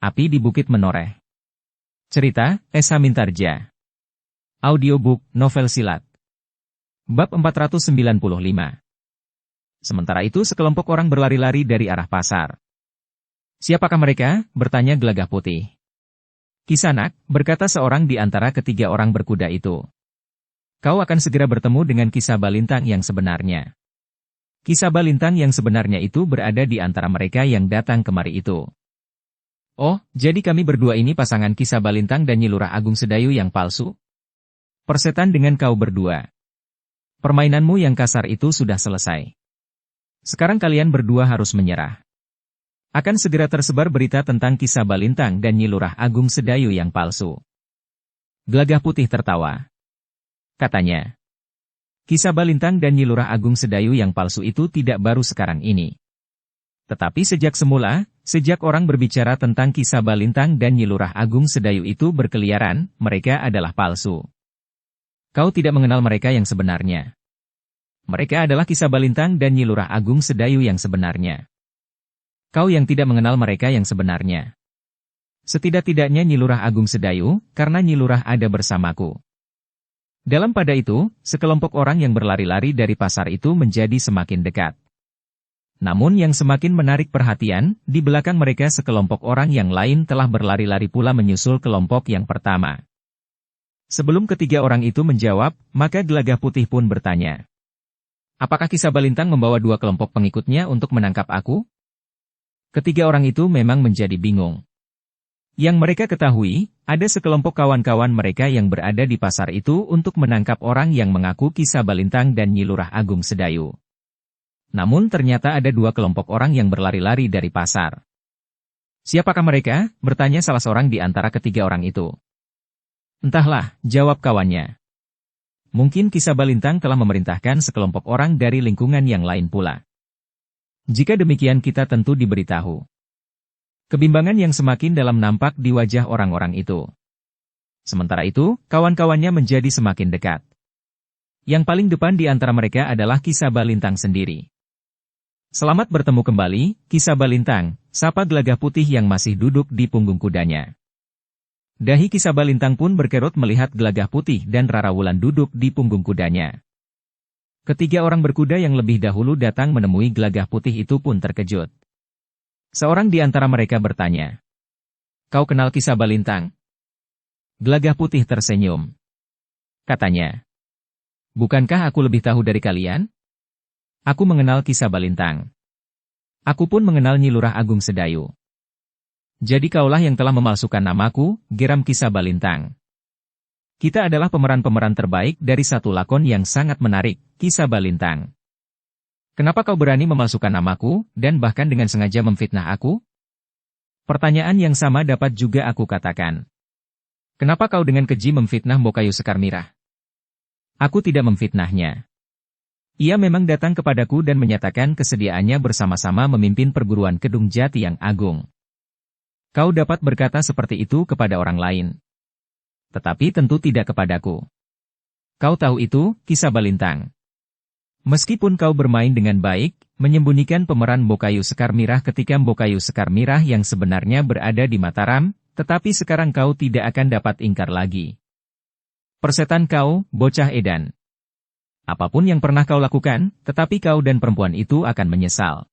Api di Bukit Menoreh. Cerita, Esa Mintarja. Audiobook, novel silat. Bab 495. Sementara itu sekelompok orang berlari-lari dari arah pasar. Siapakah mereka? Bertanya Gelagah Putih. Kisanak, berkata seorang di antara ketiga orang berkuda itu. Kau akan segera bertemu dengan Kisah Balintang yang sebenarnya. Kisah Balintang yang sebenarnya itu berada di antara mereka yang datang kemari itu. Oh, jadi kami berdua ini pasangan Kisah Balintang dan Nyi Lurah Agung Sedayu yang palsu? Persetan dengan kau berdua. Permainanmu yang kasar itu sudah selesai. Sekarang kalian berdua harus menyerah. Akan segera tersebar berita tentang Kisah Balintang dan Nyi Lurah Agung Sedayu yang palsu. Gelagah Putih tertawa. Katanya, Kisah Balintang dan Nyi Lurah Agung Sedayu yang palsu itu tidak baru sekarang ini. Tetapi sejak semula, sejak orang berbicara tentang Kisah Balintang dan Nyi Lurah Agung Sedayu itu berkeliaran, mereka adalah palsu. Kau tidak mengenal mereka yang sebenarnya. Mereka adalah Kisah Balintang dan Nyi Lurah Agung Sedayu yang sebenarnya. Kau yang tidak mengenal mereka yang sebenarnya. Setidak-tidaknya Nyi Lurah Agung Sedayu, karena Nyi Lurah ada bersamaku. Dalam pada itu, sekelompok orang yang berlari-lari dari pasar itu menjadi semakin dekat. Namun yang semakin menarik perhatian, di belakang mereka sekelompok orang yang lain telah berlari-lari pula menyusul kelompok yang pertama. Sebelum ketiga orang itu menjawab, maka Gelagah Putih pun bertanya. Apakah Kisah Balintang membawa dua kelompok pengikutnya untuk menangkap aku? Ketiga orang itu memang menjadi bingung. Yang mereka ketahui, ada sekelompok kawan-kawan mereka yang berada di pasar itu untuk menangkap orang yang mengaku Kisah Balintang dan Nyi Lurah Agung Sedayu. Namun ternyata ada dua kelompok orang yang berlari-lari dari pasar. Siapakah mereka? Bertanya salah seorang di antara ketiga orang itu. Entahlah, jawab kawannya. Mungkin Kisah Balintang telah memerintahkan sekelompok orang dari lingkungan yang lain pula. Jika demikian kita tentu diberitahu. Kebimbangan yang semakin dalam nampak di wajah orang-orang itu. Sementara itu, kawan-kawannya menjadi semakin dekat. Yang paling depan di antara mereka adalah Kisah Balintang sendiri. Selamat bertemu kembali, Kisah Balintang, sapa Gelagah Putih yang masih duduk di punggung kudanya. Dahi Kisah Balintang pun berkerut melihat Gelagah Putih dan Rara Wulan duduk di punggung kudanya. Ketiga orang berkuda yang lebih dahulu datang menemui Gelagah Putih itu pun terkejut. Seorang di antara mereka bertanya, "Kau kenal Kisah Balintang?" Gelagah Putih tersenyum. Katanya, "Bukankah aku lebih tahu dari kalian? Aku mengenal Kisah Balintang. Aku pun mengenal Nyi Lurah Agung Sedayu. Jadi kaulah yang telah memalsukan namaku," geram Kisah Balintang. "Kita adalah pemeran-pemeran terbaik dari satu lakon yang sangat menarik, Kisah Balintang. Kenapa kau berani memalsukan namaku, dan bahkan dengan sengaja memfitnah aku?" Pertanyaan yang sama dapat juga aku katakan. Kenapa kau dengan keji memfitnah Mbokayu Sekar Mirah? Aku tidak memfitnahnya. Ia memang datang kepadaku dan menyatakan kesediaannya bersama-sama memimpin perguruan Kedung Jati yang agung. Kau dapat berkata seperti itu kepada orang lain. Tetapi tentu tidak kepadaku. Kau tahu itu, Kisah Balintang. Meskipun kau bermain dengan baik, menyembunyikan pemeran Mbokayu Sekar Mirah ketika Mbokayu Sekar Mirah yang sebenarnya berada di Mataram, tetapi sekarang kau tidak akan dapat ingkar lagi. Persetan kau, bocah edan. Apapun yang pernah kau lakukan, tetapi kau dan perempuan itu akan menyesal.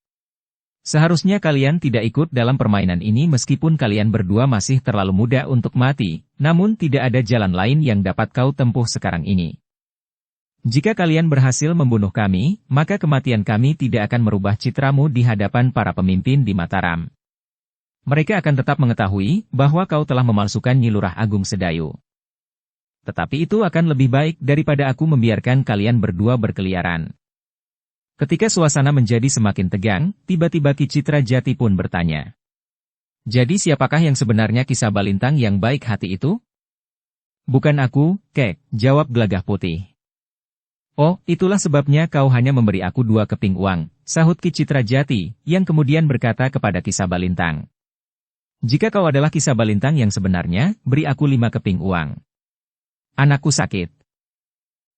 Seharusnya kalian tidak ikut dalam permainan ini meskipun kalian berdua masih terlalu muda untuk mati, namun tidak ada jalan lain yang dapat kau tempuh sekarang ini. Jika kalian berhasil membunuh kami, maka kematian kami tidak akan merubah citramu di hadapan para pemimpin di Mataram. Mereka akan tetap mengetahui bahwa kau telah memalsukan Nyi Lurah Agung Sedayu. Tetapi itu akan lebih baik daripada aku membiarkan kalian berdua berkeliaran. Ketika suasana menjadi semakin tegang, tiba-tiba Ki Citra Jati pun bertanya. Jadi siapakah yang sebenarnya Kisah Balintang yang baik hati itu? Bukan aku, Kek, jawab Gelagah Putih. Oh, itulah sebabnya kau hanya memberi aku 2 keping uang, sahut Ki Citra Jati, yang kemudian berkata kepada Kisah Balintang. Jika kau adalah Kisah Balintang yang sebenarnya, beri aku 5 keping uang. Anakku sakit.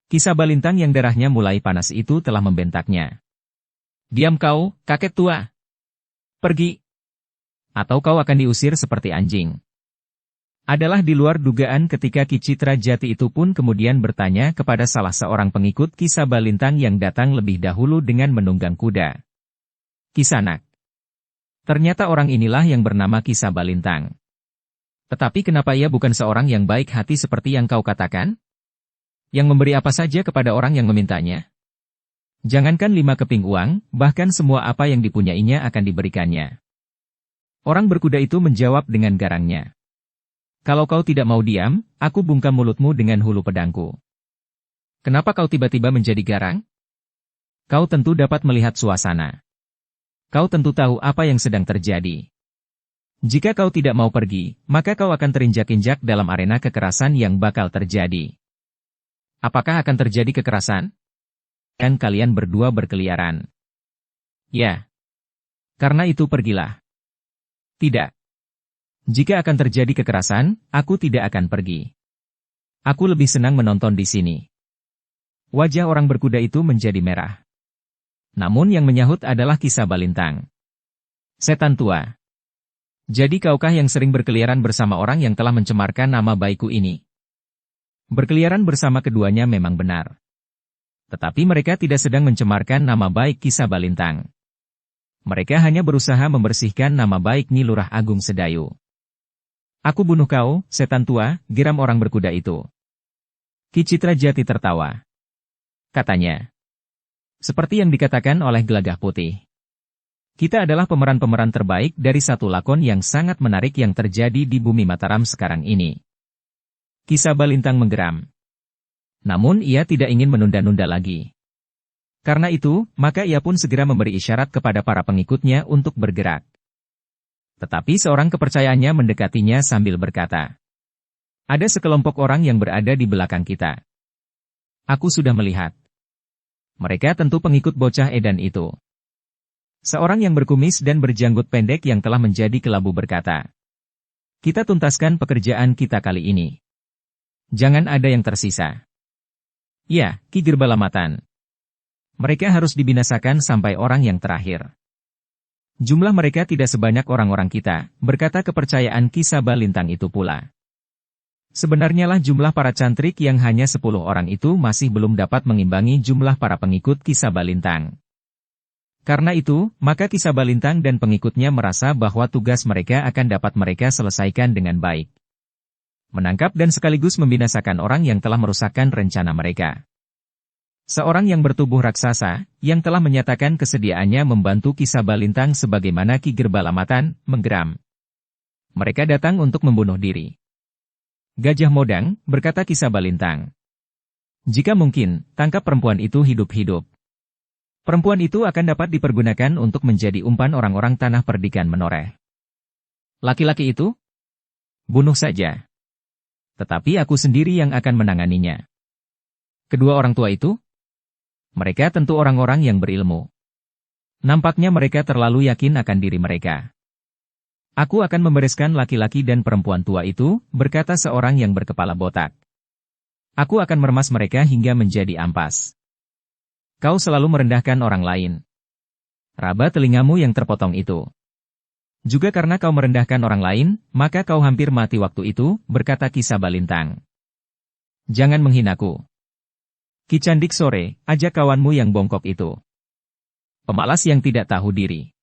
Kisah Balintang yang darahnya mulai panas itu telah membentaknya. Diam kau, kakek tua. Pergi. Atau kau akan diusir seperti anjing. Adalah di luar dugaan ketika Ki Citra Jati itu pun kemudian bertanya kepada salah seorang pengikut Ki Sabalintang yang datang lebih dahulu dengan menunggang kuda. Kisanak. Ternyata orang inilah yang bernama Ki Sabalintang. Tetapi kenapa ia bukan seorang yang baik hati seperti yang kau katakan? Yang memberi apa saja kepada orang yang memintanya? Jangankan 5 keping uang, bahkan semua apa yang dipunyainya akan diberikannya. Orang berkuda itu menjawab dengan garangnya. Kalau kau tidak mau diam, aku bungkam mulutmu dengan hulu pedangku. Kenapa kau tiba-tiba menjadi garang? Kau tentu dapat melihat suasana. Kau tentu tahu apa yang sedang terjadi. Jika kau tidak mau pergi, maka kau akan terinjak-injak dalam arena kekerasan yang bakal terjadi. Apakah akan terjadi kekerasan? Kan kalian berdua berkeliaran. Ya. Karena itu pergilah. Tidak. Jika akan terjadi kekerasan, aku tidak akan pergi. Aku lebih senang menonton di sini. Wajah orang berkuda itu menjadi merah. Namun yang menyahut adalah Ki Sabalintang. Setan tua. Jadi kaukah yang sering berkeliaran bersama orang yang telah mencemarkan nama baikku ini? Berkeliaran bersama keduanya memang benar. Tetapi mereka tidak sedang mencemarkan nama baik Ki Sabalintang. Mereka hanya berusaha membersihkan nama baik Nyi Lurah Agung Sedayu. Aku bunuh kau, setan tua, geram orang berkuda itu. Ki Citra Jati tertawa. Katanya. Seperti yang dikatakan oleh Gelagah Putih. Kita adalah pemeran-pemeran terbaik dari satu lakon yang sangat menarik yang terjadi di bumi Mataram sekarang ini. Ki Sabalintang menggeram. Namun ia tidak ingin menunda-nunda lagi. Karena itu, maka ia pun segera memberi isyarat kepada para pengikutnya untuk bergerak. Tetapi seorang kepercayaannya mendekatinya sambil berkata, ada sekelompok orang yang berada di belakang kita. Aku sudah melihat. Mereka tentu pengikut bocah edan itu. Seorang yang berkumis dan berjanggut pendek yang telah menjadi kelabu berkata, kita tuntaskan pekerjaan kita kali ini. Jangan ada yang tersisa. Ya, Ki Gerbalamatan. Mereka harus dibinasakan sampai orang yang terakhir. Jumlah mereka tidak sebanyak orang-orang kita, berkata kepercayaan Ki Sabalintang itu pula. Sebenarnya lah jumlah para cantrik yang hanya 10 orang itu masih belum dapat mengimbangi jumlah para pengikut Ki Sabalintang. Karena itu, maka Ki Sabalintang dan pengikutnya merasa bahwa tugas mereka akan dapat mereka selesaikan dengan baik. Menangkap dan sekaligus membinasakan orang yang telah merusakkan rencana mereka. Seorang yang bertubuh raksasa, yang telah menyatakan kesediaannya membantu Ki Sabalintang sebagaimana Ki Gerbalamatan, menggeram. Mereka datang untuk membunuh diri. Gajah Modang, berkata Ki Sabalintang. Jika mungkin, tangkap perempuan itu hidup-hidup. Perempuan itu akan dapat dipergunakan untuk menjadi umpan orang-orang tanah perdikan menoreh. Laki-laki itu? Bunuh saja. Tetapi aku sendiri yang akan menanganinya. Kedua orang tua itu? Mereka tentu orang-orang yang berilmu. Nampaknya mereka terlalu yakin akan diri mereka. Aku akan membereskan laki-laki dan perempuan tua itu, berkata seorang yang berkepala botak. Aku akan meremas mereka hingga menjadi ampas. Kau selalu merendahkan orang lain. Raba telingamu yang terpotong itu. Juga karena kau merendahkan orang lain, maka kau hampir mati waktu itu, berkata Ki Sabalintang. Jangan menghinaku. Ki Candik Sore, ajak kawanmu yang bongkok itu. Pemalas yang tidak tahu diri.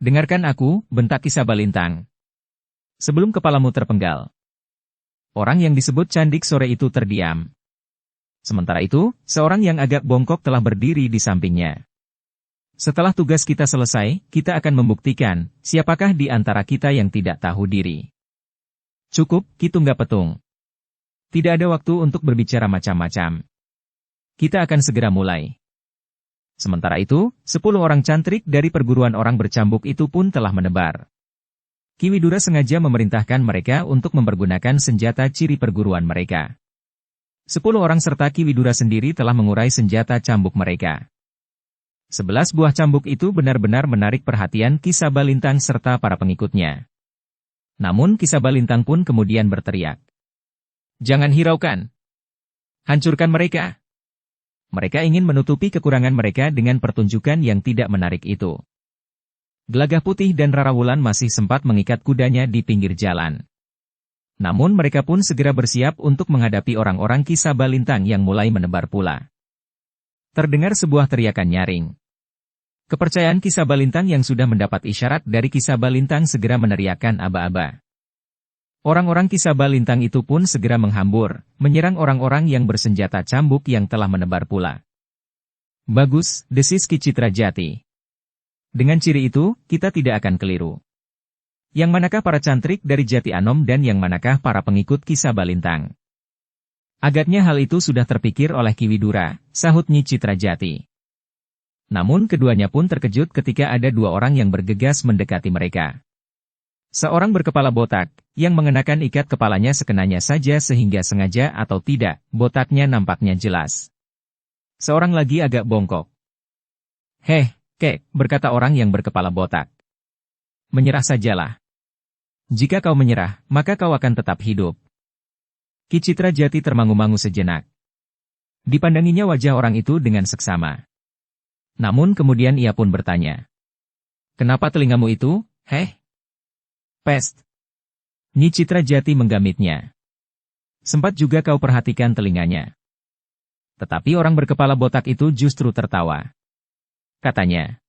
Dengarkan aku, bentak Ki Sabalintang. Sebelum kepalamu terpenggal. Orang yang disebut Candik Sore itu terdiam. Sementara itu, seorang yang agak bongkok telah berdiri di sampingnya. Setelah tugas kita selesai, kita akan membuktikan, siapakah di antara kita yang tidak tahu diri. Cukup, Ki Tunggapetung. Tidak ada waktu untuk berbicara macam-macam. Kita akan segera mulai. Sementara itu, 10 orang cantrik dari perguruan orang bercambuk itu pun telah menebar. Ki Widura sengaja memerintahkan mereka untuk mempergunakan senjata ciri perguruan mereka. 10 orang serta Ki Widura sendiri telah mengurai senjata cambuk mereka. 11 buah cambuk itu benar-benar menarik perhatian Ki Sabalintang serta para pengikutnya. Namun Ki Sabalintang pun kemudian berteriak. Jangan hiraukan. Hancurkan mereka. Mereka ingin menutupi kekurangan mereka dengan pertunjukan yang tidak menarik itu. Gelagah Putih dan Rara Wulan masih sempat mengikat kudanya di pinggir jalan. Namun mereka pun segera bersiap untuk menghadapi orang-orang Ki Sabalintang yang mulai menebar pula. Terdengar sebuah teriakan nyaring. Kepercayaan Ki Sabalintang yang sudah mendapat isyarat dari Ki Sabalintang segera meneriakkan aba-aba. Orang-orang Ki Sabalintang itu pun segera menghambur, menyerang orang-orang yang bersenjata cambuk yang telah menebar pula. Bagus, desis Ki Citrajati. Dengan ciri itu, kita tidak akan keliru. Yang manakah para cantrik dari Jati Anom dan yang manakah para pengikut Ki Sabalintang? Agaknya hal itu sudah terpikir oleh Ki Widura, sahut Nyi Citrajati. Namun keduanya pun terkejut ketika ada dua orang yang bergegas mendekati mereka. Seorang berkepala botak, yang mengenakan ikat kepalanya sekenanya saja sehingga sengaja atau tidak, botaknya nampaknya jelas. Seorang lagi agak bongkok. Heh, kek, berkata orang yang berkepala botak. Menyerah sajalah. Jika kau menyerah, maka kau akan tetap hidup. Ki Citrajati termangu-mangu sejenak. Dipandanginya wajah orang itu dengan seksama. Namun kemudian ia pun bertanya. Kenapa telingamu itu, heh? Pest. Nyi Citrajati menggamitnya. Sempat juga kau perhatikan telinganya. Tetapi orang berkepala botak itu justru tertawa. Katanya.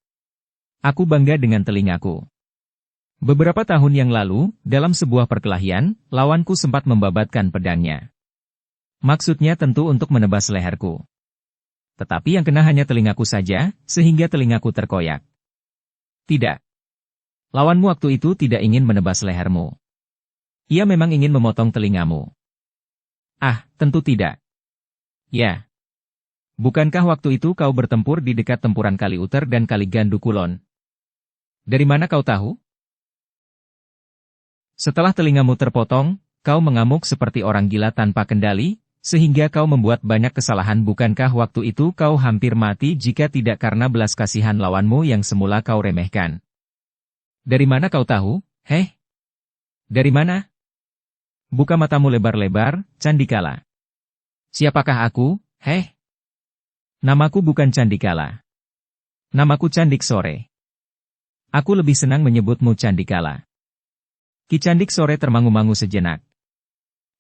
Aku bangga dengan telingaku. Beberapa tahun yang lalu, dalam sebuah perkelahian, lawanku sempat membabatkan pedangnya. Maksudnya tentu untuk menebas leherku. Tetapi yang kena hanya telingaku saja, sehingga telingaku terkoyak. Tidak. Lawanmu waktu itu tidak ingin menebas lehermu. Ia memang ingin memotong telingamu. Ah, tentu tidak. Ya. Bukankah waktu itu kau bertempur di dekat tempuran Kali Uter dan Kali Gandu Kulon? Dari mana kau tahu? Setelah telingamu terpotong, kau mengamuk seperti orang gila tanpa kendali, sehingga kau membuat banyak kesalahan. Bukankah waktu itu kau hampir mati jika tidak karena belas kasihan lawanmu yang semula kau remehkan? Dari mana kau tahu, heh? Dari mana? Buka matamu lebar-lebar, Candikala. Siapakah aku, heh? Namaku bukan Candikala. Namaku Candik Sore. Aku lebih senang menyebutmu Candikala. Ki Candik Sore termangu-mangu sejenak.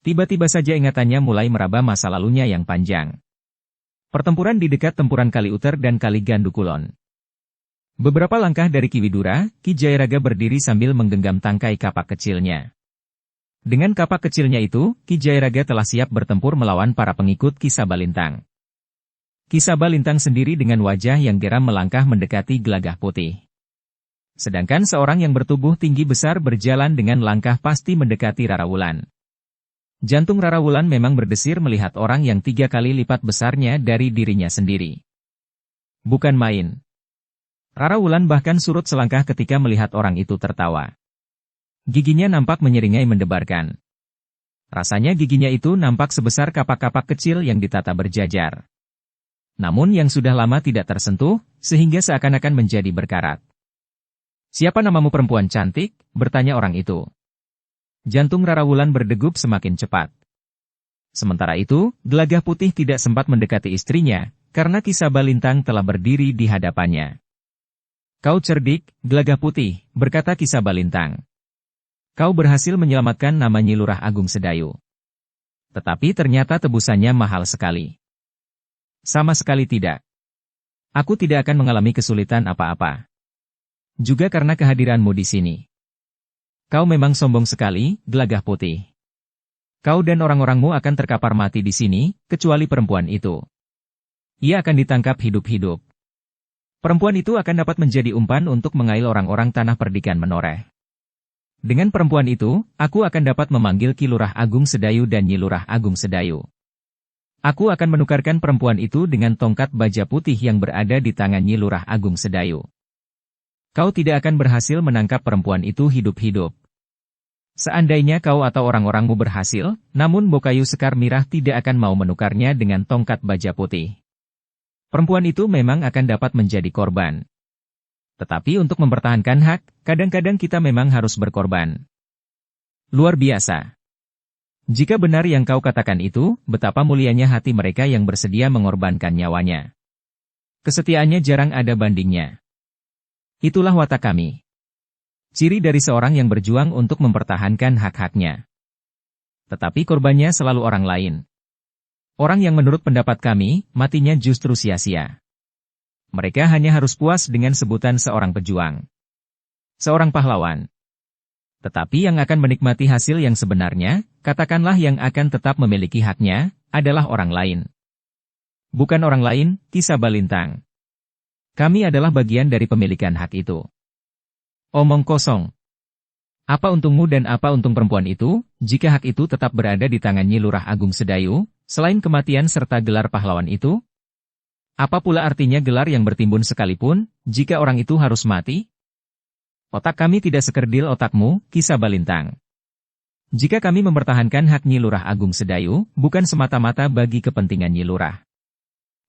Tiba-tiba saja ingatannya mulai meraba masa lalunya yang panjang. Pertempuran di dekat tempuran Kali Uter dan Kali Gandu Kulon. Beberapa langkah dari Ki Widura, Ki Jayaraga berdiri sambil menggenggam tangkai kapak kecilnya. Dengan kapak kecilnya itu, Ki Jayaraga telah siap bertempur melawan para pengikut Ki Sabalintang. Ki Sabalintang sendiri dengan wajah yang geram melangkah mendekati Gelagah Putih. Sedangkan seorang yang bertubuh tinggi besar berjalan dengan langkah pasti mendekati Rara Wulan. Jantung Rara Wulan memang berdesir melihat orang yang 3 kali lipat besarnya dari dirinya sendiri. Bukan main. Rara Wulan bahkan surut selangkah ketika melihat orang itu tertawa. Giginya nampak menyeringai mendebarkan. Rasanya giginya itu nampak sebesar kapak-kapak kecil yang ditata berjajar. Namun yang sudah lama tidak tersentuh, sehingga seakan-akan menjadi berkarat. Siapa namamu perempuan cantik? Bertanya orang itu. Jantung Rara Wulan berdegup semakin cepat. Sementara itu, Gelagah Putih tidak sempat mendekati istrinya, karena Ki Sabalintang telah berdiri di hadapannya. Kau cerdik, Gelagah Putih, berkata Ki Sabalintang. Kau berhasil menyelamatkan nama Nyi Lurah Agung Sedayu. Tetapi ternyata tebusannya mahal sekali. Sama sekali tidak. Aku tidak akan mengalami kesulitan apa-apa. Juga karena kehadiranmu di sini. Kau memang sombong sekali, Gelagah Putih. Kau dan orang-orangmu akan terkapar mati di sini, kecuali perempuan itu. Ia akan ditangkap hidup-hidup. Perempuan itu akan dapat menjadi umpan untuk mengail orang-orang tanah perdikan menoreh. Dengan perempuan itu, aku akan dapat memanggil Ki Lurah Agung Sedayu dan Nyi Lurah Agung Sedayu. Aku akan menukarkan perempuan itu dengan tongkat baja putih yang berada di tangan Nyi Lurah Agung Sedayu. Kau tidak akan berhasil menangkap perempuan itu hidup-hidup. Seandainya kau atau orang-orangmu berhasil, namun Bokayu Sekar Mirah tidak akan mau menukarnya dengan tongkat baja putih. Perempuan itu memang akan dapat menjadi korban. Tetapi untuk mempertahankan hak, kadang-kadang kita memang harus berkorban. Luar biasa. Jika benar yang kau katakan itu, betapa mulianya hati mereka yang bersedia mengorbankan nyawanya. Kesetiaannya jarang ada bandingnya. Itulah watak kami. Ciri dari seorang yang berjuang untuk mempertahankan hak-haknya. Tetapi korbannya selalu orang lain. Orang yang menurut pendapat kami, matinya justru sia-sia. Mereka hanya harus puas dengan sebutan seorang pejuang. Seorang pahlawan. Tetapi yang akan menikmati hasil yang sebenarnya, katakanlah yang akan tetap memiliki haknya, adalah orang lain. Bukan orang lain, Ki Sabalintang. Kami adalah bagian dari pemilikan hak itu. Omong kosong. Apa untungmu dan apa untung perempuan itu, jika hak itu tetap berada di tangan Nyi Lurah Agung Sedayu, selain kematian serta gelar pahlawan itu? Apa pula artinya gelar yang bertimbun sekalipun, jika orang itu harus mati? Otak kami tidak sekerdil otakmu, Ki Sabalintang. Jika kami mempertahankan hak Nyi Lurah Agung Sedayu, bukan semata-mata bagi kepentingan Nyi Lurah.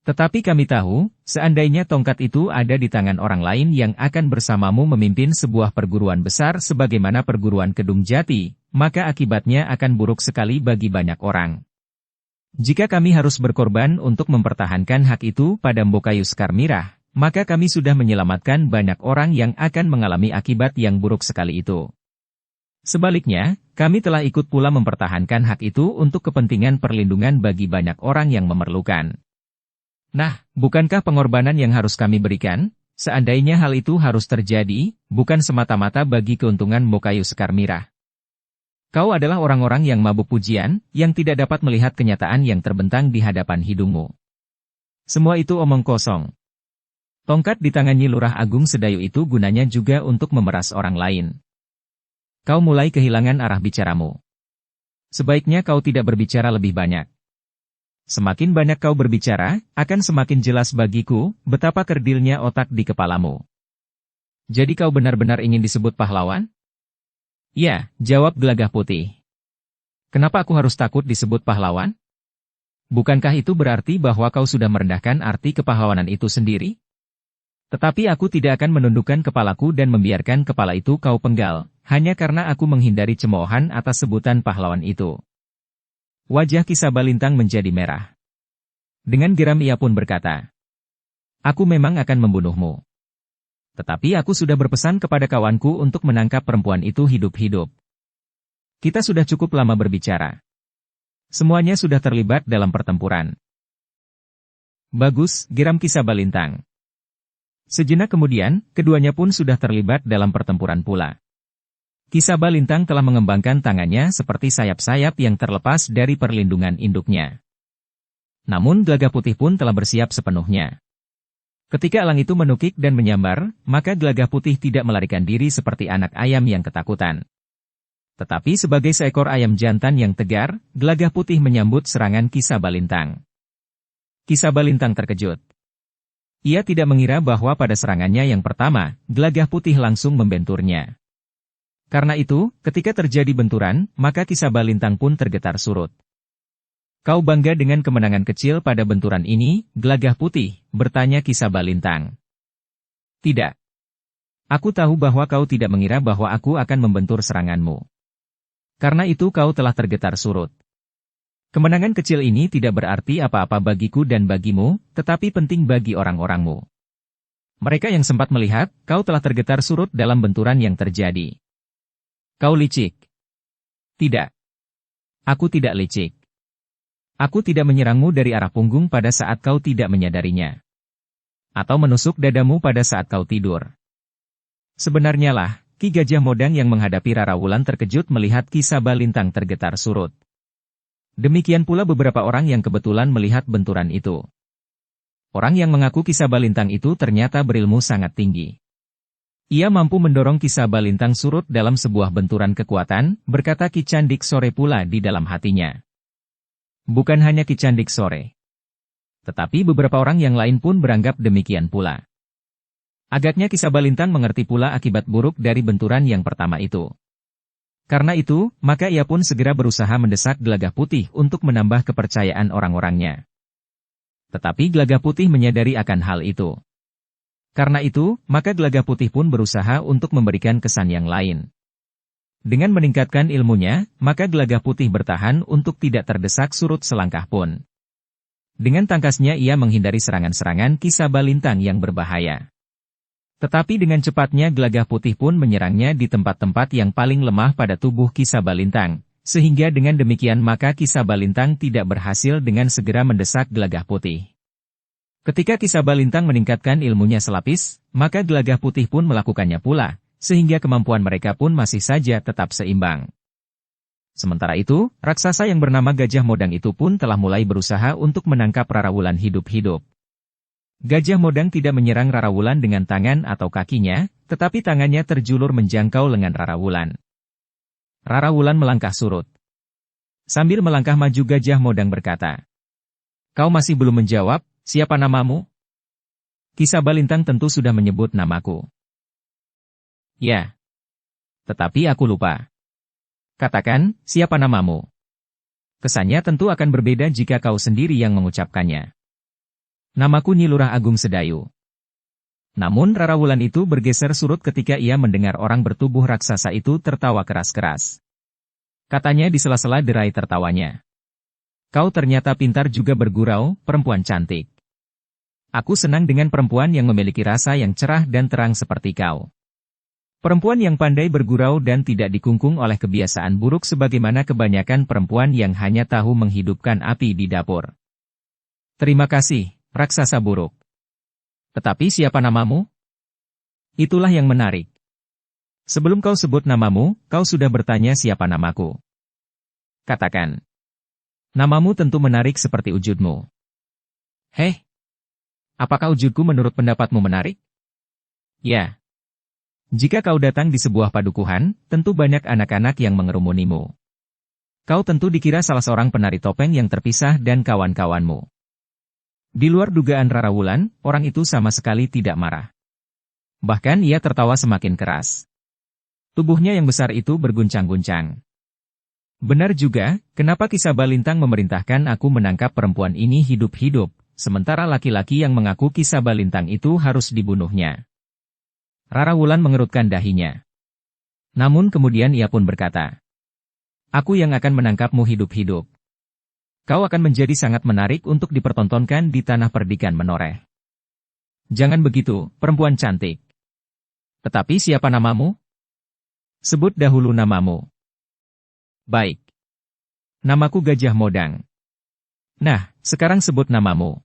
Tetapi kami tahu, seandainya tongkat itu ada di tangan orang lain yang akan bersamamu memimpin sebuah perguruan besar sebagaimana perguruan Kedung Jati, maka akibatnya akan buruk sekali bagi banyak orang. Jika kami harus berkorban untuk mempertahankan hak itu pada Mbokayu Sekar Mirah, maka kami sudah menyelamatkan banyak orang yang akan mengalami akibat yang buruk sekali itu. Sebaliknya, kami telah ikut pula mempertahankan hak itu untuk kepentingan perlindungan bagi banyak orang yang memerlukan. Nah, bukankah pengorbanan yang harus kami berikan, seandainya hal itu harus terjadi, bukan semata-mata bagi keuntungan Mbokayu Sekar Mirah? Kau adalah orang-orang yang mabuk pujian, yang tidak dapat melihat kenyataan yang terbentang di hadapan hidungmu. Semua itu omong kosong. Tongkat di tangan Nyi Lurah Agung Sedayu itu gunanya juga untuk memeras orang lain. Kau mulai kehilangan arah bicaramu. Sebaiknya kau tidak berbicara lebih banyak. Semakin banyak kau berbicara, akan semakin jelas bagiku, betapa kerdilnya otak di kepalamu. Jadi kau benar-benar ingin disebut pahlawan? Ya, jawab Gelagah Putih. Kenapa aku harus takut disebut pahlawan? Bukankah itu berarti bahwa kau sudah merendahkan arti kepahlawanan itu sendiri? Tetapi aku tidak akan menundukkan kepalaku dan membiarkan kepala itu kau penggal, hanya karena aku menghindari cemoohan atas sebutan pahlawan itu. Wajah Ki Sabalintang menjadi merah. Dengan geram ia pun berkata, "Aku memang akan membunuhmu. Tetapi aku sudah berpesan kepada kawanku untuk menangkap perempuan itu hidup-hidup. Kita sudah cukup lama berbicara. Semuanya sudah terlibat dalam pertempuran." Bagus, geram Ki Sabalintang. Sejenak kemudian, keduanya pun sudah terlibat dalam pertempuran pula. Ki Sabalintang telah mengembangkan tangannya seperti sayap-sayap yang terlepas dari perlindungan induknya. Namun Gelagah Putih pun telah bersiap sepenuhnya. Ketika elang itu menukik dan menyambar, maka Gelagah Putih tidak melarikan diri seperti anak ayam yang ketakutan. Tetapi sebagai seekor ayam jantan yang tegar, Gelagah Putih menyambut serangan Ki Sabalintang. Ki Sabalintang terkejut. Ia tidak mengira bahwa pada serangannya yang pertama, Gelagah Putih langsung membenturnya. Karena itu, ketika terjadi benturan, maka Ki Sabalintang pun tergetar surut. "Kau bangga dengan kemenangan kecil pada benturan ini, Gelagah Putih?" bertanya Ki Sabalintang. "Tidak. Aku tahu bahwa kau tidak mengira bahwa aku akan membentur seranganmu. Karena itu kau telah tergetar surut. Kemenangan kecil ini tidak berarti apa-apa bagiku dan bagimu, tetapi penting bagi orang-orangmu. Mereka yang sempat melihat, kau telah tergetar surut dalam benturan yang terjadi. Kau licik." "Tidak. Aku tidak licik. Aku tidak menyerangmu dari arah punggung pada saat kau tidak menyadarinya. Atau menusuk dadamu pada saat kau tidur. Sebenarnya lah, Ki Gajah Modang yang menghadapi Rara Wulan terkejut melihat Ki Sabalintang tergetar surut. Demikian pula beberapa orang yang kebetulan melihat benturan itu. Orang yang mengaku Ki Sabalintang itu ternyata berilmu sangat tinggi. Ia mampu mendorong Ki Sabalintang surut dalam sebuah benturan kekuatan, berkata Ki Candik Sore pula di dalam hatinya. Bukan hanya Ki Candik Sore. Tetapi beberapa orang yang lain pun beranggap demikian pula. Agaknya Ki Sabalintang mengerti pula akibat buruk dari benturan yang pertama itu. Karena itu, maka ia pun segera berusaha mendesak Gelagah Putih untuk menambah kepercayaan orang-orangnya. Tetapi Gelagah Putih menyadari akan hal itu. Karena itu, maka Gelagah Putih pun berusaha untuk memberikan kesan yang lain. Dengan meningkatkan ilmunya, maka Gelagah Putih bertahan untuk tidak terdesak surut selangkah pun. Dengan tangkasnya ia menghindari serangan-serangan Ki Sabalintang yang berbahaya. Tetapi dengan cepatnya Gelagah Putih pun menyerangnya di tempat-tempat yang paling lemah pada tubuh Ki Sabalintang, sehingga dengan demikian maka Ki Sabalintang tidak berhasil dengan segera mendesak Gelagah Putih. Ketika Ki Sabalintang meningkatkan ilmunya selapis, maka Gelagah Putih pun melakukannya pula, sehingga kemampuan mereka pun masih saja tetap seimbang. Sementara itu, raksasa yang bernama Gajah Modang itu pun telah mulai berusaha untuk menangkap Rara Wulan hidup-hidup. Gajah Modang tidak menyerang Rara Wulan dengan tangan atau kakinya, tetapi tangannya terjulur menjangkau lengan Rara Wulan. Rara Wulan melangkah surut. Sambil melangkah maju Gajah Modang berkata, "Kau masih belum menjawab, siapa namamu?" Ki Sabalintang tentu sudah menyebut namaku. "Ya. Tetapi aku lupa." "Katakan, siapa namamu?" Kesannya tentu akan berbeda jika kau sendiri yang mengucapkannya. "Namaku Nyi Lurah Agung Sedayu." Namun Rara Wulan itu bergeser surut ketika ia mendengar orang bertubuh raksasa itu tertawa keras-keras. Katanya di sela-sela derai tertawanya, "Kau ternyata pintar juga bergurau, perempuan cantik. Aku senang dengan perempuan yang memiliki rasa yang cerah dan terang seperti kau. Perempuan yang pandai bergurau dan tidak dikungkung oleh kebiasaan buruk sebagaimana kebanyakan perempuan yang hanya tahu menghidupkan api di dapur." "Terima kasih, raksasa buruk. Tetapi siapa namamu?" Itulah yang menarik. Sebelum kau sebut namamu, kau sudah bertanya siapa namaku. Katakan. Namamu tentu menarik seperti wujudmu. Heh, apakah wujudku menurut pendapatmu menarik? Ya. Jika kau datang di sebuah padukuhan, tentu banyak anak-anak yang mengerumunimu. Kau tentu dikira salah seorang penari topeng yang terpisah dan kawan-kawanmu. Di luar dugaan Rara Wulan, orang itu sama sekali tidak marah. Bahkan ia tertawa semakin keras. Tubuhnya yang besar itu berguncang-guncang. "Benar juga, kenapa Ki Sabalintang memerintahkan aku menangkap perempuan ini hidup-hidup, sementara laki-laki yang mengaku Ki Sabalintang itu harus dibunuhnya?" Rara Wulan mengerutkan dahinya. Namun kemudian ia pun berkata, "Aku yang akan menangkapmu hidup-hidup. Kau akan menjadi sangat menarik untuk dipertontonkan di tanah perdikan menoreh." "Jangan begitu, perempuan cantik. Tetapi siapa namamu?" "Sebut dahulu namamu." "Baik. Namaku Gajah Modang." "Nah, sekarang sebut namamu."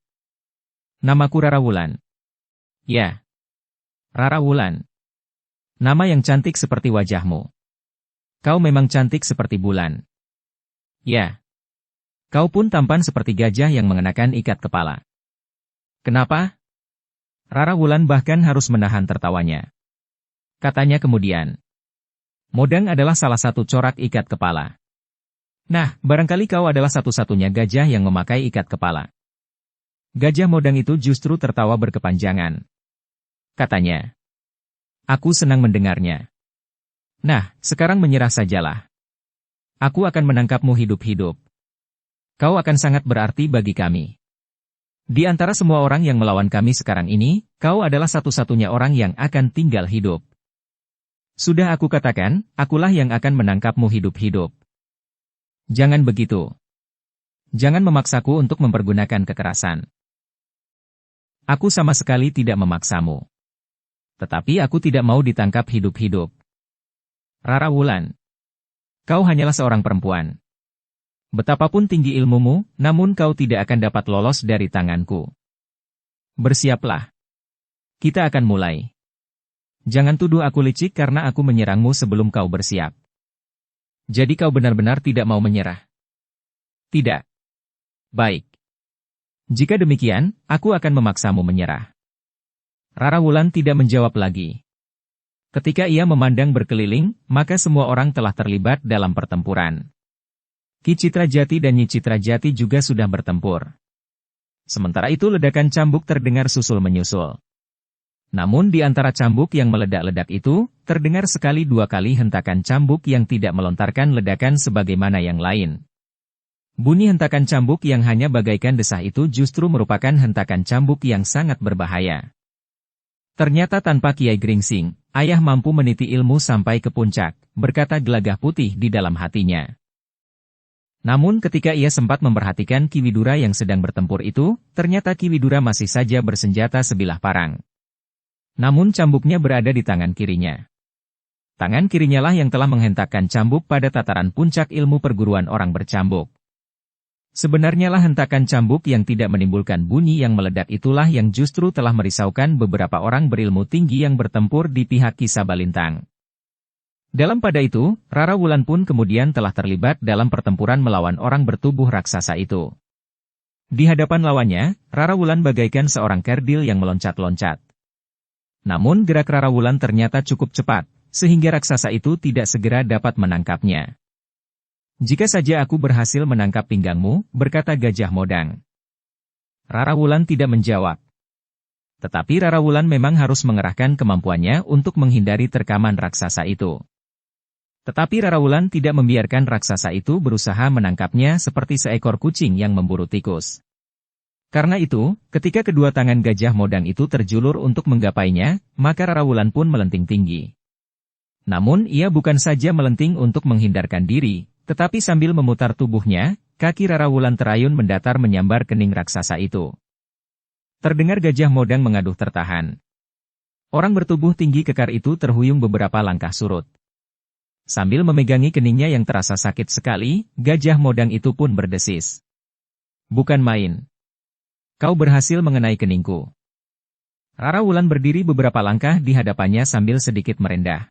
"Namaku Rara Wulan." "Ya. Rara Wulan. Nama yang cantik seperti wajahmu. Kau memang cantik seperti bulan." "Ya. Kau pun tampan seperti gajah yang mengenakan ikat kepala." "Kenapa?" Rara Wulan bahkan harus menahan tertawanya. Katanya kemudian, "Modang adalah salah satu corak ikat kepala. Nah, barangkali kau adalah satu-satunya gajah yang memakai ikat kepala." Gajah Modang itu justru tertawa berkepanjangan. Katanya, "Aku senang mendengarnya. Nah, sekarang menyerah sajalah. Aku akan menangkapmu hidup-hidup. Kau akan sangat berarti bagi kami. Di antara semua orang yang melawan kami sekarang ini, kau adalah satu-satunya orang yang akan tinggal hidup. Sudah aku katakan, akulah yang akan menangkapmu hidup-hidup. Jangan begitu. Jangan memaksaku untuk mempergunakan kekerasan. Aku sama sekali tidak memaksamu. Tetapi aku tidak mau ditangkap hidup-hidup. Rara Wulan, kau hanyalah seorang perempuan. Betapapun tinggi ilmumu, namun kau tidak akan dapat lolos dari tanganku. Bersiaplah. Kita akan mulai. Jangan tuduh aku licik karena aku menyerangmu sebelum kau bersiap. Jadi kau benar-benar tidak mau menyerah? Tidak. Baik. Jika demikian, aku akan memaksamu menyerah." Rara Wulan tidak menjawab lagi. Ketika ia memandang berkeliling, maka semua orang telah terlibat dalam pertempuran. Ki Citrajati dan Nyi Citrajati juga sudah bertempur. Sementara itu ledakan cambuk terdengar susul-menyusul. Namun di antara cambuk yang meledak-ledak itu, terdengar sekali dua kali hentakan cambuk yang tidak melontarkan ledakan sebagaimana yang lain. Bunyi hentakan cambuk yang hanya bagaikan desah itu justru merupakan hentakan cambuk yang sangat berbahaya. Ternyata tanpa Kiai Gringsing, ayah mampu meniti ilmu sampai ke puncak, berkata Gelagah Putih di dalam hatinya. Namun ketika ia sempat memperhatikan Ki Widura yang sedang bertempur itu, ternyata Ki Widura masih saja bersenjata sebilah parang. Namun cambuknya berada di tangan kirinya. Tangan kirinya lah yang telah menghentakkan cambuk pada tataran puncak ilmu perguruan orang bercambuk. Sebenarnya lah hentakan cambuk yang tidak menimbulkan bunyi yang meledak itulah yang justru telah merisaukan beberapa orang berilmu tinggi yang bertempur di pihak Ki Sabalintang. Dalam pada itu, Rara Wulan pun kemudian telah terlibat dalam pertempuran melawan orang bertubuh raksasa itu. Di hadapan lawannya, Rara Wulan bagaikan seorang kerdil yang meloncat-loncat. Namun gerak Rara Wulan ternyata cukup cepat, sehingga raksasa itu tidak segera dapat menangkapnya. Jika saja aku berhasil menangkap pinggangmu, berkata Gajah Modang. Rara Wulan tidak menjawab. Tetapi Rara Wulan memang harus mengerahkan kemampuannya untuk menghindari terkaman raksasa itu. Tetapi Rara Wulan tidak membiarkan raksasa itu berusaha menangkapnya seperti seekor kucing yang memburu tikus. Karena itu, ketika kedua tangan Gajah Modang itu terjulur untuk menggapainya, maka Rara Wulan pun melenting tinggi. Namun ia bukan saja melenting untuk menghindarkan diri, tetapi sambil memutar tubuhnya, kaki Rara Wulan terayun mendatar menyambar kening raksasa itu. Terdengar Gajah Modang mengaduh tertahan. Orang bertubuh tinggi kekar itu terhuyung beberapa langkah surut. Sambil memegangi keningnya yang terasa sakit sekali, Gajah Modang itu pun berdesis. Bukan main. Kau berhasil mengenai keningku. Rara Wulan berdiri beberapa langkah di hadapannya sambil sedikit merendah.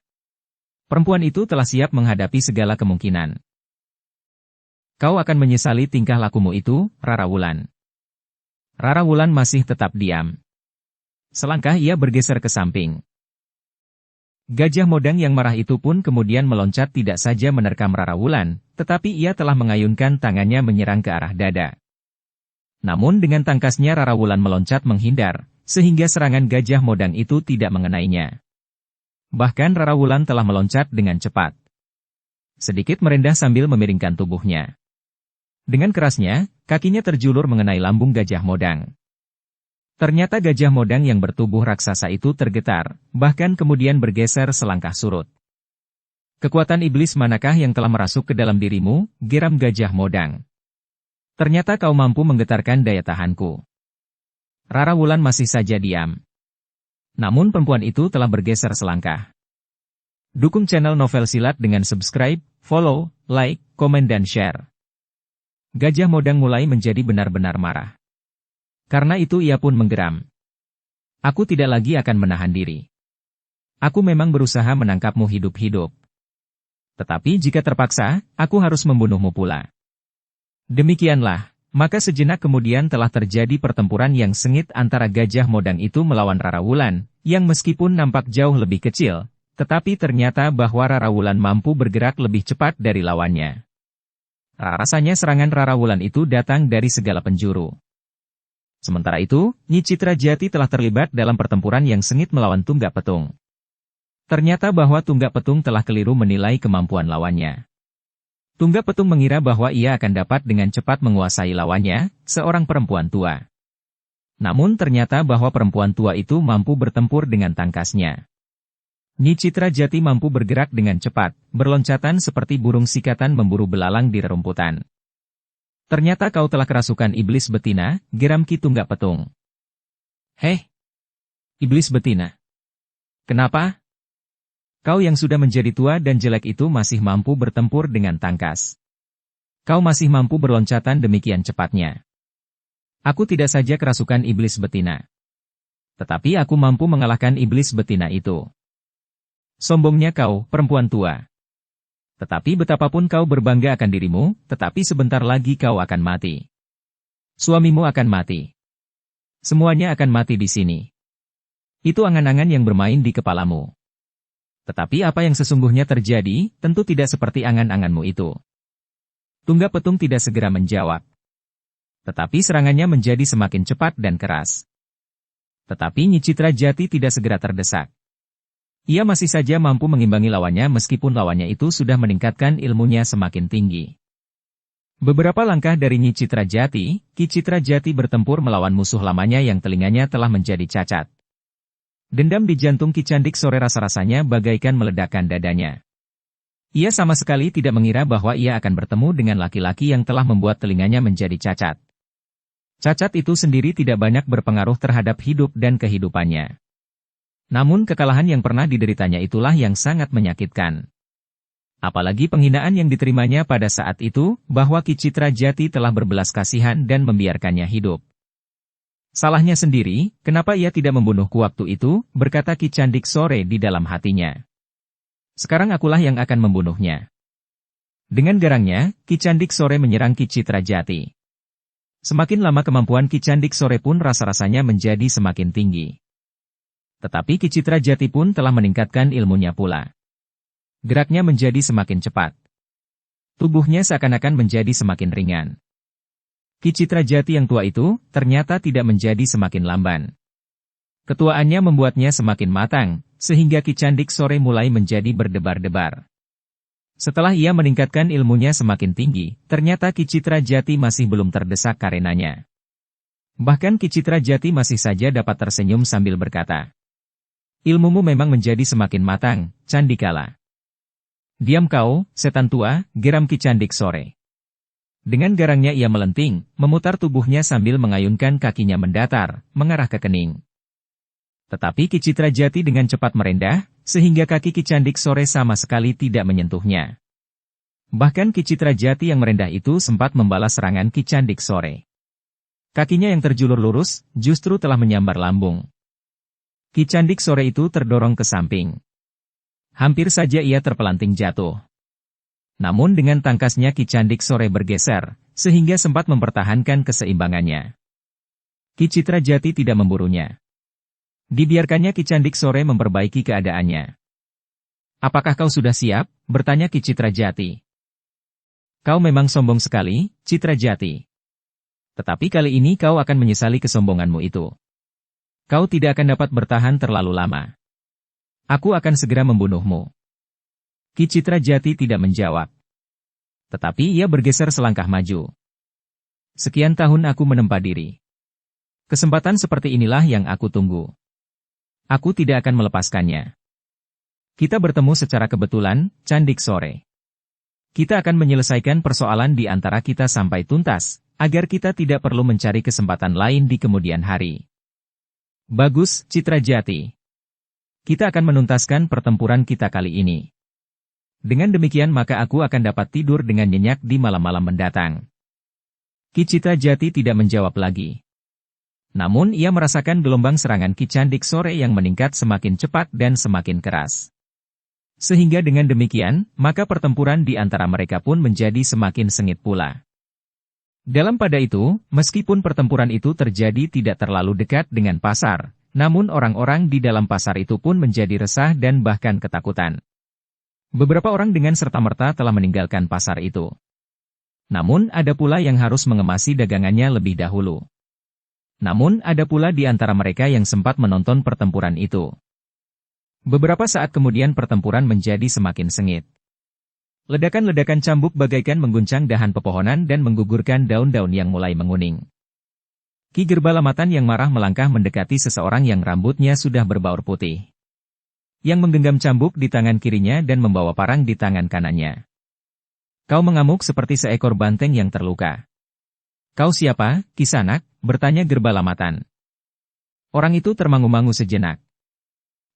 Perempuan itu telah siap menghadapi segala kemungkinan. Kau akan menyesali tingkah lakumu itu, Rara Wulan. Rara Wulan masih tetap diam. Selangkah ia bergeser ke samping. Gajah Modang yang marah itu pun kemudian meloncat tidak saja menerkam Rara Wulan, tetapi ia telah mengayunkan tangannya menyerang ke arah dada. Namun dengan tangkasnya Rara Wulan meloncat menghindar, sehingga serangan Gajah Modang itu tidak mengenainya. Bahkan Rara Wulan telah meloncat dengan cepat. Sedikit merendah sambil memiringkan tubuhnya. Dengan kerasnya, kakinya terjulur mengenai lambung Gajah Modang. Ternyata Gajah Modang yang bertubuh raksasa itu tergetar, bahkan kemudian bergeser selangkah surut. Kekuatan iblis manakah yang telah merasuk ke dalam dirimu, geram Gajah Modang? Ternyata kau mampu menggetarkan daya tahanku. Rara Wulan masih saja diam. Namun perempuan itu telah bergeser selangkah. Dukung channel Novel Silat dengan subscribe, follow, like, komen dan share. Gajah Modang mulai menjadi benar-benar marah. Karena itu ia pun menggeram. Aku tidak lagi akan menahan diri. Aku memang berusaha menangkapmu hidup-hidup. Tetapi jika terpaksa, aku harus membunuhmu pula. Demikianlah. Maka sejenak kemudian telah terjadi pertempuran yang sengit antara Gajah Modang itu melawan Rara Wulan, yang meskipun nampak jauh lebih kecil, tetapi ternyata bahwa Rara Wulan mampu bergerak lebih cepat dari lawannya. Rasanya serangan Rara Wulan itu datang dari segala penjuru. Sementara itu, Nyi Citra Jati telah terlibat dalam pertempuran yang sengit melawan Tunggak Petung. Ternyata bahwa Tunggak Petung telah keliru menilai kemampuan lawannya. Tunggak Petung mengira bahwa ia akan dapat dengan cepat menguasai lawannya, seorang perempuan tua. Namun ternyata bahwa perempuan tua itu mampu bertempur dengan tangkasnya. Nyi Citra Jati mampu bergerak dengan cepat, berloncatan seperti burung sikatan memburu belalang di rerumputan. Ternyata kau telah kerasukan iblis betina, geram Ki Tunggak Petung. Heh! Iblis betina. Kenapa? Kau yang sudah menjadi tua dan jelek itu masih mampu bertempur dengan tangkas. Kau masih mampu berloncatan demikian cepatnya. Aku tidak saja kerasukan iblis betina. Tetapi aku mampu mengalahkan iblis betina itu. Sombongnya kau, perempuan tua. Tetapi betapapun kau berbangga akan dirimu, tetapi sebentar lagi kau akan mati. Suamimu akan mati. Semuanya akan mati di sini. Itu angan-angan yang bermain di kepalamu. Tetapi apa yang sesungguhnya terjadi, tentu tidak seperti angan-anganmu itu. Tunggak Petung tidak segera menjawab. Tetapi serangannya menjadi semakin cepat dan keras. Tetapi Nyi Citra Jati tidak segera terdesak. Ia masih saja mampu mengimbangi lawannya meskipun lawannya itu sudah meningkatkan ilmunya semakin tinggi. Beberapa langkah dari Nyi Citra Jati, Ki Citra Jati bertempur melawan musuh lamanya yang telinganya telah menjadi cacat. Dendam di jantung Ki Candik sore rasa-rasanya bagaikan meledakkan dadanya. Ia sama sekali tidak mengira bahwa ia akan bertemu dengan laki-laki yang telah membuat telinganya menjadi cacat. Cacat itu sendiri tidak banyak berpengaruh terhadap hidup dan kehidupannya. Namun kekalahan yang pernah dideritanya itulah yang sangat menyakitkan. Apalagi penghinaan yang diterimanya pada saat itu, bahwa Ki Citrajati telah berbelas kasihan dan membiarkannya hidup. Salahnya sendiri, kenapa ia tidak membunuhku waktu itu, berkata Ki Candik Sore di dalam hatinya. Sekarang akulah yang akan membunuhnya. Dengan garangnya, Ki Candik Sore menyerang Ki Citrajati. Semakin lama kemampuan Ki Candik Sore pun rasa-rasanya menjadi semakin tinggi. Tetapi Ki Citrajati pun telah meningkatkan ilmunya pula. Geraknya menjadi semakin cepat. Tubuhnya seakan-akan menjadi semakin ringan. Ki Citrajati yang tua itu, ternyata tidak menjadi semakin lamban. Ketuaannya membuatnya semakin matang, sehingga Ki Candik Sore mulai menjadi berdebar-debar. Setelah ia meningkatkan ilmunya semakin tinggi, ternyata Ki Citrajati masih belum terdesak karenanya. Bahkan Ki Citrajati masih saja dapat tersenyum sambil berkata, "Ilmumu memang menjadi semakin matang, Candikala." "Diam kau, setan tua," geram Ki Candik Sore. Dengan garangnya ia melenting, memutar tubuhnya sambil mengayunkan kakinya mendatar, mengarah ke kening. Tetapi Ki Citrajati dengan cepat merendah, sehingga kaki Ki Candik Sore sama sekali tidak menyentuhnya. Bahkan Ki Citrajati yang merendah itu sempat membalas serangan Ki Candik Sore. Kakinya yang terjulur lurus, justru telah menyambar lambung. Ki Candik Sore itu terdorong ke samping. Hampir saja ia terpelanting jatuh. Namun dengan tangkasnya Ki Candik Sore bergeser, sehingga sempat mempertahankan keseimbangannya. Ki Citrajati tidak memburunya. Dibiarkannya Ki Candik Sore memperbaiki keadaannya. "Apakah kau sudah siap?" bertanya Ki Citrajati. "Kau memang sombong sekali, Citrajati. Tetapi kali ini kau akan menyesali kesombonganmu itu. Kau tidak akan dapat bertahan terlalu lama. Aku akan segera membunuhmu." Ki Citrajati tidak menjawab. Tetapi ia bergeser selangkah maju. "Sekian tahun aku menempa diri. Kesempatan seperti inilah yang aku tunggu. Aku tidak akan melepaskannya. Kita bertemu secara kebetulan, Candik Sore. Kita akan menyelesaikan persoalan di antara kita sampai tuntas, agar kita tidak perlu mencari kesempatan lain di kemudian hari." "Bagus, Citrajati. Kita akan menuntaskan pertempuran kita kali ini. Dengan demikian maka aku akan dapat tidur dengan nyenyak di malam-malam mendatang." Ki Citrajati tidak menjawab lagi. Namun ia merasakan gelombang serangan Ki Candik Sore yang meningkat semakin cepat dan semakin keras. Sehingga dengan demikian, maka pertempuran di antara mereka pun menjadi semakin sengit pula. Dalam pada itu, meskipun pertempuran itu terjadi tidak terlalu dekat dengan pasar, namun orang-orang di dalam pasar itu pun menjadi resah dan bahkan ketakutan. Beberapa orang dengan serta-merta telah meninggalkan pasar itu. Namun ada pula yang harus mengemasi dagangannya lebih dahulu. Namun ada pula di antara mereka yang sempat menonton pertempuran itu. Beberapa saat kemudian pertempuran menjadi semakin sengit. Ledakan-ledakan cambuk bagaikan mengguncang dahan pepohonan dan menggugurkan daun-daun yang mulai menguning. Ki Gerbalamatan yang marah melangkah mendekati seseorang yang rambutnya sudah berbaur putih, yang menggenggam cambuk di tangan kirinya dan membawa parang di tangan kanannya. "Kau mengamuk seperti seekor banteng yang terluka." "Kau siapa, Kisanak?" bertanya Gerbalamatan. Orang itu termangu-mangu sejenak.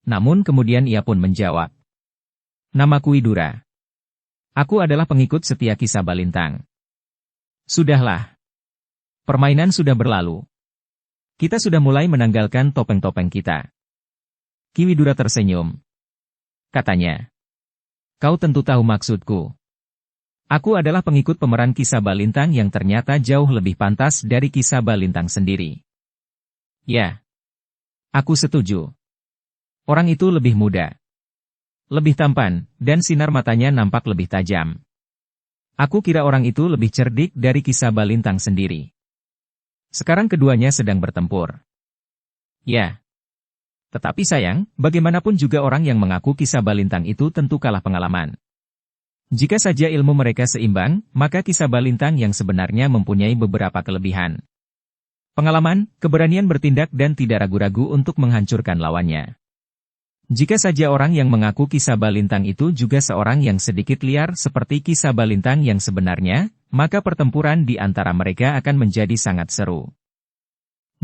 Namun kemudian ia pun menjawab, "Namaku Widura. Aku adalah pengikut setia Ki Sabalintang." "Sudahlah. Permainan sudah berlalu. Kita sudah mulai menanggalkan topeng-topeng kita." Ki Widura tersenyum. Katanya, "Kau tentu tahu maksudku. Aku adalah pengikut pemeran Ki Sabalintang yang ternyata jauh lebih pantas dari Ki Sabalintang sendiri." "Ya. Aku setuju. Orang itu lebih muda, lebih tampan, dan sinar matanya nampak lebih tajam. Aku kira orang itu lebih cerdik dari Ki Sabalintang sendiri. Sekarang keduanya sedang bertempur." "Ya. Tetapi sayang, bagaimanapun juga orang yang mengaku Ki Sabalintang itu tentu kalah pengalaman. Jika saja ilmu mereka seimbang, maka Ki Sabalintang yang sebenarnya mempunyai beberapa kelebihan. Pengalaman, keberanian bertindak dan tidak ragu-ragu untuk menghancurkan lawannya. Jika saja orang yang mengaku Ki Sabalintang itu juga seorang yang sedikit liar seperti Ki Sabalintang yang sebenarnya, maka pertempuran di antara mereka akan menjadi sangat seru.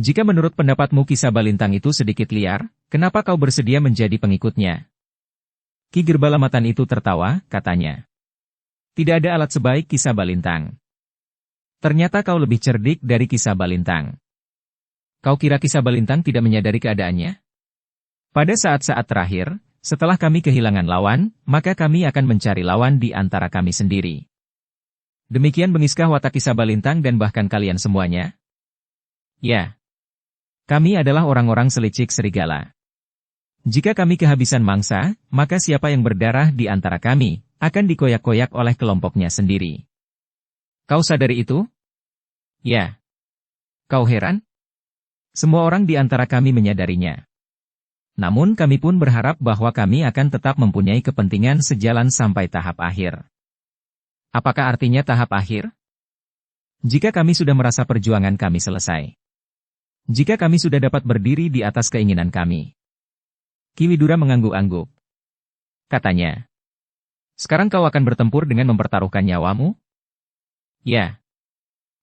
Jika menurut pendapatmu Ki Sabalintang itu sedikit liar, kenapa kau bersedia menjadi pengikutnya? Ki Gerbalamatan itu tertawa, katanya. Tidak ada alat sebaik Ki Sabalintang. Ternyata kau lebih cerdik dari Ki Sabalintang. Kau kira Ki Sabalintang tidak menyadari keadaannya? Pada saat-saat terakhir, setelah kami kehilangan lawan, maka kami akan mencari lawan di antara kami sendiri. Demikian bengiskah watak Ki Sabalintang dan bahkan kalian semuanya? Ya. Kami adalah orang-orang selicik serigala. Jika kami kehabisan mangsa, maka siapa yang berdarah di antara kami, akan dikoyak-koyak oleh kelompoknya sendiri. Kau sadari itu? Ya. Kau heran? Semua orang di antara kami menyadarinya. Namun kami pun berharap bahwa kami akan tetap mempunyai kepentingan sejalan sampai tahap akhir. Apakah artinya tahap akhir? Jika kami sudah merasa perjuangan kami selesai. Jika kami sudah dapat berdiri di atas keinginan kami. Ki Widura mengangguk-angguk. Katanya. Sekarang kau akan bertempur dengan mempertaruhkan nyawamu? Ya.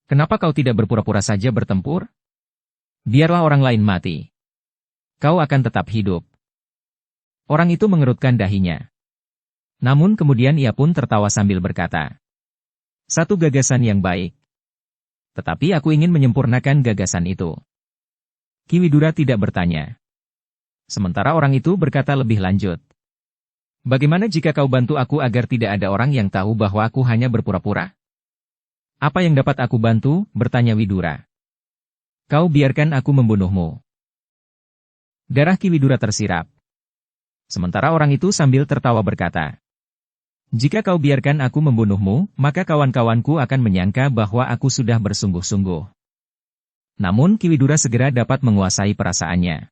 Kenapa kau tidak berpura-pura saja bertempur? Biarlah orang lain mati. Kau akan tetap hidup. Orang itu mengerutkan dahinya. Namun kemudian ia pun tertawa sambil berkata. Satu gagasan yang baik. Tetapi aku ingin menyempurnakan gagasan itu. Ki Widura tidak bertanya. Sementara orang itu berkata lebih lanjut. Bagaimana jika kau bantu aku agar tidak ada orang yang tahu bahwa aku hanya berpura-pura? Apa yang dapat aku bantu? Bertanya Widura. Kau biarkan aku membunuhmu. Darah Ki Widura tersirap. Sementara orang itu sambil tertawa berkata. Jika kau biarkan aku membunuhmu, maka kawan-kawanku akan menyangka bahwa aku sudah bersungguh-sungguh. Namun Ki Widura segera dapat menguasai perasaannya.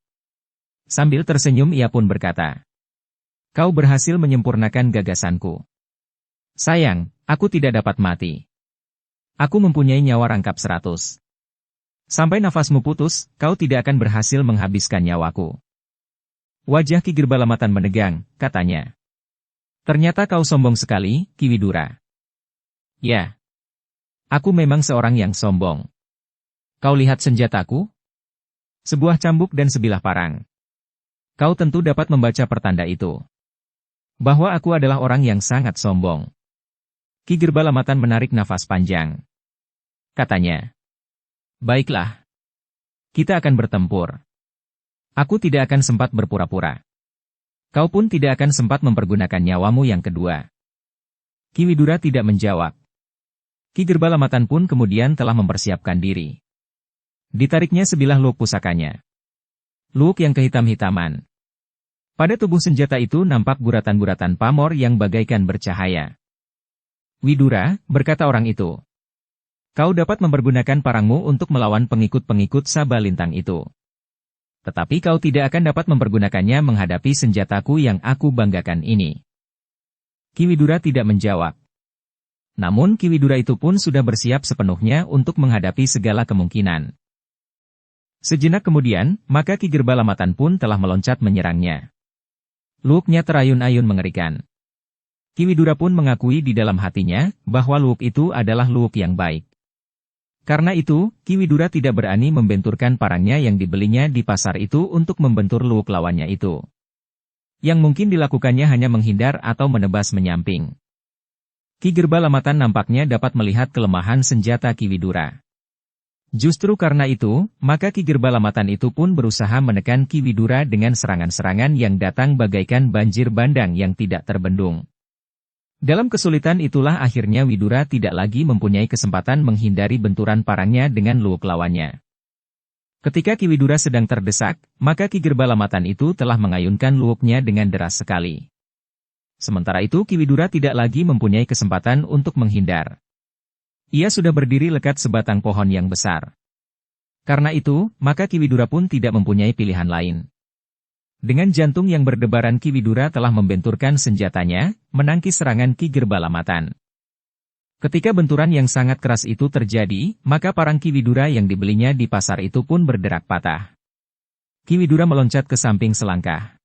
Sambil tersenyum ia pun berkata. Kau berhasil menyempurnakan gagasanku. Sayang, aku tidak dapat mati. Aku mempunyai nyawa rangkap 100. Sampai nafasmu putus, kau tidak akan berhasil menghabiskan nyawaku. Wajah Ki Gerbalamatan menegang, katanya. Ternyata kau sombong sekali, Ki Widura. Ya. Aku memang seorang yang sombong. Kau lihat senjataku? Sebuah cambuk dan sebilah parang. Kau tentu dapat membaca pertanda itu. Bahwa aku adalah orang yang sangat sombong. Ki Gerbalamatan menarik nafas panjang. Katanya. Baiklah. Kita akan bertempur. Aku tidak akan sempat berpura-pura. Kau pun tidak akan sempat mempergunakan nyawamu yang kedua. Ki Widura tidak menjawab. Ki Gerbalamatan pun kemudian telah mempersiapkan diri. Ditariknya sebilah luuk pusakanya. Luuk yang kehitam-hitaman. Pada tubuh senjata itu nampak guratan-guratan pamor yang bagaikan bercahaya. Widura, berkata orang itu. Kau dapat mempergunakan parangmu untuk melawan pengikut-pengikut Sabalintang itu. Tetapi kau tidak akan dapat mempergunakannya menghadapi senjataku yang aku banggakan ini. Ki Widura tidak menjawab. Namun Ki Widura itu pun sudah bersiap sepenuhnya untuk menghadapi segala kemungkinan. Sejenak kemudian, maka Ki Gerbalamatan pun telah meloncat menyerangnya. Luuknya terayun-ayun mengerikan. Ki Widura pun mengakui di dalam hatinya, bahwa luuk itu adalah luuk yang baik. Karena itu, Ki Widura tidak berani membenturkan parangnya yang dibelinya di pasar itu untuk membentur luuk lawannya itu. Yang mungkin dilakukannya hanya menghindar atau menebas menyamping. Ki Gerbalamatan nampaknya dapat melihat kelemahan senjata Ki Widura. Justru karena itu, maka Ki Gerbalamatan itu pun berusaha menekan Ki Widura dengan serangan-serangan yang datang bagaikan banjir bandang yang tidak terbendung. Dalam kesulitan itulah akhirnya Widura tidak lagi mempunyai kesempatan menghindari benturan parangnya dengan luuk lawannya. Ketika Ki Widura sedang terdesak, maka Ki Gerbalamatan itu telah mengayunkan luuknya dengan deras sekali. Sementara itu Ki Widura tidak lagi mempunyai kesempatan untuk menghindar. Ia sudah berdiri lekat sebatang pohon yang besar. Karena itu, maka Ki Widura pun tidak mempunyai pilihan lain. Dengan jantung yang berdebaran Ki Widura telah membenturkan senjatanya, menangkis serangan Ki Gerbalamatan. Ketika benturan yang sangat keras itu terjadi, maka parang Ki Widura yang dibelinya di pasar itu pun berderak patah. Ki Widura meloncat ke samping selangkah.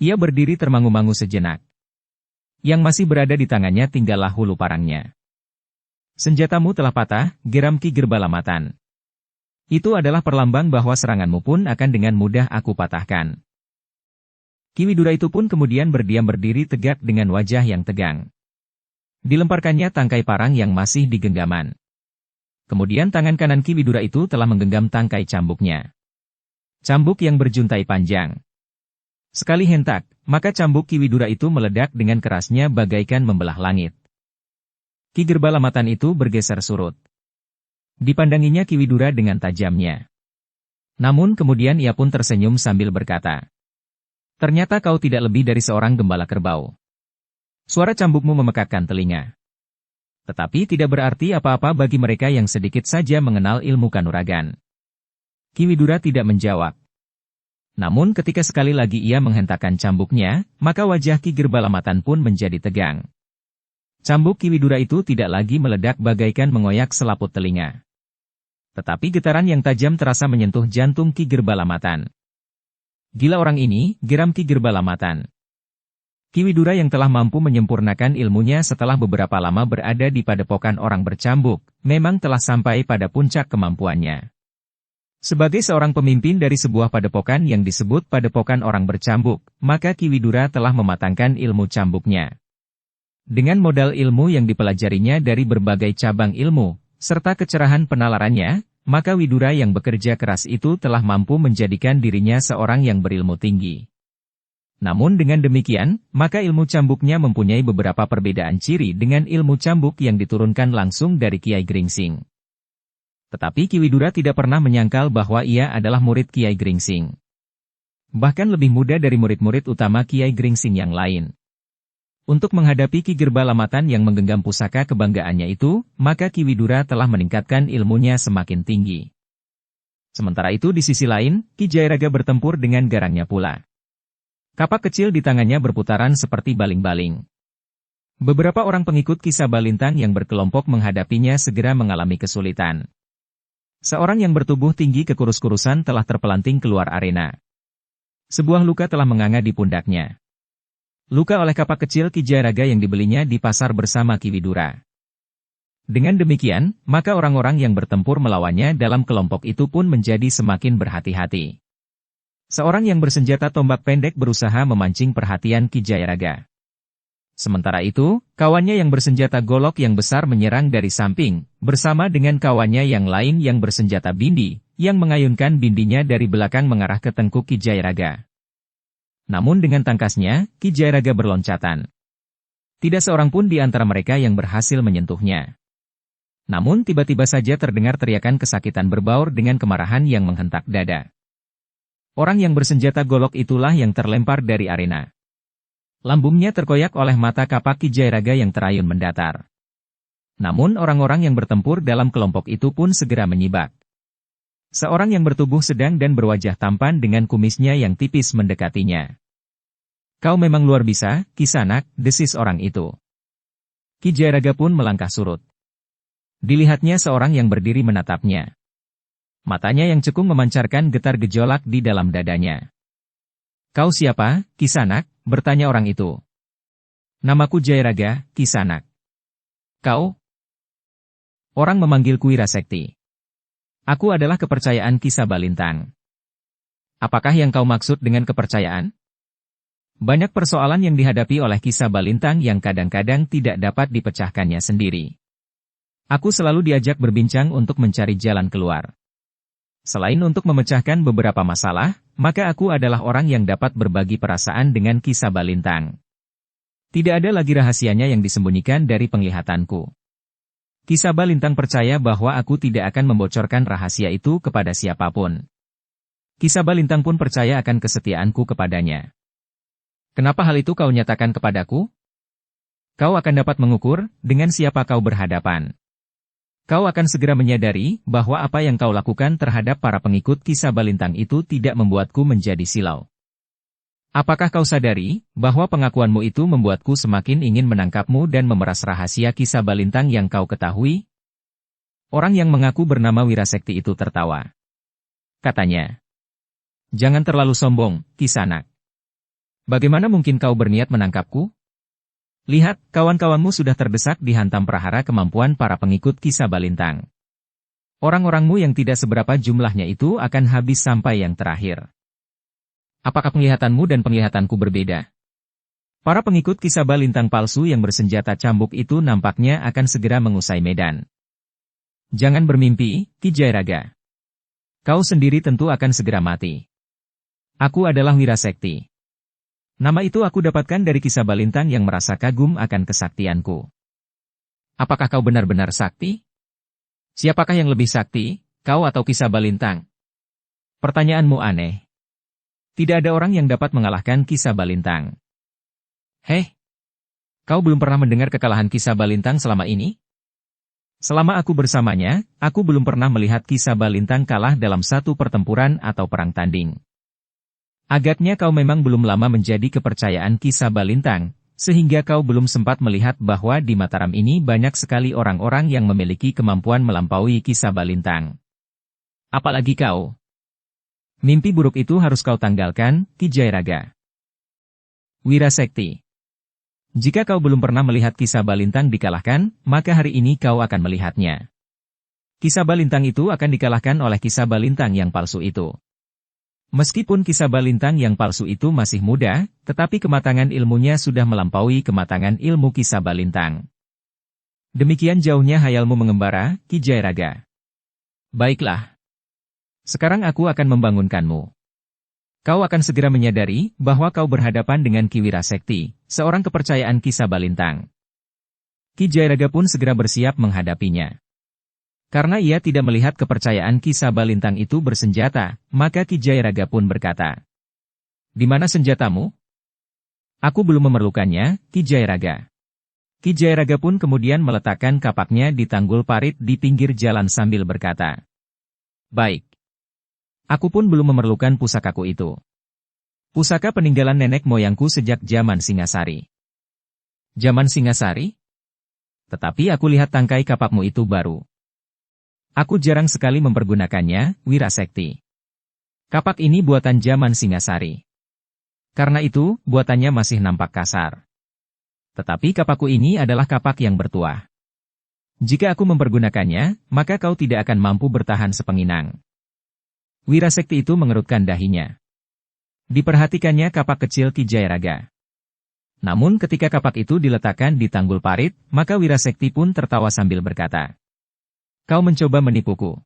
Ia berdiri termangu-mangu sejenak. Yang masih berada di tangannya tinggallah hulu parangnya. Senjatamu telah patah, geram Ki Gerbalamatan. Itu adalah perlambang bahwa seranganmu pun akan dengan mudah aku patahkan. Ki Widura itu pun kemudian berdiam berdiri tegak dengan wajah yang tegang. Dilemparkannya tangkai parang yang masih di genggaman. Kemudian tangan kanan Ki Widura itu telah menggenggam tangkai cambuknya. Cambuk yang berjuntai panjang. Sekali hentak, maka cambuk Ki Widura itu meledak dengan kerasnya bagaikan membelah langit. Ki Gerbalamatan itu bergeser surut. Dipandanginya Ki Widura dengan tajamnya. Namun kemudian ia pun tersenyum sambil berkata, "Ternyata kau tidak lebih dari seorang gembala kerbau." Suara cambukmu memekakkan telinga. Tetapi tidak berarti apa-apa bagi mereka yang sedikit saja mengenal ilmu kanuragan. Ki Widura tidak menjawab. Namun ketika sekali lagi ia menghentakkan cambuknya, maka wajah Ki Gerbalamatan pun menjadi tegang. Cambuk Ki Widura itu tidak lagi meledak bagaikan mengoyak selaput telinga. Tetapi getaran yang tajam terasa menyentuh jantung Ki Gerbalamatan. "Gila orang ini," geram Ki Gerbalamatan. Ki Widura yang telah mampu menyempurnakan ilmunya setelah beberapa lama berada di padepokan orang bercambuk, memang telah sampai pada puncak kemampuannya. Sebagai seorang pemimpin dari sebuah padepokan yang disebut padepokan orang bercambuk, maka Ki Widura telah mematangkan ilmu cambuknya. Dengan modal ilmu yang dipelajarinya dari berbagai cabang ilmu, serta kecerahan penalarannya, maka Widura yang bekerja keras itu telah mampu menjadikan dirinya seorang yang berilmu tinggi. Namun dengan demikian, maka ilmu cambuknya mempunyai beberapa perbedaan ciri dengan ilmu cambuk yang diturunkan langsung dari Kiai Gringsing. Tetapi Ki Widura tidak pernah menyangkal bahwa ia adalah murid Kiai Gringsing. Bahkan lebih muda dari murid-murid utama Kiai Gringsing yang lain. Untuk menghadapi Ki Gerbalamatan yang menggenggam pusaka kebanggaannya itu, maka Ki Widura telah meningkatkan ilmunya semakin tinggi. Sementara itu di sisi lain, Ki Jayaraga bertempur dengan garangnya pula. Kapak kecil di tangannya berputaran seperti baling-baling. Beberapa orang pengikut Ki Sabalintang yang berkelompok menghadapinya segera mengalami kesulitan. Seorang yang bertubuh tinggi kekurus-kurusan telah terpelanting keluar arena. Sebuah luka telah menganga di pundaknya. Luka oleh kapak kecil Ki Jayaraga yang dibelinya di pasar bersama Ki Widura. Dengan demikian, maka orang-orang yang bertempur melawannya dalam kelompok itu pun menjadi semakin berhati-hati. Seorang yang bersenjata tombak pendek berusaha memancing perhatian Ki Jayaraga. Sementara itu, kawannya yang bersenjata golok yang besar menyerang dari samping, bersama dengan kawannya yang lain yang bersenjata bindi, yang mengayunkan bindinya dari belakang mengarah ke tengkuk Ki Jayaraga. Namun dengan tangkasnya, Ki Jayaraga berloncatan. Tidak seorang pun di antara mereka yang berhasil menyentuhnya. Namun tiba-tiba saja terdengar teriakan kesakitan berbaur dengan kemarahan yang menghentak dada. Orang yang bersenjata golok itulah yang terlempar dari arena. Lambungnya terkoyak oleh mata kapak Ki Jayaraga yang terayun mendatar. Namun orang-orang yang bertempur dalam kelompok itu pun segera menyibak. Seorang yang bertubuh sedang dan berwajah tampan dengan kumisnya yang tipis mendekatinya. "Kau memang luar biasa, Kisanak," desis orang itu. Ki Jayaraga pun melangkah surut. Dilihatnya seorang yang berdiri menatapnya. Matanya yang cekung memancarkan getar gejolak di dalam dadanya. "Kau siapa, Kisanak?" bertanya orang itu. "Namaku Jayaraga, Kisanak." "Kau?" "Orang memanggilku Wirasekti. Aku adalah kepercayaan Ki Sabalintang." "Apakah yang kau maksud dengan kepercayaan?" Banyak persoalan yang dihadapi oleh Ki Sabalintang yang kadang-kadang tidak dapat dipecahkannya sendiri. Aku selalu diajak berbincang untuk mencari jalan keluar. Selain untuk memecahkan beberapa masalah, maka aku adalah orang yang dapat berbagi perasaan dengan Ki Sabalintang. Tidak ada lagi rahasianya yang disembunyikan dari penglihatanku. Ki Sabalintang percaya bahwa aku tidak akan membocorkan rahasia itu kepada siapapun. Ki Sabalintang pun percaya akan kesetiaanku kepadanya. Kenapa hal itu kau nyatakan kepadaku? Kau akan dapat mengukur dengan siapa kau berhadapan. Kau akan segera menyadari bahwa apa yang kau lakukan terhadap para pengikut Ki Sabalintang itu tidak membuatku menjadi silau. Apakah kau sadari bahwa pengakuanmu itu membuatku semakin ingin menangkapmu dan memeras rahasia Ki Sabalintang yang kau ketahui? Orang yang mengaku bernama Wirasekti itu tertawa. Katanya, "Jangan terlalu sombong, Kisanak. Bagaimana mungkin kau berniat menangkapku? Lihat, kawan-kawanmu sudah terdesak dihantam prahara kemampuan para pengikut Ki Sabalintang. Orang-orangmu yang tidak seberapa jumlahnya itu akan habis sampai yang terakhir. Apakah penglihatanmu dan penglihatanku berbeda? Para pengikut Kisaba Lintang palsu yang bersenjata cambuk itu nampaknya akan segera mengusai medan. Jangan bermimpi, Ki Jairaga. Kau sendiri tentu akan segera mati. Aku adalah Wirasekti. Nama itu aku dapatkan dari Kisaba Lintang yang merasa kagum akan kesaktianku. Apakah kau benar-benar sakti? Siapakah yang lebih sakti, kau atau Kisaba Lintang? Pertanyaanmu aneh. Tidak ada orang yang dapat mengalahkan Kisaba Lintang. Heh, kau belum pernah mendengar kekalahan Kisaba Lintang selama ini? Selama aku bersamanya, aku belum pernah melihat Kisaba Lintang kalah dalam satu pertempuran atau perang tanding. Agaknya kau memang belum lama menjadi kepercayaan Kisaba Lintang, sehingga kau belum sempat melihat bahwa di Mataram ini banyak sekali orang-orang yang memiliki kemampuan melampaui Kisaba Lintang. Apalagi kau. Mimpi buruk itu harus kau tanggalkan, Ki Jairaga. Wirasekti. Jika kau belum pernah melihat Kisaba Lintang dikalahkan, maka hari ini kau akan melihatnya. Kisaba Lintang itu akan dikalahkan oleh Kisaba Lintang yang palsu itu. Meskipun Kisaba Lintang yang palsu itu masih muda, tetapi kematangan ilmunya sudah melampaui kematangan ilmu Kisaba Lintang. Demikian jauhnya hayalmu mengembara, Ki Jairaga. Baiklah. Sekarang aku akan membangunkanmu. Kau akan segera menyadari bahwa kau berhadapan dengan Ki Wirasekti, seorang kepercayaan Kisaba Lintang. Ki Jairaga pun segera bersiap menghadapinya. Karena ia tidak melihat kepercayaan Kisaba Lintang itu bersenjata, maka Ki Jairaga pun berkata, "Di mana senjatamu?" "Aku belum memerlukannya, Ki Jairaga." Ki Jairaga pun kemudian meletakkan kapaknya di tanggul parit di pinggir jalan sambil berkata, "Baik. Aku pun belum memerlukan pusakaku itu. Pusaka peninggalan nenek moyangku sejak zaman Singasari." "Zaman Singasari? Tetapi aku lihat tangkai kapakmu itu baru." "Aku jarang sekali mempergunakannya, Wirasekti. Kapak ini buatan zaman Singasari. Karena itu, buatannya masih nampak kasar. Tetapi kapakku ini adalah kapak yang bertuah. Jika aku mempergunakannya, maka kau tidak akan mampu bertahan sepenginang." Wirasekti itu mengerutkan dahinya. Diperhatikannya kapak kecil Ki Jairaga. Namun ketika kapak itu diletakkan di tanggul parit, maka Wirasekti pun tertawa sambil berkata, "Kau mencoba menipuku.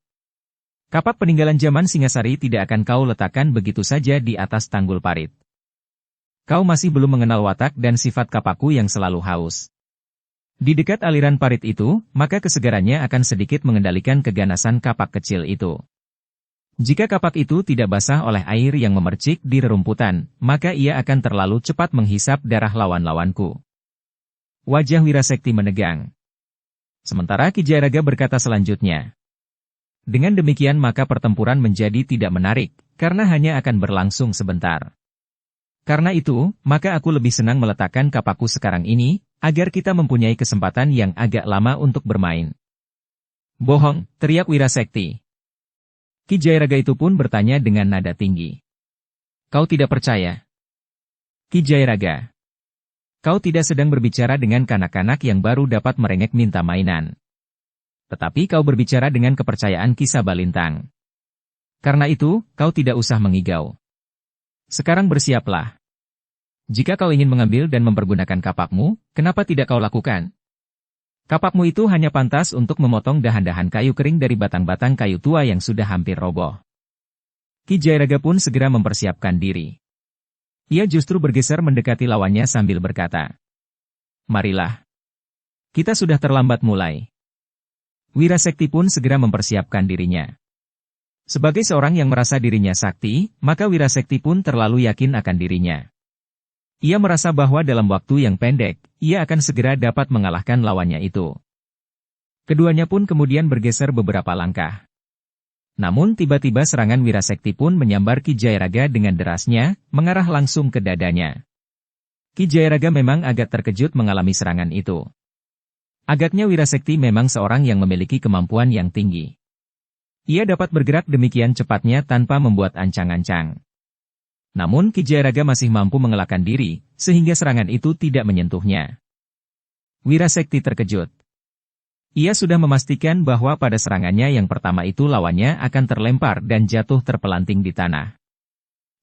Kapak peninggalan zaman Singasari tidak akan kau letakkan begitu saja di atas tanggul parit. Kau masih belum mengenal watak dan sifat kapakku yang selalu haus. Di dekat aliran parit itu, maka kesegarannya akan sedikit mengendalikan keganasan kapak kecil itu. Jika kapak itu tidak basah oleh air yang memercik di rerumputan, maka ia akan terlalu cepat menghisap darah lawan-lawanku." Wajah Wirasekti menegang. Sementara Ki Jairaga berkata selanjutnya, "Dengan demikian maka pertempuran menjadi tidak menarik, karena hanya akan berlangsung sebentar. Karena itu, maka aku lebih senang meletakkan kapakku sekarang ini, agar kita mempunyai kesempatan yang agak lama untuk bermain." "Bohong," teriak Wirasekti. Ki Jairaga itu pun bertanya dengan nada tinggi. "Kau tidak percaya?" "Ki Jairaga, kau tidak sedang berbicara dengan kanak-kanak yang baru dapat merengek minta mainan. Tetapi kau berbicara dengan kepercayaan Kisaba Lintang. Karena itu, kau tidak usah mengigau. Sekarang bersiaplah. Jika kau ingin mengambil dan mempergunakan kapakmu, kenapa tidak kau lakukan? Kapakmu itu hanya pantas untuk memotong dahan-dahan kayu kering dari batang-batang kayu tua yang sudah hampir roboh." Ki Jairaga pun segera mempersiapkan diri. Ia justru bergeser mendekati lawannya sambil berkata, "Marilah. Kita sudah terlambat mulai." Wirasekti pun segera mempersiapkan dirinya. Sebagai seorang yang merasa dirinya sakti, maka Wirasekti pun terlalu yakin akan dirinya. Ia merasa bahwa dalam waktu yang pendek, ia akan segera dapat mengalahkan lawannya itu. Keduanya pun kemudian bergeser beberapa langkah. Namun tiba-tiba serangan Wirasekti pun menyambar Ki Jairaga dengan derasnya, mengarah langsung ke dadanya. Ki Jairaga memang agak terkejut mengalami serangan itu. Agaknya Wirasekti memang seorang yang memiliki kemampuan yang tinggi. Ia dapat bergerak demikian cepatnya tanpa membuat ancang-ancang. Namun Ki Jairaga masih mampu mengelakkan diri, sehingga serangan itu tidak menyentuhnya. Wirasekti terkejut. Ia sudah memastikan bahwa pada serangannya yang pertama itu lawannya akan terlempar dan jatuh terpelanting di tanah.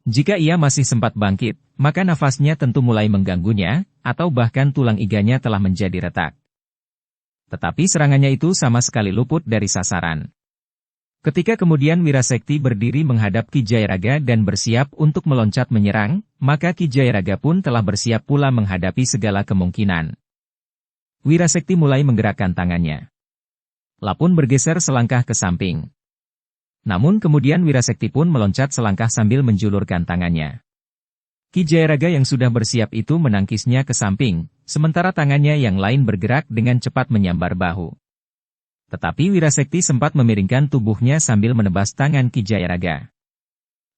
Jika ia masih sempat bangkit, maka nafasnya tentu mulai mengganggunya, atau bahkan tulang iganya telah menjadi retak. Tetapi serangannya itu sama sekali luput dari sasaran. Ketika kemudian Wirasekti berdiri menghadap Ki Jayaraga dan bersiap untuk meloncat menyerang, maka Ki Jayaraga pun telah bersiap pula menghadapi segala kemungkinan. Wirasekti mulai menggerakkan tangannya. Lapun bergeser selangkah ke samping. Namun kemudian Wirasekti pun meloncat selangkah sambil menjulurkan tangannya. Ki Jayaraga yang sudah bersiap itu menangkisnya ke samping, sementara tangannya yang lain bergerak dengan cepat menyambar bahu. Tetapi Wirasekti sempat memiringkan tubuhnya sambil menebas tangan Ki Jayaraga.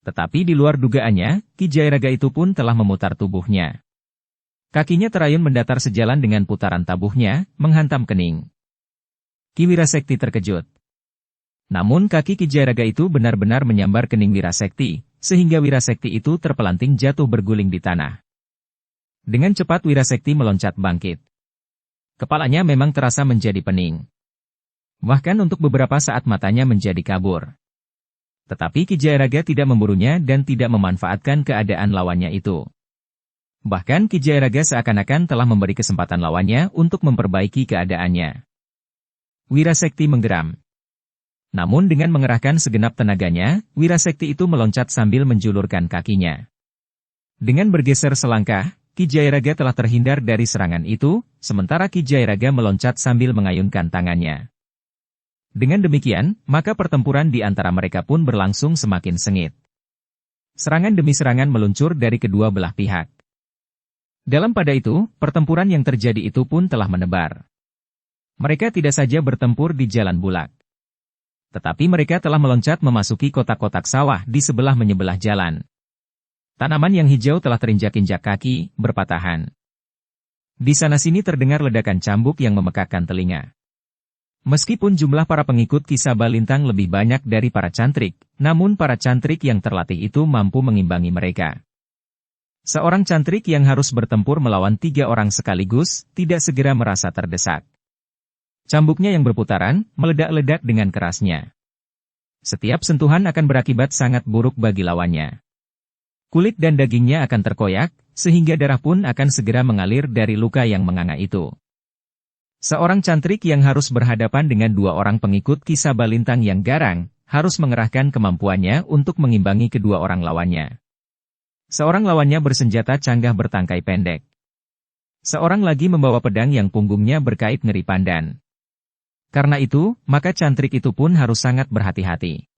Tetapi di luar dugaannya, Ki Jayaraga itu pun telah memutar tubuhnya. Kakinya terayun mendatar sejalan dengan putaran tabuhnya, menghantam kening. Ki Wirasekti terkejut. Namun kaki Ki Jayaraga itu benar-benar menyambar kening Wirasekti, sehingga Wirasekti itu terpelanting jatuh berguling di tanah. Dengan cepat Wirasekti meloncat bangkit. Kepalanya memang terasa menjadi pening. Bahkan untuk beberapa saat matanya menjadi kabur. Tetapi Ki Jayaraga tidak memburunya dan tidak memanfaatkan keadaan lawannya itu. Bahkan Ki Jayaraga seakan-akan telah memberi kesempatan lawannya untuk memperbaiki keadaannya. Wirasekti menggeram. Namun dengan mengerahkan segenap tenaganya, Wirasekti itu meloncat sambil menjulurkan kakinya. Dengan bergeser selangkah, Ki Jayaraga telah terhindar dari serangan itu, sementara Ki Jayaraga meloncat sambil mengayunkan tangannya. Dengan demikian, maka pertempuran di antara mereka pun berlangsung semakin sengit. Serangan demi serangan meluncur dari kedua belah pihak. Dalam pada itu, pertempuran yang terjadi itu pun telah menebar. Mereka tidak saja bertempur di jalan bulak. Tetapi mereka telah meloncat memasuki kotak-kotak sawah di menyebelah jalan. Tanaman yang hijau telah terinjak-injak kaki, berpatahan. Di sana-sini terdengar ledakan cambuk yang memekakkan telinga. Meskipun jumlah para pengikut Ki Sabalintang lebih banyak dari para cantrik, namun para cantrik yang terlatih itu mampu mengimbangi mereka. Seorang cantrik yang harus bertempur melawan 3 orang sekaligus, tidak segera merasa terdesak. Cambuknya yang berputaran, meledak-ledak dengan kerasnya. Setiap sentuhan akan berakibat sangat buruk bagi lawannya. Kulit dan dagingnya akan terkoyak, sehingga darah pun akan segera mengalir dari luka yang menganga itu. Seorang cantrik yang harus berhadapan dengan 2 orang pengikut Ki Sabalintang yang garang, harus mengerahkan kemampuannya untuk mengimbangi kedua orang lawannya. Seorang lawannya bersenjata canggah bertangkai pendek. Seorang lagi membawa pedang yang punggungnya berkait ngeri pandan. Karena itu, maka cantrik itu pun harus sangat berhati-hati.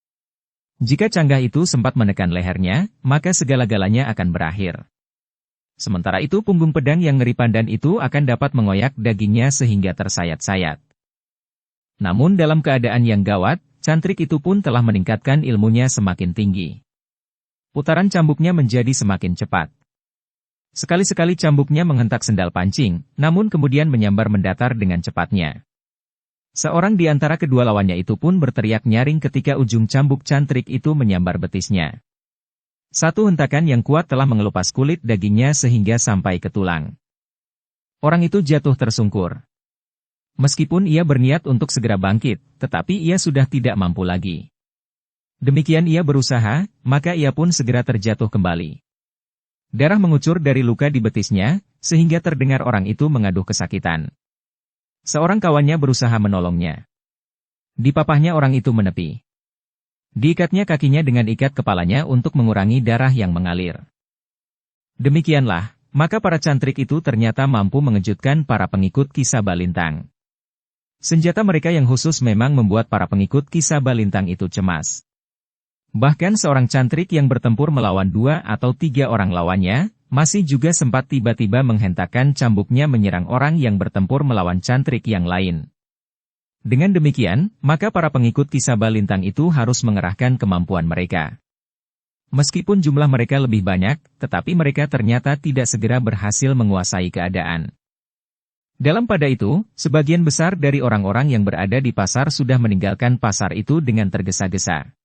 Jika canggah itu sempat menekan lehernya, maka segala-galanya akan berakhir. Sementara itu punggung pedang yang ngeri pandan itu akan dapat mengoyak dagingnya sehingga tersayat-sayat. Namun dalam keadaan yang gawat, cantrik itu pun telah meningkatkan ilmunya semakin tinggi. Putaran cambuknya menjadi semakin cepat. Sekali-sekali cambuknya menghentak sendal pancing, namun kemudian menyambar mendatar dengan cepatnya. Seorang di antara kedua lawannya itu pun berteriak nyaring ketika ujung cambuk cantrik itu menyambar betisnya. Satu hentakan yang kuat telah mengelupas kulit dagingnya sehingga sampai ke tulang. Orang itu jatuh tersungkur. Meskipun ia berniat untuk segera bangkit, tetapi ia sudah tidak mampu lagi. Demikian ia berusaha, maka ia pun segera terjatuh kembali. Darah mengucur dari luka di betisnya, sehingga terdengar orang itu mengaduh kesakitan. Seorang kawannya berusaha menolongnya. Di papahnya orang itu menepi. Diikatnya kakinya dengan ikat kepalanya untuk mengurangi darah yang mengalir. Demikianlah, maka para cantrik itu ternyata mampu mengejutkan para pengikut Ki Sabalintang. Senjata mereka yang khusus memang membuat para pengikut Ki Sabalintang itu cemas. Bahkan seorang cantrik yang bertempur melawan 2 atau 3 orang lawannya, masih juga sempat tiba-tiba menghentakkan cambuknya menyerang orang yang bertempur melawan cantrik yang lain. Dengan demikian, maka para pengikut Ki Sabalintang itu harus mengerahkan kemampuan mereka. Meskipun jumlah mereka lebih banyak, tetapi mereka ternyata tidak segera berhasil menguasai keadaan. Dalam pada itu, sebagian besar dari orang-orang yang berada di pasar sudah meninggalkan pasar itu dengan tergesa-gesa.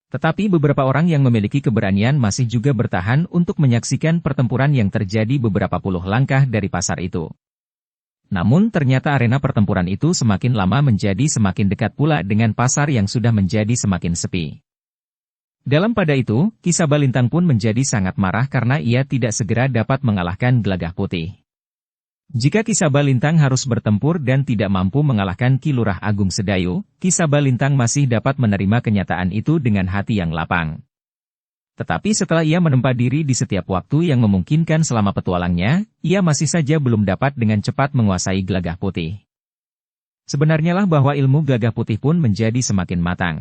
Tetapi beberapa orang yang memiliki keberanian masih juga bertahan untuk menyaksikan pertempuran yang terjadi beberapa puluh langkah dari pasar itu. Namun ternyata arena pertempuran itu semakin lama menjadi semakin dekat pula dengan pasar yang sudah menjadi semakin sepi. Dalam pada itu, Ki Sabalintang pun menjadi sangat marah karena ia tidak segera dapat mengalahkan Gelagah Putih. Jika Ki Sabalintang harus bertempur dan tidak mampu mengalahkan Ki Lurah Agung Sedayu, Ki Sabalintang masih dapat menerima kenyataan itu dengan hati yang lapang. Tetapi setelah ia menempa diri di setiap waktu yang memungkinkan selama petualangnya, ia masih saja belum dapat dengan cepat menguasai Gelagah Putih. Sebenarnya lah bahwa ilmu Gelagah Putih pun menjadi semakin matang.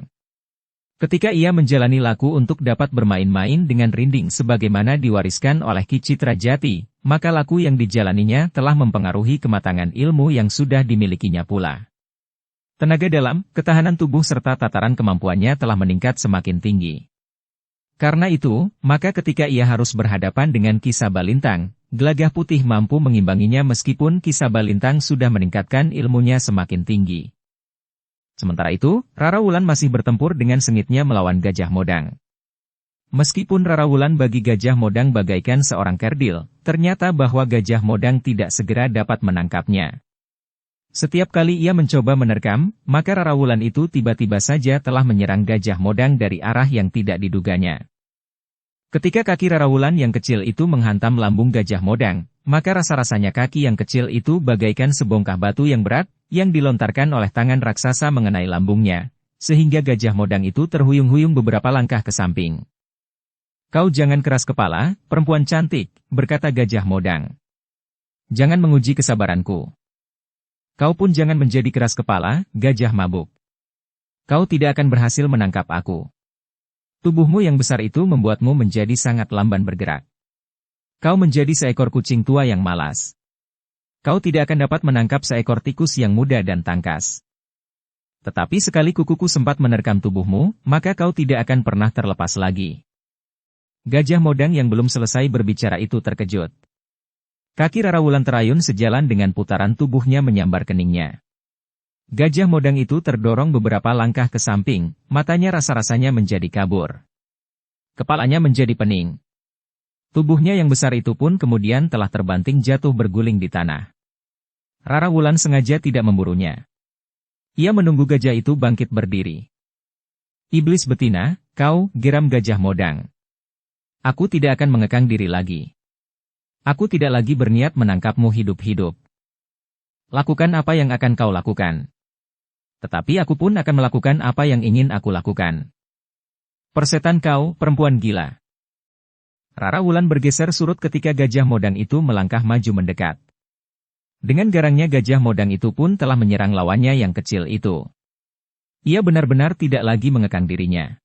Ketika ia menjalani laku untuk dapat bermain-main dengan rinding sebagaimana diwariskan oleh Ki Citra Jati, maka laku yang dijalaninya telah mempengaruhi kematangan ilmu yang sudah dimilikinya pula. Tenaga dalam, ketahanan tubuh serta tataran kemampuannya telah meningkat semakin tinggi. Karena itu, maka ketika ia harus berhadapan dengan Ki Sabalintang, Gelagah Putih mampu mengimbanginya meskipun Ki Sabalintang sudah meningkatkan ilmunya semakin tinggi. Sementara itu, Rara Wulan masih bertempur dengan sengitnya melawan Gajah Modang. Meskipun Rara Wulan bagi Gajah Modang bagaikan seorang kerdil, ternyata bahwa Gajah Modang tidak segera dapat menangkapnya. Setiap kali ia mencoba menerkam, maka Rara Wulan itu tiba-tiba saja telah menyerang Gajah Modang dari arah yang tidak diduganya. Ketika kaki Rara Wulan yang kecil itu menghantam lambung Gajah Modang, maka rasa-rasanya kaki yang kecil itu bagaikan sebongkah batu yang berat, yang dilontarkan oleh tangan raksasa mengenai lambungnya, sehingga Gajah Modang itu terhuyung-huyung beberapa langkah ke samping. "Kau jangan keras kepala, perempuan cantik," berkata Gajah Modang. "Jangan menguji kesabaranku. Kau pun jangan menjadi keras kepala, gajah mabuk. Kau tidak akan berhasil menangkap aku. Tubuhmu yang besar itu membuatmu menjadi sangat lamban bergerak. Kau menjadi seekor kucing tua yang malas. Kau tidak akan dapat menangkap seekor tikus yang muda dan tangkas. Tetapi sekali kukuku sempat menerkam tubuhmu, maka kau tidak akan pernah terlepas lagi." Gajah Modang yang belum selesai berbicara itu terkejut. Kaki Rara Wulan terayun sejalan dengan putaran tubuhnya menyambar keningnya. Gajah Modang itu terdorong beberapa langkah ke samping, matanya rasa-rasanya menjadi kabur. Kepalanya menjadi pening. Tubuhnya yang besar itu pun kemudian telah terbanting jatuh berguling di tanah. Rara Wulan sengaja tidak memburunya. Ia menunggu gajah itu bangkit berdiri. "Iblis betina, kau," geram Gajah Modang. "Aku tidak akan mengekang diri lagi. Aku tidak lagi berniat menangkapmu hidup-hidup. Lakukan apa yang akan kau lakukan. Tetapi aku pun akan melakukan apa yang ingin aku lakukan. Persetan kau, perempuan gila." Rara Wulan bergeser surut ketika Gajah Modang itu melangkah maju mendekat. Dengan garangnya Gajah Modang itu pun telah menyerang lawannya yang kecil itu. Ia benar-benar tidak lagi mengekang dirinya.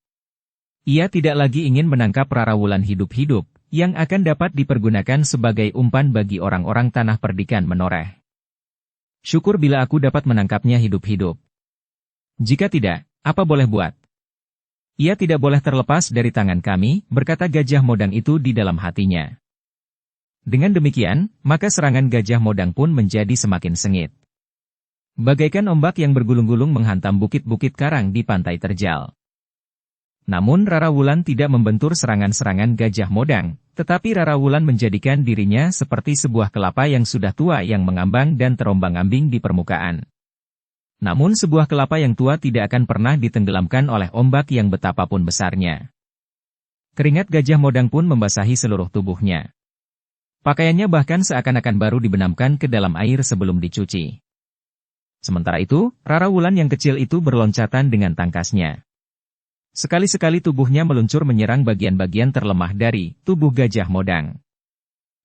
Ia tidak lagi ingin menangkap Rara Wulan hidup-hidup, yang akan dapat dipergunakan sebagai umpan bagi orang-orang tanah perdikan menoreh. "Syukur bila aku dapat menangkapnya hidup-hidup. Jika tidak, apa boleh buat? Ia tidak boleh terlepas dari tangan kami," berkata Gajah Modang itu di dalam hatinya. Dengan demikian, maka serangan Gajah Modang pun menjadi semakin sengit. Bagaikan ombak yang bergulung-gulung menghantam bukit-bukit karang di pantai terjal. Namun Rara Wulan tidak membentur serangan-serangan Gajah Modang, tetapi Rara Wulan menjadikan dirinya seperti sebuah kelapa yang sudah tua yang mengambang dan terombang-ambing di permukaan. Namun sebuah kelapa yang tua tidak akan pernah ditenggelamkan oleh ombak yang betapapun besarnya. Keringat Gajah Modang pun membasahi seluruh tubuhnya. Pakaiannya bahkan seakan-akan baru dibenamkan ke dalam air sebelum dicuci. Sementara itu, Rara Wulan yang kecil itu berloncatan dengan tangkasnya. Sekali-sekali tubuhnya meluncur menyerang bagian-bagian terlemah dari tubuh Gajah Modang.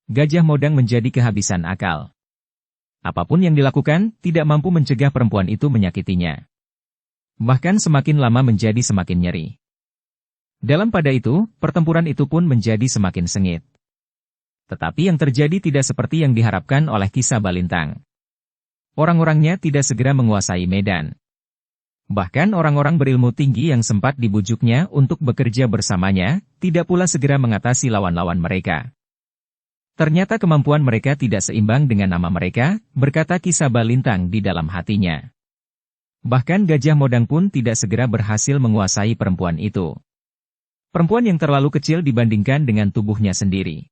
Gajah Modang menjadi kehabisan akal. Apapun yang dilakukan, tidak mampu mencegah perempuan itu menyakitinya. Bahkan semakin lama menjadi semakin nyeri. Dalam pada itu, pertempuran itu pun menjadi semakin sengit. Tetapi yang terjadi tidak seperti yang diharapkan oleh Ki Sabalintang. Orang-orangnya tidak segera menguasai medan. Bahkan orang-orang berilmu tinggi yang sempat dibujuknya untuk bekerja bersamanya, tidak pula segera mengatasi lawan-lawan mereka. Ternyata kemampuan mereka tidak seimbang dengan nama mereka, berkata Ki Sabalintang di dalam hatinya. Bahkan Gajah Modang pun tidak segera berhasil menguasai perempuan itu. Perempuan yang terlalu kecil dibandingkan dengan tubuhnya sendiri.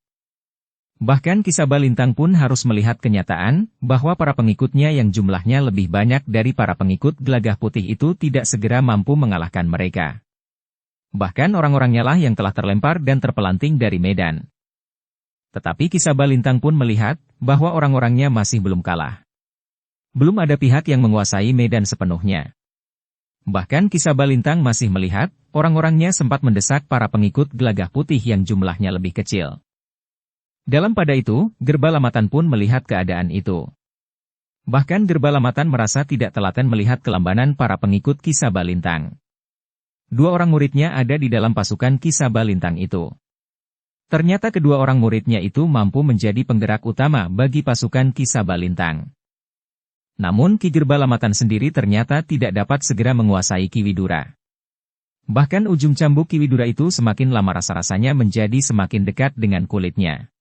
Bahkan Kisabalintang pun harus melihat kenyataan, bahwa para pengikutnya yang jumlahnya lebih banyak dari para pengikut Gelagah Putih itu tidak segera mampu mengalahkan mereka. Bahkan orang-orangnya lah yang telah terlempar dan terpelanting dari medan. Tetapi Kisabalintang pun melihat, bahwa orang-orangnya masih belum kalah. Belum ada pihak yang menguasai medan sepenuhnya. Bahkan Kisabalintang masih melihat, orang-orangnya sempat mendesak para pengikut Gelagah Putih yang jumlahnya lebih kecil. Dalam pada itu, Gerbalamatan pun melihat keadaan itu. Bahkan Gerbalamatan merasa tidak telaten melihat kelambanan para pengikut Kisabalintang. 2 orang muridnya ada di dalam pasukan Kisabalintang itu. Ternyata kedua orang muridnya itu mampu menjadi penggerak utama bagi pasukan Kisabalintang. Namun Ki Gerbalamatan sendiri ternyata tidak dapat segera menguasai Ki Widura. Bahkan ujung cambuk Ki Widura itu semakin lama rasa-rasanya menjadi semakin dekat dengan kulitnya.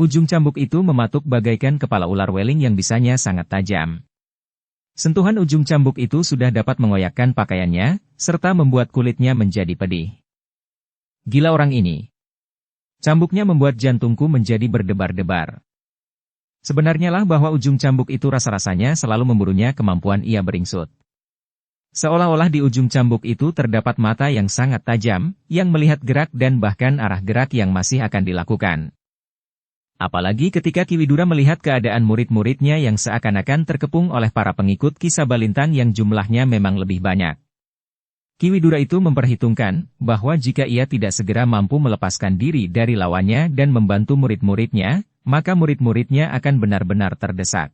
Ujung cambuk itu mematuk bagaikan kepala ular weling yang bisanya sangat tajam. Sentuhan ujung cambuk itu sudah dapat mengoyakkan pakaiannya, serta membuat kulitnya menjadi pedih. Gila orang ini. Cambuknya membuat jantungku menjadi berdebar-debar. Sebenarnya lah bahwa ujung cambuk itu rasa-rasanya selalu memburunya kemampuan ia beringsut. Seolah-olah di ujung cambuk itu terdapat mata yang sangat tajam, yang melihat gerak dan bahkan arah gerak yang masih akan dilakukan. Apalagi ketika Ki Widura melihat keadaan murid-muridnya yang seakan-akan terkepung oleh para pengikut Kisabalintang yang jumlahnya memang lebih banyak. Ki Widura itu memperhitungkan, bahwa jika ia tidak segera mampu melepaskan diri dari lawannya dan membantu murid-muridnya, maka murid-muridnya akan benar-benar terdesak.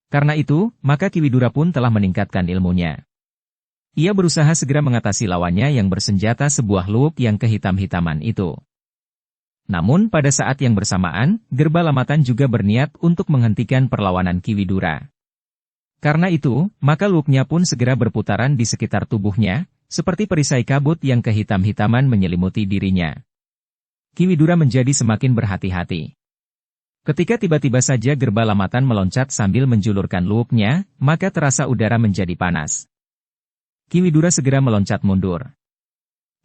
Karena itu, maka Ki Widura pun telah meningkatkan ilmunya. Ia berusaha segera mengatasi lawannya yang bersenjata sebuah luwuk yang kehitam-hitaman itu. Namun pada saat yang bersamaan, Gerbalamatan juga berniat untuk menghentikan perlawanan Ki Widura. Karena itu, maka luwuknya pun segera berputaran di sekitar tubuhnya, seperti perisai kabut yang kehitam-hitaman menyelimuti dirinya. Ki Widura menjadi semakin berhati-hati. Ketika tiba-tiba saja Gerbalamatan meloncat sambil menjulurkan luwuknya, maka terasa udara menjadi panas. Ki Widura segera meloncat mundur.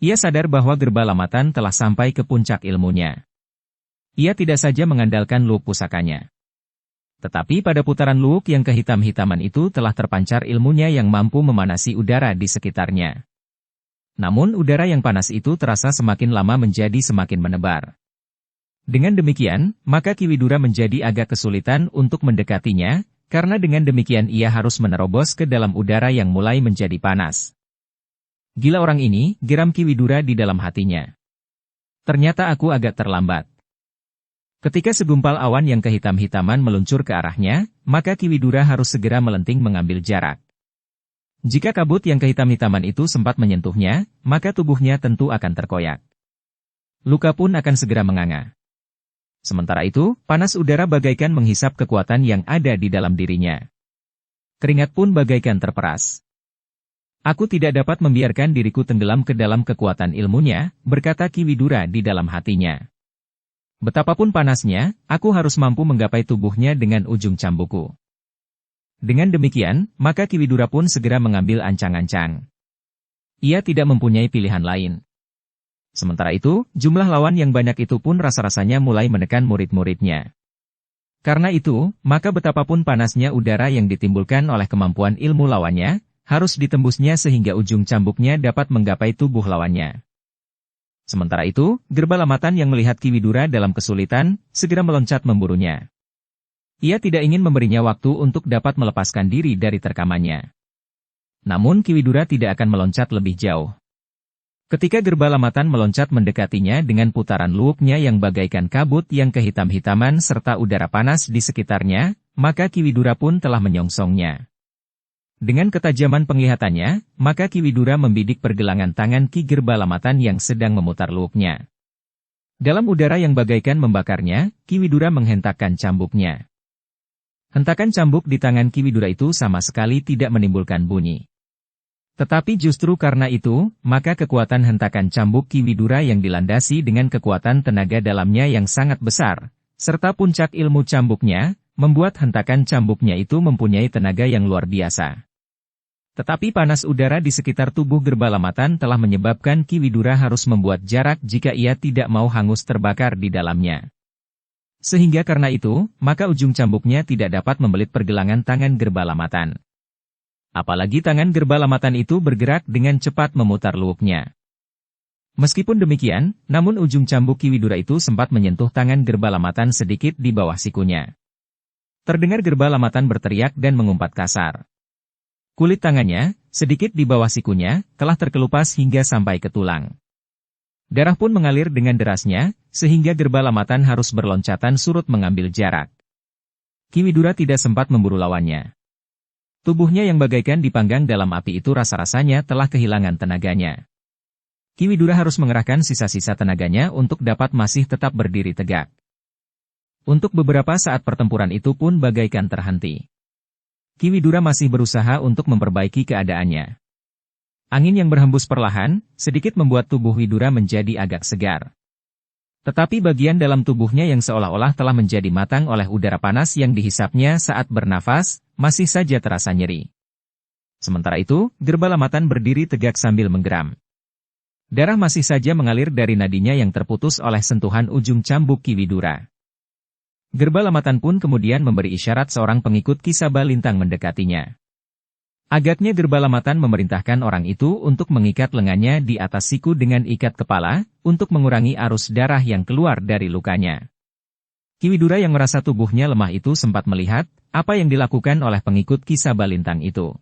Ia sadar bahwa Gerbalamatan telah sampai ke puncak ilmunya. Ia tidak saja mengandalkan luwuk pusakanya. Tetapi pada putaran luwuk yang kehitam-hitaman itu telah terpancar ilmunya yang mampu memanasi udara di sekitarnya. Namun udara yang panas itu terasa semakin lama menjadi semakin menebar. Dengan demikian, maka Ki Widura menjadi agak kesulitan untuk mendekatinya, karena dengan demikian ia harus menerobos ke dalam udara yang mulai menjadi panas. Gila orang ini, geram Ki Widura di dalam hatinya. Ternyata aku agak terlambat. Ketika segumpal awan yang kehitam-hitaman meluncur ke arahnya, maka Ki Widura harus segera melenting mengambil jarak. Jika kabut yang kehitam-hitaman itu sempat menyentuhnya, maka tubuhnya tentu akan terkoyak. Luka pun akan segera menganga. Sementara itu, panas udara bagaikan menghisap kekuatan yang ada di dalam dirinya. Keringat pun bagaikan terperas. Aku tidak dapat membiarkan diriku tenggelam ke dalam kekuatan ilmunya, berkata Ki Widura di dalam hatinya. Betapapun panasnya, aku harus mampu menggapai tubuhnya dengan ujung cambukku. Dengan demikian, maka Ki Widura pun segera mengambil ancang-ancang. Ia tidak mempunyai pilihan lain. Sementara itu, jumlah lawan yang banyak itu pun rasa-rasanya mulai menekan murid-muridnya. Karena itu, maka betapapun panasnya udara yang ditimbulkan oleh kemampuan ilmu lawannya, harus ditembusnya sehingga ujung cambuknya dapat menggapai tubuh lawannya. Sementara itu, Gerbalamatan yang melihat Ki Widura dalam kesulitan, segera meloncat memburunya. Ia tidak ingin memberinya waktu untuk dapat melepaskan diri dari terkamannya. Namun Ki Widura tidak akan meloncat lebih jauh. Ketika Gerbalamatan meloncat mendekatinya dengan putaran luwuknya yang bagaikan kabut yang kehitam-hitaman serta udara panas di sekitarnya, maka Ki Widura pun telah menyongsongnya. Dengan ketajaman penglihatannya, maka Ki Widura membidik pergelangan tangan Ki Gerbalamatan yang sedang memutar luwuknya. Dalam udara yang bagaikan membakarnya, Ki Widura menghentakkan cambuknya. Hentakan cambuk di tangan Ki Widura itu sama sekali tidak menimbulkan bunyi. Tetapi justru karena itu, maka kekuatan hentakan cambuk Ki Widura yang dilandasi dengan kekuatan tenaga dalamnya yang sangat besar, serta puncak ilmu cambuknya, membuat hentakan cambuknya itu mempunyai tenaga yang luar biasa. Tetapi panas udara di sekitar tubuh Gerbalamatan telah menyebabkan Ki Widura harus membuat jarak jika ia tidak mau hangus terbakar di dalamnya. Sehingga karena itu, maka ujung cambuknya tidak dapat membelit pergelangan tangan Gerbalamatan. Apalagi tangan Gerbalamatan itu bergerak dengan cepat memutar luwuknya. Meskipun demikian, namun ujung cambuk Kiwidura itu sempat menyentuh tangan Gerbalamatan sedikit di bawah sikunya. Terdengar Gerbalamatan berteriak dan mengumpat kasar. Kulit tangannya, sedikit di bawah sikunya, telah terkelupas hingga sampai ke tulang. Darah pun mengalir dengan derasnya, sehingga Gerbalamatan harus berloncatan surut mengambil jarak. Kiwidura tidak sempat memburu lawannya. Tubuhnya yang bagaikan dipanggang dalam api itu rasa-rasanya telah kehilangan tenaganya. Kiwidura harus mengerahkan sisa-sisa tenaganya untuk dapat masih tetap berdiri tegak. Untuk beberapa saat pertempuran itu pun bagaikan terhenti. Kiwidura masih berusaha untuk memperbaiki keadaannya. Angin yang berhembus perlahan, sedikit membuat tubuh Widura menjadi agak segar. Tetapi bagian dalam tubuhnya yang seolah-olah telah menjadi matang oleh udara panas yang dihisapnya saat bernafas, masih saja terasa nyeri. Sementara itu, Gerbalamatan berdiri tegak sambil menggeram. Darah masih saja mengalir dari nadinya yang terputus oleh sentuhan ujung cambuk Kiwidura. Gerbalamatan pun kemudian memberi isyarat seorang pengikut Ki Sabalintang mendekatinya. Agaknya Gerbalamatan memerintahkan orang itu untuk mengikat lengannya di atas siku dengan ikat kepala, untuk mengurangi arus darah yang keluar dari lukanya. Kiwidura yang merasa tubuhnya lemah itu sempat melihat apa yang dilakukan oleh pengikut Ki Sabalintang itu.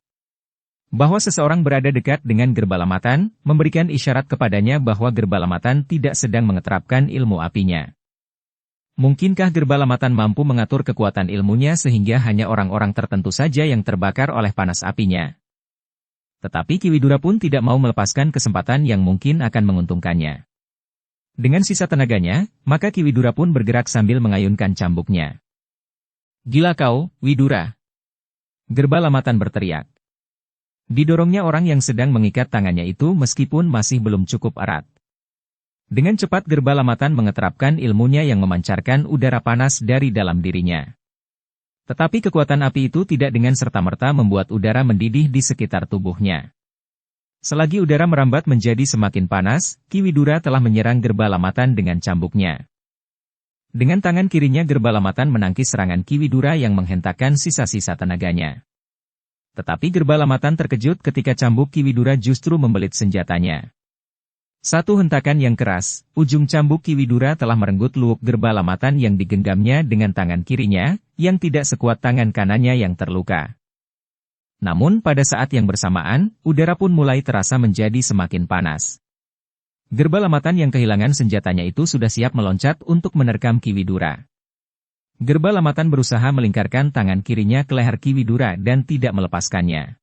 Bahwa seseorang berada dekat dengan Gerbalamatan, memberikan isyarat kepadanya bahwa Gerbalamatan tidak sedang mengeterapkan ilmu apinya. Mungkinkah Gerbalamatan mampu mengatur kekuatan ilmunya sehingga hanya orang-orang tertentu saja yang terbakar oleh panas apinya? Tetapi Kiwidura pun tidak mau melepaskan kesempatan yang mungkin akan menguntungkannya. Dengan sisa tenaganya, maka Kiwidura pun bergerak sambil mengayunkan cambuknya. "Gila kau, Widura!" Gerbalamatan berteriak. Didorongnya orang yang sedang mengikat tangannya itu meskipun masih belum cukup erat. Dengan cepat Gerbalamatan mengeterapkan ilmunya yang memancarkan udara panas dari dalam dirinya. Tetapi kekuatan api itu tidak dengan serta-merta membuat udara mendidih di sekitar tubuhnya. Selagi udara merambat menjadi semakin panas, Kiwidura telah menyerang Gerbalamatan dengan cambuknya. Dengan tangan kirinya Gerbalamatan menangkis serangan Kiwidura yang menghentakkan sisa-sisa tenaganya. Tetapi Gerbalamatan terkejut ketika cambuk Kiwidura justru membelit senjatanya. Satu hentakan yang keras, ujung cambuk Kiwidura telah merenggut luwuk Gerbalamatan yang digenggamnya dengan tangan kirinya, yang tidak sekuat tangan kanannya yang terluka. Namun pada saat yang bersamaan, udara pun mulai terasa menjadi semakin panas. Gerbalamatan yang kehilangan senjatanya itu sudah siap meloncat untuk menerkam Kiwidura. Gerbalamatan berusaha melingkarkan tangan kirinya ke leher Kiwidura dan tidak melepaskannya.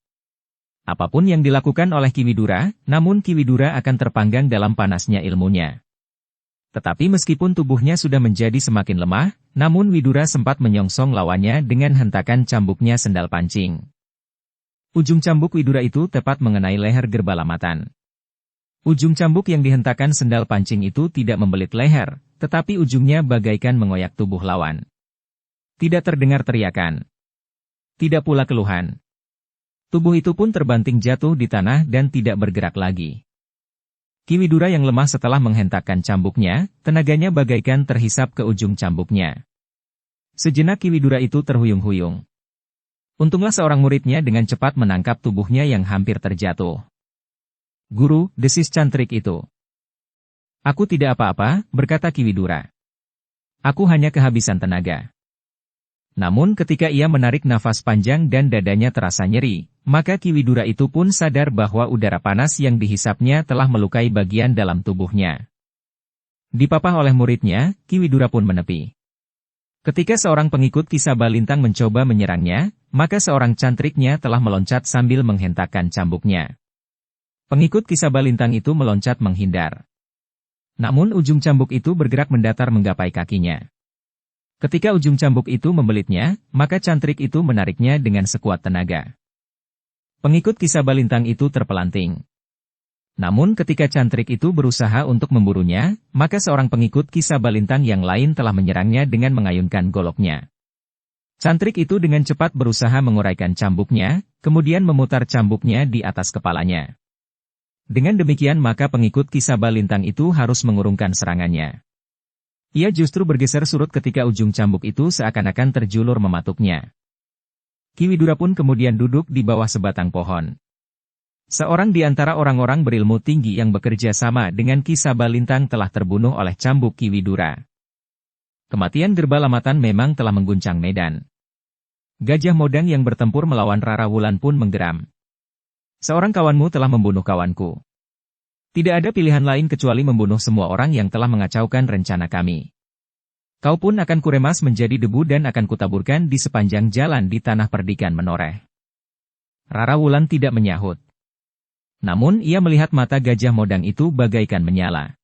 Apapun yang dilakukan oleh Kiwidura, namun Kiwidura akan terpanggang dalam panasnya ilmunya. Tetapi meskipun tubuhnya sudah menjadi semakin lemah, namun Widura sempat menyongsong lawannya dengan hentakan cambuknya sendal pancing. Ujung cambuk Widura itu tepat mengenai leher Gerbalamatan. Ujung cambuk yang dihentakkan sendal pancing itu tidak membelit leher, tetapi ujungnya bagaikan mengoyak tubuh lawan. Tidak terdengar teriakan. Tidak pula keluhan. Tubuh itu pun terbanting jatuh di tanah dan tidak bergerak lagi. Kiwidura yang lemah setelah menghentakkan cambuknya, tenaganya bagaikan terhisap ke ujung cambuknya. Sejenak Kiwidura itu terhuyung-huyung. Untunglah seorang muridnya dengan cepat menangkap tubuhnya yang hampir terjatuh. "Guru," desis cantrik itu. "Aku tidak apa-apa," berkata Kiwidura. "Aku hanya kehabisan tenaga." Namun ketika ia menarik nafas panjang dan dadanya terasa nyeri, maka Kiwidura itu pun sadar bahwa udara panas yang dihisapnya telah melukai bagian dalam tubuhnya. Dipapah oleh muridnya, Kiwidura pun menepi. Ketika seorang pengikut Ki Sabalintang mencoba menyerangnya, maka seorang cantriknya telah meloncat sambil menghentakkan cambuknya. Pengikut Ki Sabalintang itu meloncat menghindar. Namun ujung cambuk itu bergerak mendatar menggapai kakinya. Ketika ujung cambuk itu membelitnya, maka cantrik itu menariknya dengan sekuat tenaga. Pengikut Ki Sabalintang itu terpelanting. Namun ketika cantrik itu berusaha untuk memburunya, maka seorang pengikut Ki Sabalintang yang lain telah menyerangnya dengan mengayunkan goloknya. Cantrik itu dengan cepat berusaha menguraikan cambuknya, kemudian memutar cambuknya di atas kepalanya. Dengan demikian maka pengikut Ki Sabalintang itu harus mengurungkan serangannya. Ia justru bergeser surut ketika ujung cambuk itu seakan-akan terjulur mematuknya. Kiwidura pun kemudian duduk di bawah sebatang pohon. Seorang di antara orang-orang berilmu tinggi yang bekerja sama dengan Ki Sabalintang telah terbunuh oleh cambuk Kiwidura. Kematian Gerbalamatan memang telah mengguncang medan. Gajah Modang yang bertempur melawan Rara Wulan pun menggeram. Seorang kawanmu telah membunuh kawanku. Tidak ada pilihan lain kecuali membunuh semua orang yang telah mengacaukan rencana kami. Kau pun akan kuremas menjadi debu dan akan kutaburkan di sepanjang jalan di tanah perdikan menoreh. Rara Wulan tidak menyahut. Namun ia melihat mata Gajah Modang itu bagaikan menyala.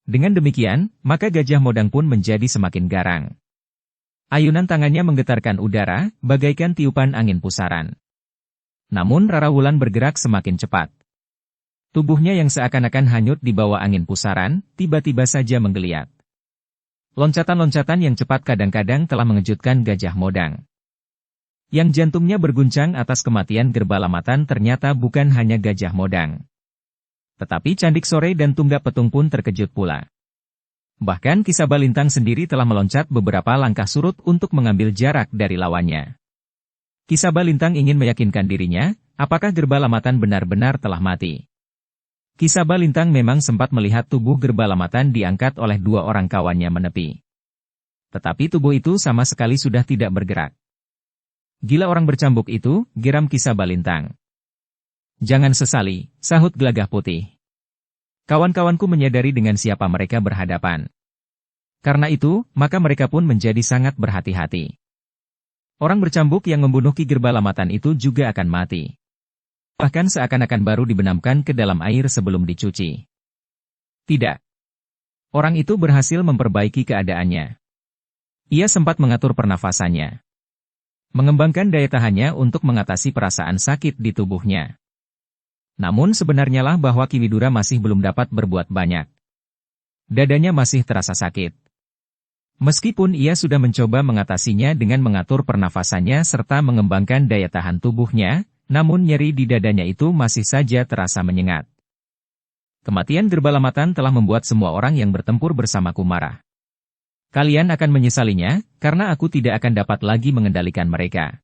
Dengan demikian, maka Gajah Modang pun menjadi semakin garang. Ayunan tangannya menggetarkan udara, bagaikan tiupan angin pusaran. Namun Rara Wulan bergerak semakin cepat. Tubuhnya yang seakan-akan hanyut di bawah angin pusaran, tiba-tiba saja menggeliat. Loncatan-loncatan yang cepat kadang-kadang telah mengejutkan Gajah Modang. Yang jantungnya berguncang atas kematian Gerbalamatan ternyata bukan hanya Gajah Modang. Tetapi Candik Sore dan Tunggak Petung pun terkejut pula. Bahkan Ki Sabalintang sendiri telah meloncat beberapa langkah surut untuk mengambil jarak dari lawannya. Ki Sabalintang ingin meyakinkan dirinya, apakah Gerbalamatan benar-benar telah mati. Ki Sabalintang memang sempat melihat tubuh Gerbalamatan diangkat oleh dua orang kawannya menepi. Tetapi tubuh itu sama sekali sudah tidak bergerak. Gila orang bercambuk itu, geram Ki Sabalintang. Jangan sesali, sahut Gelagah Putih. Kawan-kawanku menyadari dengan siapa mereka berhadapan. Karena itu, maka mereka pun menjadi sangat berhati-hati. Orang bercambuk yang membunuh Ki Gerbalamatan itu juga akan mati. Bahkan seakan-akan baru dibenamkan ke dalam air sebelum dicuci. Tidak. Orang itu berhasil memperbaiki keadaannya. Ia sempat mengatur pernafasannya. Mengembangkan daya tahannya untuk mengatasi perasaan sakit di tubuhnya. Namun sebenarnya lah bahwa Kiwidura masih belum dapat berbuat banyak. Dadanya masih terasa sakit. Meskipun ia sudah mencoba mengatasinya dengan mengatur pernafasannya serta mengembangkan daya tahan tubuhnya, namun nyeri di dadanya itu masih saja terasa menyengat. Kematian Gerbalamatan telah membuat semua orang yang bertempur bersamaku marah. Kalian akan menyesalinya, karena aku tidak akan dapat lagi mengendalikan mereka.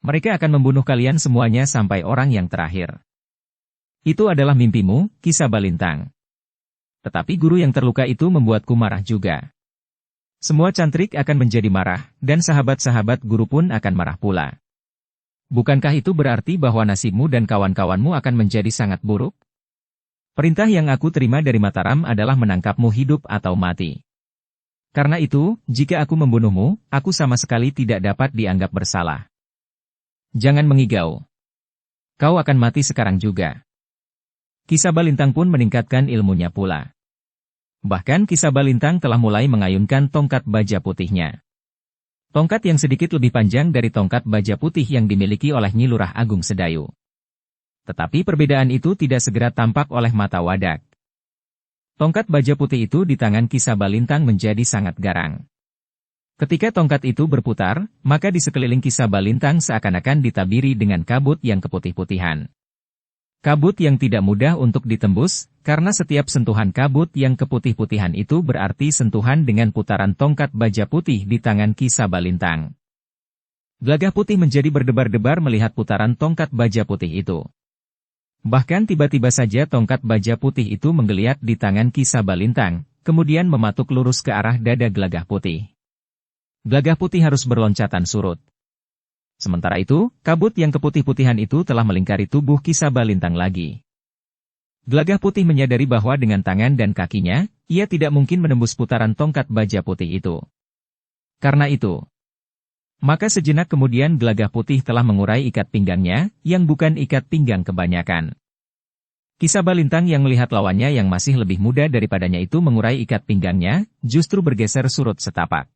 Mereka akan membunuh kalian semuanya sampai orang yang terakhir. Itu adalah mimpimu, Ki Sabalintang. Tetapi guru yang terluka itu membuatku marah juga. Semua cantrik akan menjadi marah, dan sahabat-sahabat guru pun akan marah pula. Bukankah itu berarti bahwa nasibmu dan kawan-kawanmu akan menjadi sangat buruk? Perintah yang aku terima dari Mataram adalah menangkapmu hidup atau mati. Karena itu, jika aku membunuhmu, aku sama sekali tidak dapat dianggap bersalah. Jangan mengigau. Kau akan mati sekarang juga. Ki Sabalintang pun meningkatkan ilmunya pula. Bahkan Ki Sabalintang telah mulai mengayunkan tongkat baja putihnya. Tongkat yang sedikit lebih panjang dari tongkat baja putih yang dimiliki oleh Nyi Lurah Agung Sedayu. Tetapi perbedaan itu tidak segera tampak oleh mata Wadak. Tongkat baja putih itu di tangan Ki Sabalintang menjadi sangat garang. Ketika tongkat itu berputar, maka di sekeliling Ki Sabalintang seakan-akan ditabiri dengan kabut yang keputih-putihan. Kabut yang tidak mudah untuk ditembus, karena setiap sentuhan kabut yang keputih-putihan itu berarti sentuhan dengan putaran tongkat baja putih di tangan Ki Sabalintang. Gelagah Putih menjadi berdebar-debar melihat putaran tongkat baja putih itu. Bahkan tiba-tiba saja tongkat baja putih itu menggeliat di tangan Ki Sabalintang, kemudian mematuk lurus ke arah dada Gelagah Putih. Gelagah Putih harus berloncatan surut. Sementara itu, kabut yang keputih-putihan itu telah melingkari tubuh Ki Sabalintang lagi. Gelagah Putih menyadari bahwa dengan tangan dan kakinya, ia tidak mungkin menembus putaran tongkat baja putih itu. Karena itu, maka sejenak kemudian Gelagah Putih telah mengurai ikat pinggangnya, yang bukan ikat pinggang kebanyakan. Ki Sabalintang yang melihat lawannya yang masih lebih muda daripadanya itu mengurai ikat pinggangnya, justru bergeser surut setapak.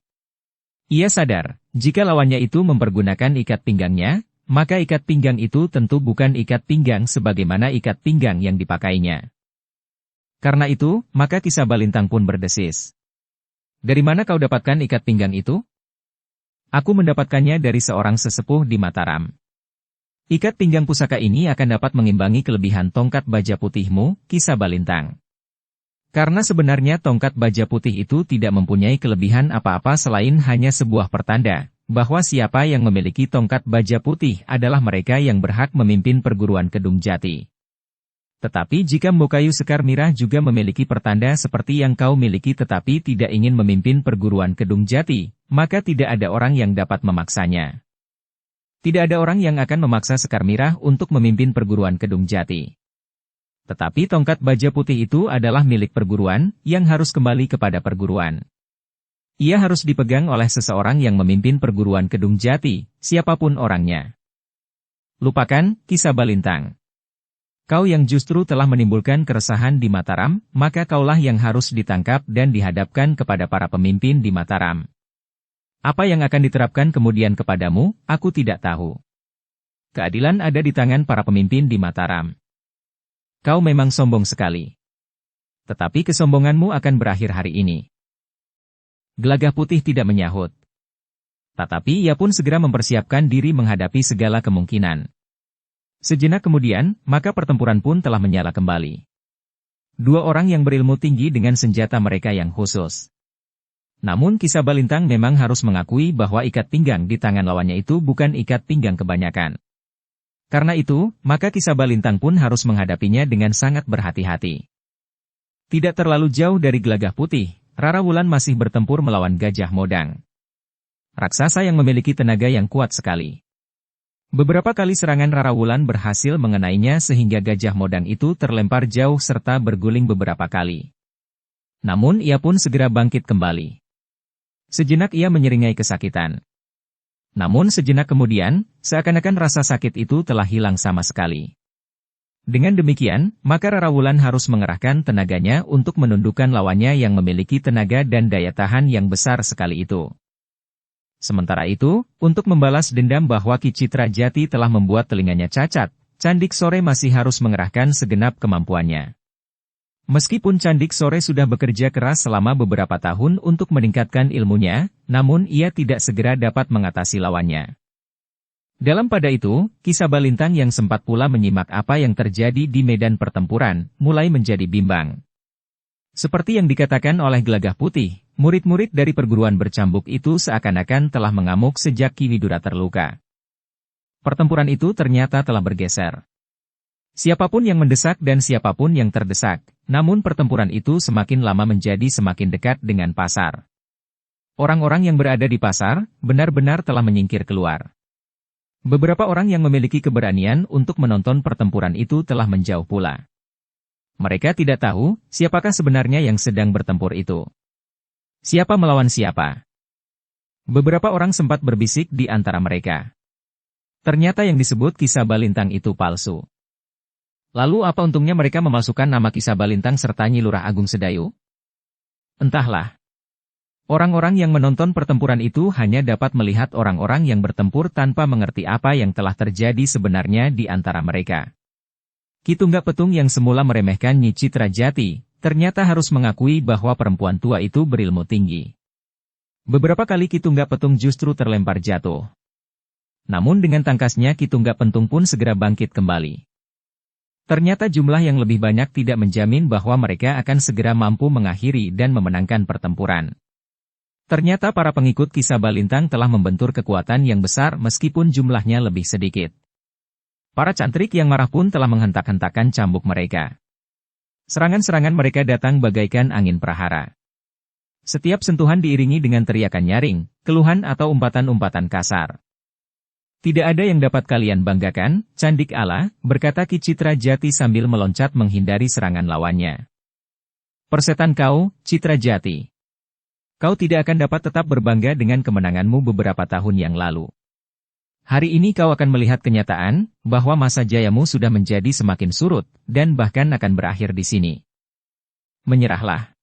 Ia sadar, jika lawannya itu mempergunakan ikat pinggangnya, maka ikat pinggang itu tentu bukan ikat pinggang sebagaimana ikat pinggang yang dipakainya. Karena itu, maka Ki Sabalintang pun berdesis. Dari mana kau dapatkan ikat pinggang itu? Aku mendapatkannya dari seorang sesepuh di Mataram. Ikat pinggang pusaka ini akan dapat mengimbangi kelebihan tongkat baja putihmu, Ki Sabalintang. Karena sebenarnya tongkat baja putih itu tidak mempunyai kelebihan apa-apa selain hanya sebuah pertanda, bahwa siapa yang memiliki tongkat baja putih adalah mereka yang berhak memimpin perguruan Kedung Jati. Tetapi jika Mbokayu Sekar Mirah juga memiliki pertanda seperti yang kau miliki tetapi tidak ingin memimpin perguruan Kedung Jati, maka tidak ada orang yang dapat memaksanya. Tidak ada orang yang akan memaksa Sekar Mirah untuk memimpin perguruan Kedung Jati. Tetapi tongkat baja putih itu adalah milik perguruan, yang harus kembali kepada perguruan. Ia harus dipegang oleh seseorang yang memimpin perguruan Kedung Jati, siapapun orangnya. Lupakan kisah Balintang. Kau yang justru telah menimbulkan keresahan di Mataram, maka kaulah yang harus ditangkap dan dihadapkan kepada para pemimpin di Mataram. Apa yang akan diterapkan kemudian kepadamu, aku tidak tahu. Keadilan ada di tangan para pemimpin di Mataram. Kau memang sombong sekali. Tetapi kesombonganmu akan berakhir hari ini. Gelagah Putih tidak menyahut. Tetapi ia pun segera mempersiapkan diri menghadapi segala kemungkinan. Sejenak kemudian, maka pertempuran pun telah menyala kembali. Dua orang yang berilmu tinggi dengan senjata mereka yang khusus. Namun Kisah Balintang memang harus mengakui bahwa ikat pinggang di tangan lawannya itu bukan ikat pinggang kebanyakan. Karena itu, maka Kisah Balintang pun harus menghadapinya dengan sangat berhati-hati. Tidak terlalu jauh dari Gelagah Putih, Rara Wulan masih bertempur melawan Gajah Modang. Raksasa yang memiliki tenaga yang kuat sekali. Beberapa kali serangan Rara Wulan berhasil mengenainya sehingga Gajah Modang itu terlempar jauh serta berguling beberapa kali. Namun ia pun segera bangkit kembali. Sejenak ia menyeringai kesakitan. Namun sejenak kemudian, seakan-akan rasa sakit itu telah hilang sama sekali. Dengan demikian, maka Rara Wulan harus mengerahkan tenaganya untuk menundukkan lawannya yang memiliki tenaga dan daya tahan yang besar sekali itu. Sementara itu, untuk membalas dendam bahwa Ki Citra Jati telah membuat telinganya cacat, Candik Sore masih harus mengerahkan segenap kemampuannya. Meskipun Candik Sore sudah bekerja keras selama beberapa tahun untuk meningkatkan ilmunya, namun ia tidak segera dapat mengatasi lawannya. Dalam pada itu, Kisah Balintang yang sempat pula menyimak apa yang terjadi di medan pertempuran, mulai menjadi bimbang. Seperti yang dikatakan oleh Gelagah Putih, murid-murid dari perguruan bercambuk itu seakan-akan telah mengamuk sejak Ki Widura terluka. Pertempuran itu ternyata telah bergeser. Siapapun yang mendesak dan siapapun yang terdesak, namun pertempuran itu semakin lama menjadi semakin dekat dengan pasar. Orang-orang yang berada di pasar, benar-benar telah menyingkir keluar. Beberapa orang yang memiliki keberanian untuk menonton pertempuran itu telah menjauh pula. Mereka tidak tahu, siapakah sebenarnya yang sedang bertempur itu. Siapa melawan siapa? Beberapa orang sempat berbisik di antara mereka. Ternyata yang disebut Kisah Balintang itu palsu. Lalu apa untungnya mereka memasukkan nama Kisah Balintang serta Nyi Lurah Agung Sedayu? Entahlah. Orang-orang yang menonton pertempuran itu hanya dapat melihat orang-orang yang bertempur tanpa mengerti apa yang telah terjadi sebenarnya di antara mereka. Ki Tunggak Petung yang semula meremehkan Nyi Citra Jati, ternyata harus mengakui bahwa perempuan tua itu berilmu tinggi. Beberapa kali Ki Tunggak Petung justru terlempar jatuh. Namun dengan tangkasnya Ki Tunggak Petung pun segera bangkit kembali. Ternyata jumlah yang lebih banyak tidak menjamin bahwa mereka akan segera mampu mengakhiri dan memenangkan pertempuran. Ternyata para pengikut Kisah Balintang telah membentur kekuatan yang besar meskipun jumlahnya lebih sedikit. Para cantrik yang marah pun telah menghentak-hentakan cambuk mereka. Serangan-serangan mereka datang bagaikan angin prahara. Setiap sentuhan diiringi dengan teriakan nyaring, keluhan atau umpatan-umpatan kasar. Tidak ada yang dapat kalian banggakan, Candik Allah, berkata Ki Citra Jati sambil meloncat menghindari serangan lawannya. Persetan kau, Citra Jati. Kau tidak akan dapat tetap berbangga dengan kemenanganmu beberapa tahun yang lalu. Hari ini kau akan melihat kenyataan, bahwa masa jayamu sudah menjadi semakin surut, dan bahkan akan berakhir di sini. Menyerahlah.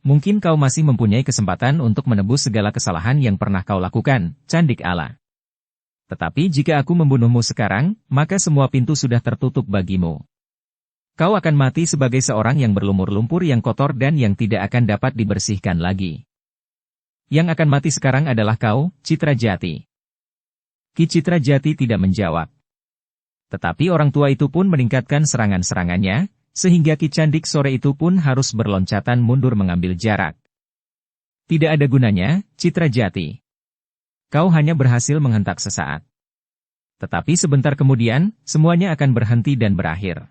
Mungkin kau masih mempunyai kesempatan untuk menebus segala kesalahan yang pernah kau lakukan, Candik Allah. Tetapi jika aku membunuhmu sekarang, maka semua pintu sudah tertutup bagimu. Kau akan mati sebagai seorang yang berlumur lumpur yang kotor dan yang tidak akan dapat dibersihkan lagi. Yang akan mati sekarang adalah kau, Citra Jati. Ki Citra Jati tidak menjawab. Tetapi orang tua itu pun meningkatkan serangan-serangannya, sehingga Ki Candik sore itu pun harus berloncatan mundur mengambil jarak. Tidak ada gunanya, Citra Jati. Kau hanya berhasil menghentak sesaat. Tetapi sebentar kemudian, semuanya akan berhenti dan berakhir.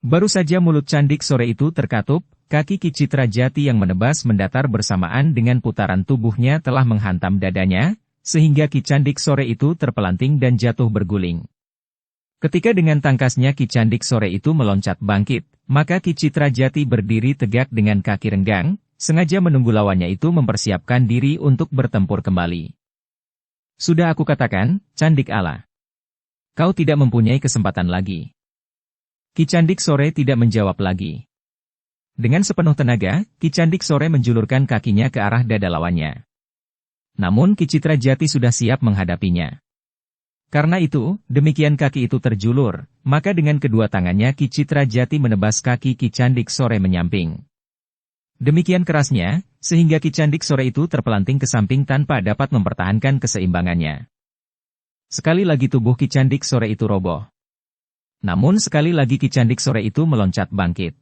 Baru saja mulut Candik sore itu terkatup, kaki Ki Citra Jati yang menebas mendatar bersamaan dengan putaran tubuhnya telah menghantam dadanya, sehingga Ki Candik sore itu terpelanting dan jatuh berguling. Ketika dengan tangkasnya Ki Candik sore itu meloncat bangkit, maka Ki Citra Jati berdiri tegak dengan kaki renggang, sengaja menunggu lawannya itu mempersiapkan diri untuk bertempur kembali. Sudah aku katakan, Candik Ala. Kau tidak mempunyai kesempatan lagi. Ki Candik sore tidak menjawab lagi. Dengan sepenuh tenaga, Ki Candik sore menjulurkan kakinya ke arah dada lawannya. Namun Ki Citra Jati sudah siap menghadapinya. Karena itu, demikian kaki itu terjulur, maka dengan kedua tangannya Ki Citra Jati menebas kaki Ki Candik sore menyamping. Demikian kerasnya, sehingga Ki Candik sore itu terpelanting ke samping tanpa dapat mempertahankan keseimbangannya. Sekali lagi tubuh Ki Candik sore itu roboh. Namun sekali lagi Ki Candik sore itu meloncat bangkit.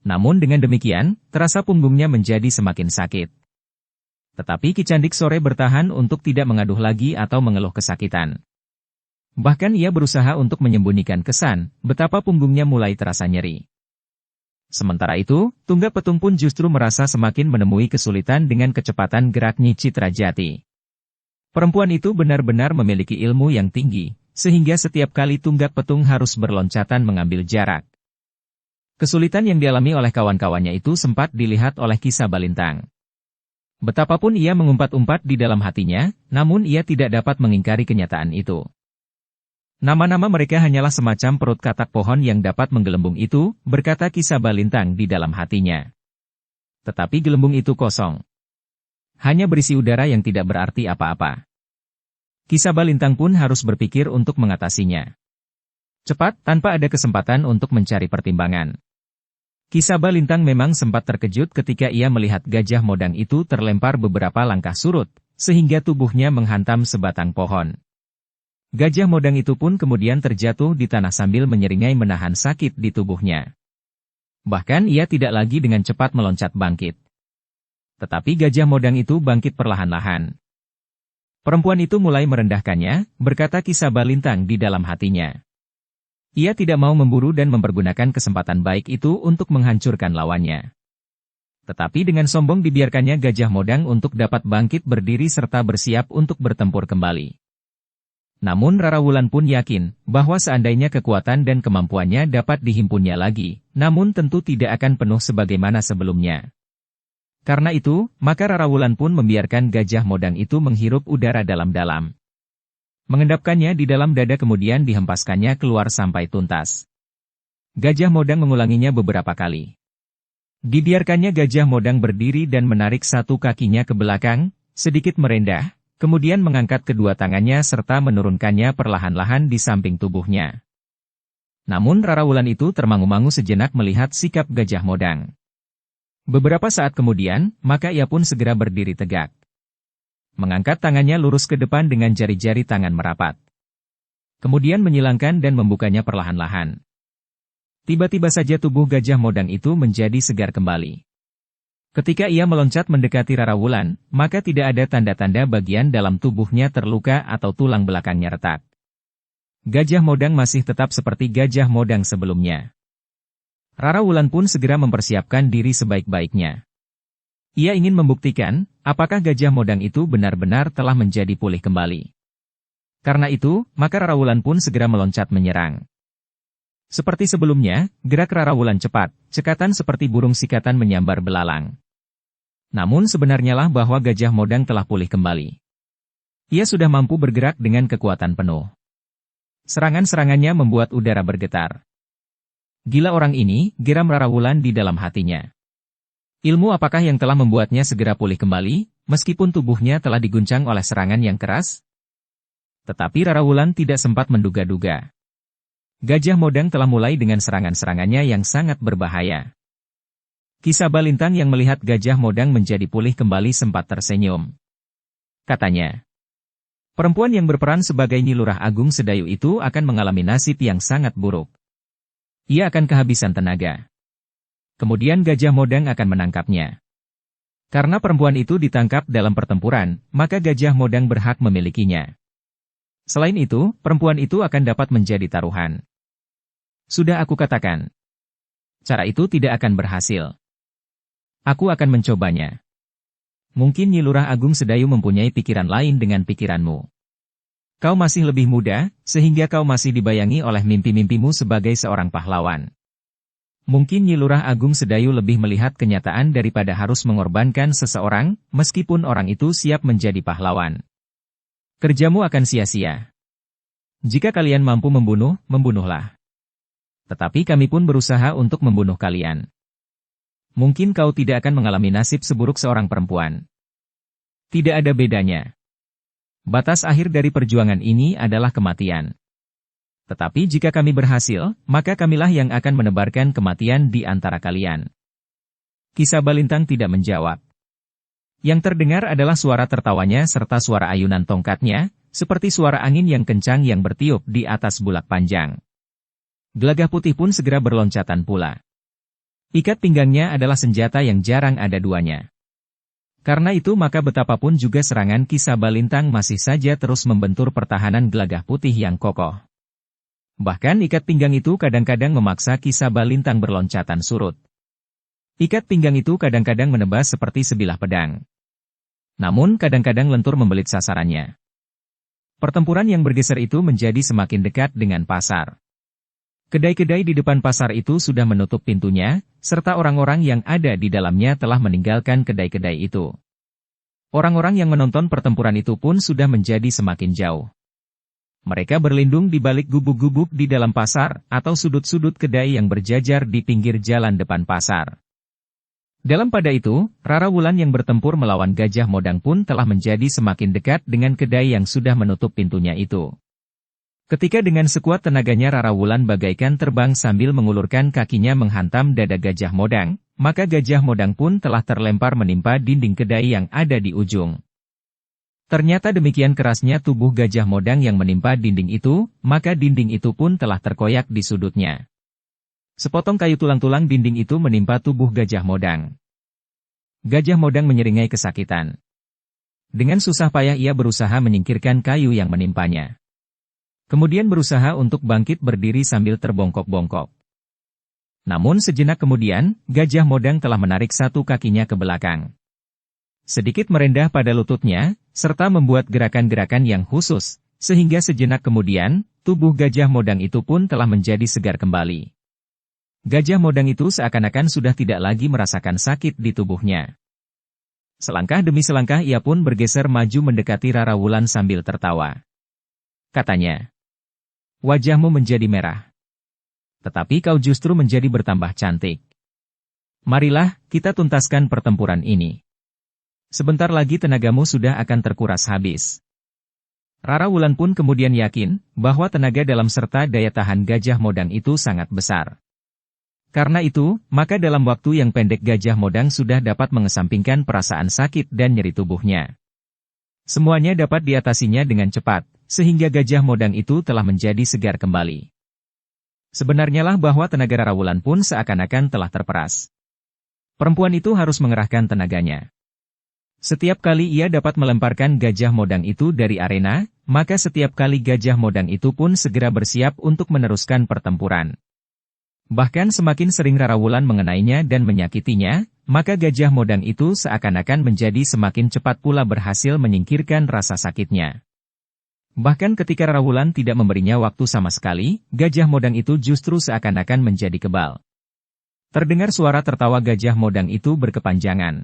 Namun dengan demikian, terasa punggungnya menjadi semakin sakit. Tetapi Ki Candik sore bertahan untuk tidak mengaduh lagi atau mengeluh kesakitan. Bahkan ia berusaha untuk menyembunyikan kesan, betapa punggungnya mulai terasa nyeri. Sementara itu, Tunggak Petung pun justru merasa semakin menemui kesulitan dengan kecepatan gerak Nyi Citra Jati. Perempuan itu benar-benar memiliki ilmu yang tinggi, sehingga setiap kali Tunggak Petung harus berloncatan mengambil jarak. Kesulitan yang dialami oleh kawan-kawannya itu sempat dilihat oleh Ki Sabalintang. Betapapun ia mengumpat-umpat di dalam hatinya, namun ia tidak dapat mengingkari kenyataan itu. Nama-nama mereka hanyalah semacam perut katak pohon yang dapat menggelembung itu, berkata Ki Sabalintang di dalam hatinya. Tetapi gelembung itu kosong. Hanya berisi udara yang tidak berarti apa-apa. Ki Sabalintang pun harus berpikir untuk mengatasinya. Cepat, tanpa ada kesempatan untuk mencari pertimbangan. Ki Sabalintang memang sempat terkejut ketika ia melihat Gajah Modang itu terlempar beberapa langkah surut, sehingga tubuhnya menghantam sebatang pohon. Gajah Modang itu pun kemudian terjatuh di tanah sambil menyeringai menahan sakit di tubuhnya. Bahkan ia tidak lagi dengan cepat meloncat bangkit. Tetapi Gajah Modang itu bangkit perlahan-lahan. Perempuan itu mulai merendahkannya, berkata Ki Sabalintang di dalam hatinya. Ia tidak mau memburu dan mempergunakan kesempatan baik itu untuk menghancurkan lawannya. Tetapi dengan sombong dibiarkannya Gajah Modang untuk dapat bangkit berdiri serta bersiap untuk bertempur kembali. Namun Rara Wulan pun yakin, bahwa seandainya kekuatan dan kemampuannya dapat dihimpunnya lagi, namun tentu tidak akan penuh sebagaimana sebelumnya. Karena itu, maka Rara Wulan pun membiarkan Gajah Modang itu menghirup udara dalam-dalam. Mengendapkannya di dalam dada kemudian dihempaskannya keluar sampai tuntas. Gajah Modang mengulanginya beberapa kali. Dibiarkannya Gajah Modang berdiri dan menarik satu kakinya ke belakang, sedikit merendah, kemudian mengangkat kedua tangannya serta menurunkannya perlahan-lahan di samping tubuhnya. Namun Rara Wulan itu termangu-mangu sejenak melihat sikap Gajah Modang. Beberapa saat kemudian, maka ia pun segera berdiri tegak. Mengangkat tangannya lurus ke depan dengan jari-jari tangan merapat. Kemudian menyilangkan dan membukanya perlahan-lahan. Tiba-tiba saja tubuh Gajah Modang itu menjadi segar kembali. Ketika ia meloncat mendekati Rara Wulan, maka tidak ada tanda-tanda bagian dalam tubuhnya terluka atau tulang belakangnya retak. Gajah Modang masih tetap seperti Gajah Modang sebelumnya. Rara Wulan pun segera mempersiapkan diri sebaik-baiknya. Ia ingin membuktikan, apakah Gajah Modang itu benar-benar telah menjadi pulih kembali. Karena itu, maka Rara Wulan pun segera meloncat menyerang. Seperti sebelumnya, gerak Rara Wulan cepat, cekatan seperti burung sikatan menyambar belalang. Namun sebenarnya lah bahwa Gajah Modang telah pulih kembali. Ia sudah mampu bergerak dengan kekuatan penuh. Serangan-serangannya membuat udara bergetar. Gila orang ini, geram Rara Wulan di dalam hatinya. Ilmu apakah yang telah membuatnya segera pulih kembali, meskipun tubuhnya telah diguncang oleh serangan yang keras? Tetapi Rara Wulan tidak sempat menduga-duga. Gajah Modang telah mulai dengan serangan-serangannya yang sangat berbahaya. Ki Sabalintang yang melihat Gajah Modang menjadi pulih kembali sempat tersenyum. Katanya, perempuan yang berperan sebagai Nyi Lurah Agung Sedayu itu akan mengalami nasib yang sangat buruk. Ia akan kehabisan tenaga. Kemudian Gajah Modang akan menangkapnya. Karena perempuan itu ditangkap dalam pertempuran, maka Gajah Modang berhak memilikinya. Selain itu, perempuan itu akan dapat menjadi taruhan. Sudah aku katakan. Cara itu tidak akan berhasil. Aku akan mencobanya. Mungkin Nyi Lurah Agung Sedayu mempunyai pikiran lain dengan pikiranmu. Kau masih lebih muda, sehingga kau masih dibayangi oleh mimpi-mimpimu sebagai seorang pahlawan. Mungkin Nyi Lurah Agung Sedayu lebih melihat kenyataan daripada harus mengorbankan seseorang, meskipun orang itu siap menjadi pahlawan. Kerjamu akan sia-sia. Jika kalian mampu membunuh, membunuhlah. Tetapi kami pun berusaha untuk membunuh kalian. Mungkin kau tidak akan mengalami nasib seburuk seorang perempuan. Tidak ada bedanya. Batas akhir dari perjuangan ini adalah kematian. Tetapi jika kami berhasil, maka kamilah yang akan menebarkan kematian di antara kalian. Kisah Balintang tidak menjawab. Yang terdengar adalah suara tertawanya serta suara ayunan tongkatnya, seperti suara angin yang kencang yang bertiup di atas bulak panjang. Gelagah Putih pun segera berloncatan pula. Ikat pinggangnya adalah senjata yang jarang ada duanya. Karena itu maka betapapun juga serangan Kisah Balintang masih saja terus membentur pertahanan Gelagah Putih yang kokoh. Bahkan ikat pinggang itu kadang-kadang memaksa Kisah Balintang berloncatan surut. Ikat pinggang itu kadang-kadang menebas seperti sebilah pedang. Namun kadang-kadang lentur membelit sasarannya. Pertempuran yang bergeser itu menjadi semakin dekat dengan pasar. Kedai-kedai di depan pasar itu sudah menutup pintunya, serta orang-orang yang ada di dalamnya telah meninggalkan kedai-kedai itu. Orang-orang yang menonton pertempuran itu pun sudah menjadi semakin jauh. Mereka berlindung di balik gubuk-gubuk di dalam pasar, atau sudut-sudut kedai yang berjajar di pinggir jalan depan pasar. Dalam pada itu, Rara Wulan yang bertempur melawan Gajah Modang pun telah menjadi semakin dekat dengan kedai yang sudah menutup pintunya itu. Ketika dengan sekuat tenaganya Rara Wulan bagaikan terbang sambil mengulurkan kakinya menghantam dada Gajah Modang, maka Gajah Modang pun telah terlempar menimpa dinding kedai yang ada di ujung. Ternyata demikian kerasnya tubuh Gajah Modang yang menimpa dinding itu, maka dinding itu pun telah terkoyak di sudutnya. Sepotong kayu tulang-tulang dinding itu menimpa tubuh Gajah Modang. Gajah Modang menyeringai kesakitan. Dengan susah payah ia berusaha menyingkirkan kayu yang menimpanya. Kemudian berusaha untuk bangkit berdiri sambil terbongkok-bongkok. Namun sejenak kemudian, Gajah Modang telah menarik satu kakinya ke belakang. Sedikit merendah pada lututnya, serta membuat gerakan-gerakan yang khusus, sehingga sejenak kemudian, tubuh Gajah Modang itu pun telah menjadi segar kembali. Gajah Modang itu seakan-akan sudah tidak lagi merasakan sakit di tubuhnya. Selangkah demi selangkah ia pun bergeser maju mendekati Rara Wulan sambil tertawa. Katanya, "Wajahmu menjadi merah. Tetapi kau justru menjadi bertambah cantik. Marilah, kita tuntaskan pertempuran ini. Sebentar lagi tenagamu sudah akan terkuras habis." Rara Wulan pun kemudian yakin, bahwa tenaga dalam serta daya tahan Gajah Modang itu sangat besar. Karena itu, maka dalam waktu yang pendek Gajah Modang sudah dapat mengesampingkan perasaan sakit dan nyeri tubuhnya. Semuanya dapat diatasinya dengan cepat, sehingga Gajah Modang itu telah menjadi segar kembali. Sebenarnya lah bahwa tenaga Rara Wulan pun seakan-akan telah terperas. Perempuan itu harus mengerahkan tenaganya. Setiap kali ia dapat melemparkan Gajah Modang itu dari arena, maka setiap kali Gajah Modang itu pun segera bersiap untuk meneruskan pertempuran. Bahkan semakin sering Rara Wulan mengenainya dan menyakitinya, maka Gajah Modang itu seakan-akan menjadi semakin cepat pula berhasil menyingkirkan rasa sakitnya. Bahkan ketika Rara Wulan tidak memberinya waktu sama sekali, Gajah Modang itu justru seakan-akan menjadi kebal. Terdengar suara tertawa Gajah Modang itu berkepanjangan.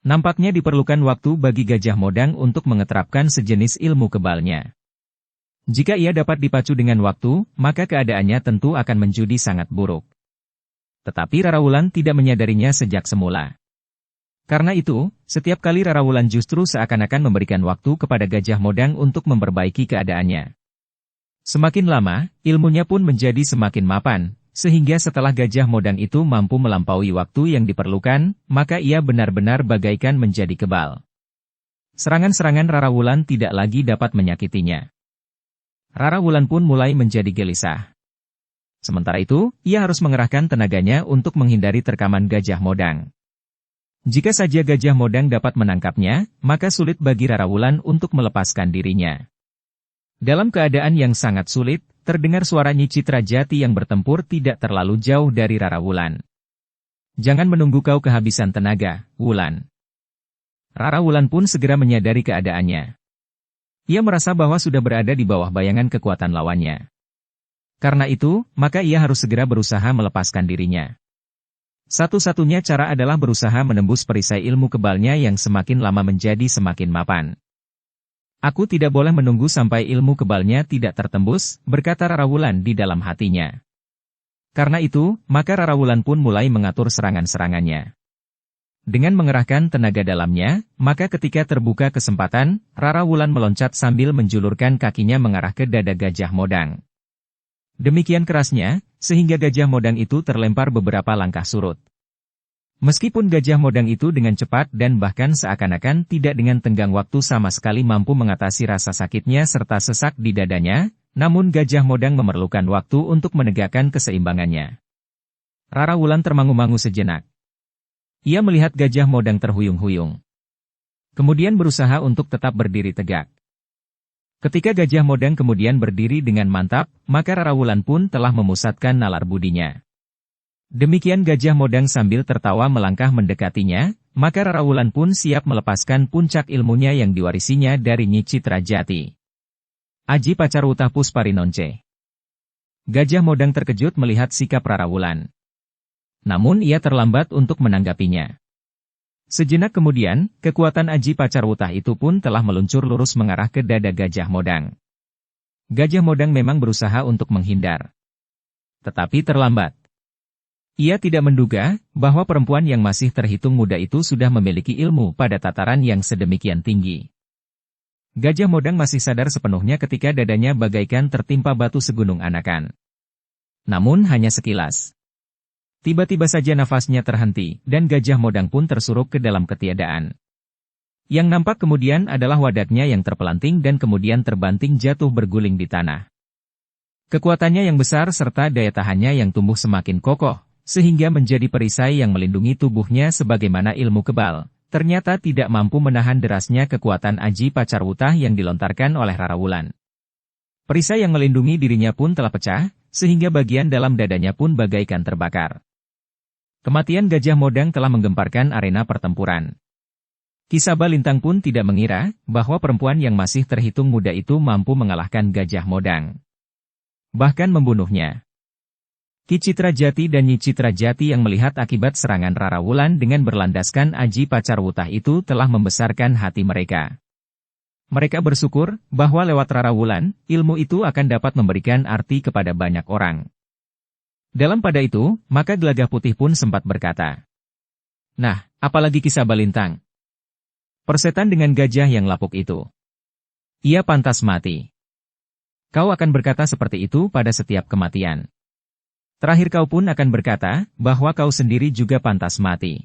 Nampaknya diperlukan waktu bagi Gajah Modang untuk mengeterapkan sejenis ilmu kebalnya. Jika ia dapat dipacu dengan waktu, maka keadaannya tentu akan menjadi sangat buruk. Tetapi Rara Wulan tidak menyadarinya sejak semula. Karena itu, setiap kali Rara Wulan justru seakan-akan memberikan waktu kepada Gajah Modang untuk memperbaiki keadaannya. Semakin lama, ilmunya pun menjadi semakin mapan, sehingga setelah Gajah Modang itu mampu melampaui waktu yang diperlukan, maka ia benar-benar bagaikan menjadi kebal. Serangan-serangan Rara Wulan tidak lagi dapat menyakitinya. Rara Wulan pun mulai menjadi gelisah. Sementara itu, ia harus mengerahkan tenaganya untuk menghindari terkaman Gajah Modang. Jika saja Gajah Modang dapat menangkapnya, maka sulit bagi Rara Wulan untuk melepaskan dirinya. Dalam keadaan yang sangat sulit, terdengar suara Nyi Citra Jati yang bertempur tidak terlalu jauh dari Rara Wulan. "Jangan menunggu kau kehabisan tenaga, Wulan." Rara Wulan pun segera menyadari keadaannya. Ia merasa bahwa sudah berada di bawah bayangan kekuatan lawannya. Karena itu, maka ia harus segera berusaha melepaskan dirinya. Satu-satunya cara adalah berusaha menembus perisai ilmu kebalnya yang semakin lama menjadi semakin mapan. "Aku tidak boleh menunggu sampai ilmu kebalnya tidak tertembus," berkata Rara Wulan di dalam hatinya. Karena itu, maka Rara Wulan pun mulai mengatur serangan-serangannya. Dengan mengerahkan tenaga dalamnya, maka ketika terbuka kesempatan, Rara Wulan meloncat sambil menjulurkan kakinya mengarah ke dada Gajah Modang. Demikian kerasnya, sehingga Gajah Modang itu terlempar beberapa langkah surut. Meskipun Gajah Modang itu dengan cepat dan bahkan seakan-akan tidak dengan tenggang waktu sama sekali mampu mengatasi rasa sakitnya serta sesak di dadanya, namun Gajah Modang memerlukan waktu untuk menegakkan keseimbangannya. Rara Wulan termangu-mangu sejenak. Ia melihat Gajah Modang terhuyung-huyung. Kemudian berusaha untuk tetap berdiri tegak. Ketika Gajah Modang kemudian berdiri dengan mantap, maka Rara Wulan pun telah memusatkan nalar budinya. Demikian Gajah Modang sambil tertawa melangkah mendekatinya, maka Rara Wulan pun siap melepaskan puncak ilmunya yang diwarisinya dari Nyi Citra Jati. Aji Pacarwutah Pusparinonce. Gajah Modang terkejut melihat sikap Rara Wulan. Namun ia terlambat untuk menanggapinya. Sejenak kemudian, kekuatan Aji Pacarwutah itu pun telah meluncur lurus mengarah ke dada Gajah Modang. Gajah Modang memang berusaha untuk menghindar. Tetapi terlambat. Ia tidak menduga bahwa perempuan yang masih terhitung muda itu sudah memiliki ilmu pada tataran yang sedemikian tinggi. Gajah Modang masih sadar sepenuhnya ketika dadanya bagaikan tertimpa batu segunung anakan. Namun hanya sekilas. Tiba-tiba saja nafasnya terhenti, dan Gajah Modang pun tersuruk ke dalam ketiadaan. Yang nampak kemudian adalah wadaknya yang terpelanting dan kemudian terbanting jatuh berguling di tanah. Kekuatannya yang besar serta daya tahannya yang tumbuh semakin kokoh, sehingga menjadi perisai yang melindungi tubuhnya sebagaimana ilmu kebal, ternyata tidak mampu menahan derasnya kekuatan Aji Pacarwutah yang dilontarkan oleh Rara Wulan. Perisai yang melindungi dirinya pun telah pecah, sehingga bagian dalam dadanya pun bagaikan terbakar. Kematian Gajah Modang telah menggemparkan arena pertempuran. Ki Sabalintang pun tidak mengira bahwa perempuan yang masih terhitung muda itu mampu mengalahkan Gajah Modang. Bahkan membunuhnya. Ki Citra Jati dan Nyi Citra Jati yang melihat akibat serangan Rara Wulan dengan berlandaskan Aji Pacarwutah itu telah membesarkan hati mereka. Mereka bersyukur bahwa lewat Rara Wulan, ilmu itu akan dapat memberikan arti kepada banyak orang. Dalam pada itu, maka Gelagah Putih pun sempat berkata, "Nah, apalagi Ki Sabalintang? Persetan dengan gajah yang lapuk itu. Ia pantas mati. Kau akan berkata seperti itu pada setiap kematian. Terakhir kau pun akan berkata bahwa kau sendiri juga pantas mati."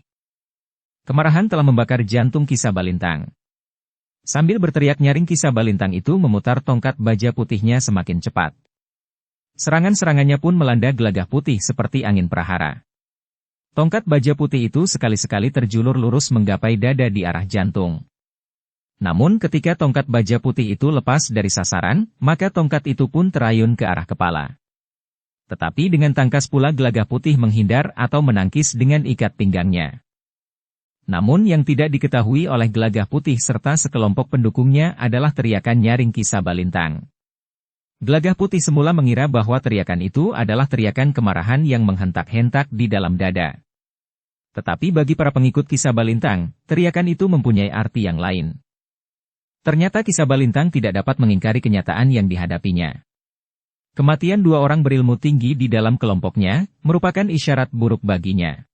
Kemarahan telah membakar jantung Ki Sabalintang. Sambil berteriak nyaring Ki Sabalintang itu memutar tongkat baja putihnya semakin cepat. Serangan-serangannya pun melanda Gelagah Putih seperti angin prahara. Tongkat baja putih itu sekali-sekali terjulur lurus menggapai dada di arah jantung. Namun ketika tongkat baja putih itu lepas dari sasaran, maka tongkat itu pun terayun ke arah kepala. Tetapi dengan tangkas pula Gelagah Putih menghindar atau menangkis dengan ikat pinggangnya. Namun yang tidak diketahui oleh Gelagah Putih serta sekelompok pendukungnya adalah teriakan nyaring Ki Sabalintang. Gelagah Putih semula mengira bahwa teriakan itu adalah teriakan kemarahan yang menghentak-hentak di dalam dada. Tetapi bagi para pengikut Ki Sabalintang, teriakan itu mempunyai arti yang lain. Ternyata Ki Sabalintang tidak dapat mengingkari kenyataan yang dihadapinya. Kematian dua orang berilmu tinggi di dalam kelompoknya, merupakan isyarat buruk baginya.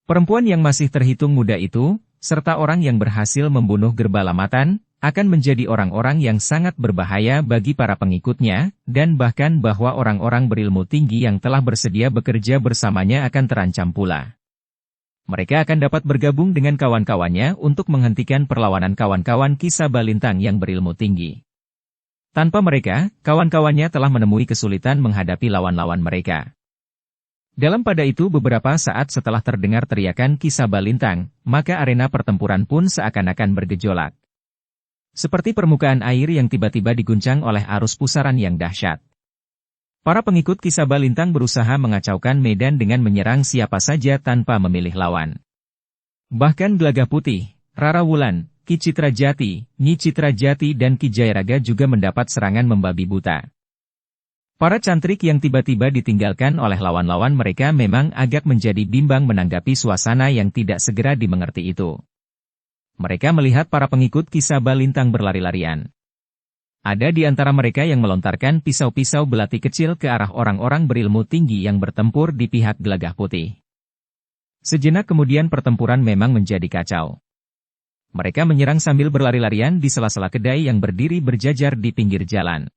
Perempuan yang masih terhitung muda itu, serta orang yang berhasil membunuh Gerbalamatan, akan menjadi orang-orang yang sangat berbahaya bagi para pengikutnya, dan bahkan bahwa orang-orang berilmu tinggi yang telah bersedia bekerja bersamanya akan terancam pula. Mereka akan dapat bergabung dengan kawan-kawannya untuk menghentikan perlawanan kawan-kawan Ki Sabalintang yang berilmu tinggi. Tanpa mereka, kawan-kawannya telah menemui kesulitan menghadapi lawan-lawan mereka. Dalam pada itu beberapa saat setelah terdengar teriakan Kisah Balintang, maka arena pertempuran pun seakan-akan bergejolak. Seperti permukaan air yang tiba-tiba diguncang oleh arus pusaran yang dahsyat. Para pengikut Kisah Balintang berusaha mengacaukan medan dengan menyerang siapa saja tanpa memilih lawan. Bahkan Gelagah Putih, Rara Wulan, Ki Citra Jati, Nyi Citra Jati dan Ki Jayaraga juga mendapat serangan membabi buta. Para cantrik yang tiba-tiba ditinggalkan oleh lawan-lawan mereka memang agak menjadi bimbang menanggapi suasana yang tidak segera dimengerti itu. Mereka melihat para pengikut Kisah Balintang berlari-larian. Ada di antara mereka yang melontarkan pisau-pisau belati kecil ke arah orang-orang berilmu tinggi yang bertempur di pihak Gelagah Putih. Sejenak kemudian pertempuran memang menjadi kacau. Mereka menyerang sambil berlari-larian di sela-sela kedai yang berdiri berjajar di pinggir jalan.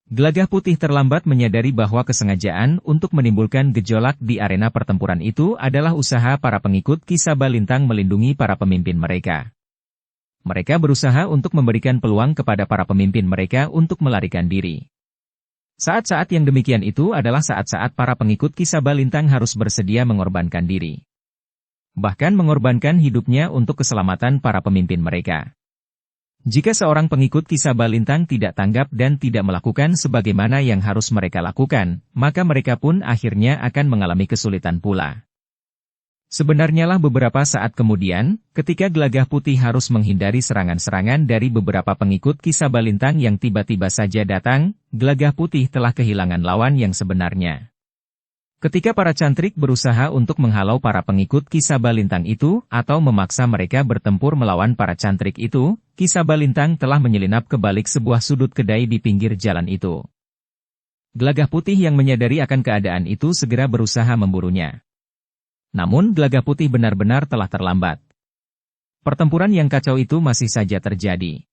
Gelagah Putih terlambat menyadari bahwa kesengajaan untuk menimbulkan gejolak di arena pertempuran itu adalah usaha para pengikut Kisah Balintang melindungi para pemimpin mereka. Mereka berusaha untuk memberikan peluang kepada para pemimpin mereka untuk melarikan diri. Saat-saat yang demikian itu adalah saat-saat para pengikut Kisah Balintang harus bersedia mengorbankan diri. Bahkan mengorbankan hidupnya untuk keselamatan para pemimpin mereka. Jika seorang pengikut Kisah Balintang tidak tanggap dan tidak melakukan sebagaimana yang harus mereka lakukan, maka mereka pun akhirnya akan mengalami kesulitan pula. Sebenarnya lah beberapa saat kemudian, ketika Gelagah Putih harus menghindari serangan-serangan dari beberapa pengikut Kisah Balintang yang tiba-tiba saja datang, Gelagah Putih telah kehilangan lawan yang sebenarnya. Ketika para cantrik berusaha untuk menghalau para pengikut Kisah Balintang itu, atau memaksa mereka bertempur melawan para cantrik itu, Kisah Balintang telah menyelinap ke balik sebuah sudut kedai di pinggir jalan itu. Gelagah Putih yang menyadari akan keadaan itu segera berusaha memburunya. Namun Gelagah Putih benar-benar telah terlambat. Pertempuran yang kacau itu masih saja terjadi.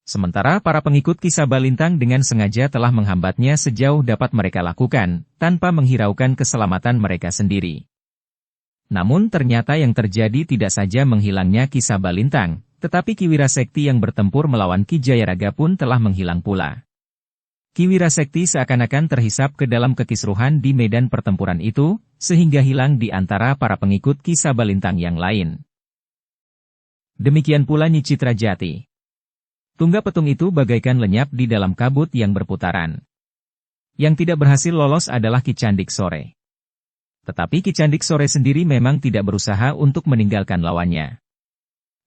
Sementara para pengikut Kisah Balintang dengan sengaja telah menghambatnya sejauh dapat mereka lakukan, tanpa menghiraukan keselamatan mereka sendiri. Namun ternyata yang terjadi tidak saja menghilangnya Kisah Balintang, tetapi Ki Wirasekti yang bertempur melawan Ki Jayaraga pun telah menghilang pula. Ki Wirasekti seakan-akan terhisap ke dalam kekisruhan di medan pertempuran itu, sehingga hilang di antara para pengikut Kisah Balintang yang lain. Demikian pula Nyi Citra Jati. Tungga petung itu bagaikan lenyap di dalam kabut yang berputaran. Yang tidak berhasil lolos adalah Ki Candik Sore. Tetapi Ki Candik Sore sendiri memang tidak berusaha untuk meninggalkan lawannya.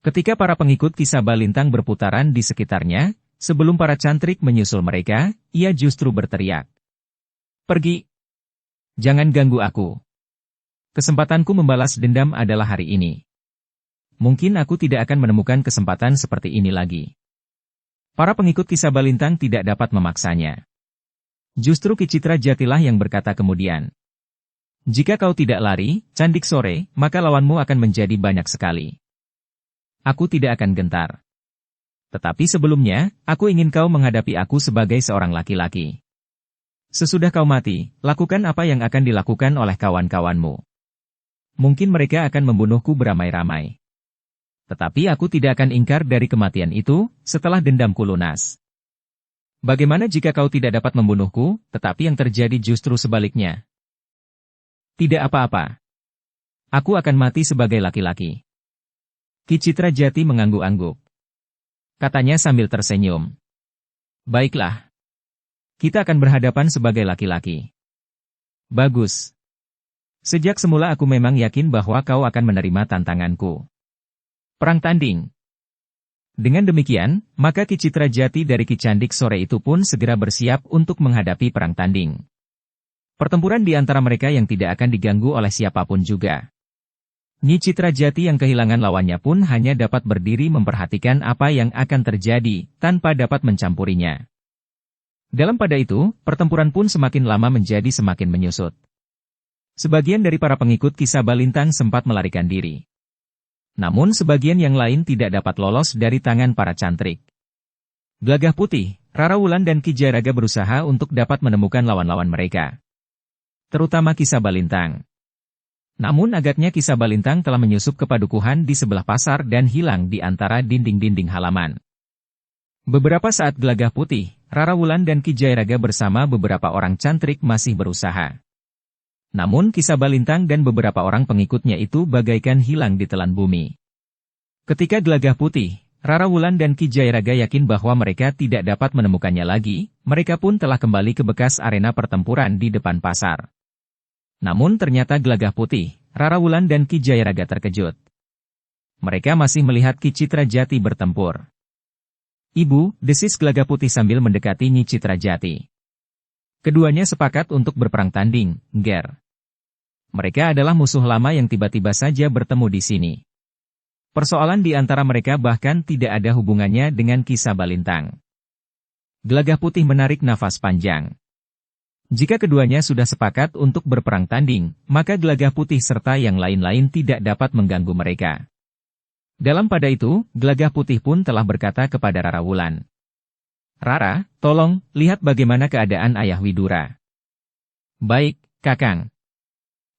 Ketika para pengikut Kisah Balintang berputaran di sekitarnya, sebelum para cantrik menyusul mereka, ia justru berteriak. "Pergi! Jangan ganggu aku. Kesempatanku membalas dendam adalah hari ini. Mungkin aku tidak akan menemukan kesempatan seperti ini lagi." Para pengikut Kisah Balintang tidak dapat memaksanya. Justru Ki Citra Jatilah yang berkata kemudian, "Jika kau tidak lari, Candik Sore, maka lawanmu akan menjadi banyak sekali. Aku tidak akan gentar. Tetapi sebelumnya, aku ingin kau menghadapi aku sebagai seorang laki-laki. Sesudah kau mati, lakukan apa yang akan dilakukan oleh kawan-kawanmu. Mungkin mereka akan membunuhku beramai-ramai. Tetapi aku tidak akan ingkar dari kematian itu, setelah dendamku lunas. Bagaimana jika kau tidak dapat membunuhku, tetapi yang terjadi justru sebaliknya? Tidak apa-apa. Aku akan mati sebagai laki-laki." Ki Citra Jati mengangguk-angguk. Katanya sambil tersenyum. "Baiklah. Kita akan berhadapan sebagai laki-laki." "Bagus. Sejak semula aku memang yakin bahwa kau akan menerima tantanganku. Perang tanding." Dengan demikian, maka Ki Citra Jati dari Ki Candik Sore itu pun segera bersiap untuk menghadapi perang tanding. Pertempuran di antara mereka yang tidak akan diganggu oleh siapapun juga. Nyi Citra Jati yang kehilangan lawannya pun hanya dapat berdiri memperhatikan apa yang akan terjadi, tanpa dapat mencampurinya. Dalam pada itu, pertempuran pun semakin lama menjadi semakin menyusut. Sebagian dari para pengikut Kisah Balintang sempat melarikan diri. Namun sebagian yang lain tidak dapat lolos dari tangan para cantrik. Gelagah Putih, Rara Wulan dan Ki Jayaraga berusaha untuk dapat menemukan lawan-lawan mereka. Terutama Kisah Balintang. Namun agaknya Kisah Balintang telah menyusup ke padukuhan di sebelah pasar dan hilang di antara dinding-dinding halaman. Beberapa saat Gelagah Putih, Rara Wulan dan Ki Jairaga bersama beberapa orang cantrik masih berusaha. Namun Ki Sabalintang dan beberapa orang pengikutnya itu bagaikan hilang di telan bumi. Ketika Gelagah Putih, Rara Wulan dan Ki Jairaga yakin bahwa mereka tidak dapat menemukannya lagi, mereka pun telah kembali ke bekas arena pertempuran di depan pasar. Namun ternyata Gelagah Putih, Rara Wulan dan Ki Jairaga terkejut. Mereka masih melihat Ki Citra Jati bertempur. "Ibu," desis Gelagah Putih sambil mendekati Nyi Citra Jati. Keduanya sepakat untuk berperang tanding, Ger. Mereka adalah musuh lama yang tiba-tiba saja bertemu di sini. Persoalan di antara mereka bahkan tidak ada hubungannya dengan Ki Sabalintang. Gelagah Putih menarik nafas panjang. Jika keduanya sudah sepakat untuk berperang tanding, maka Gelagah Putih serta yang lain-lain tidak dapat mengganggu mereka. Dalam pada itu, Gelagah Putih pun telah berkata kepada Rara Wulan. "Rara, tolong, lihat bagaimana keadaan Ayah Widura." "Baik, Kakang.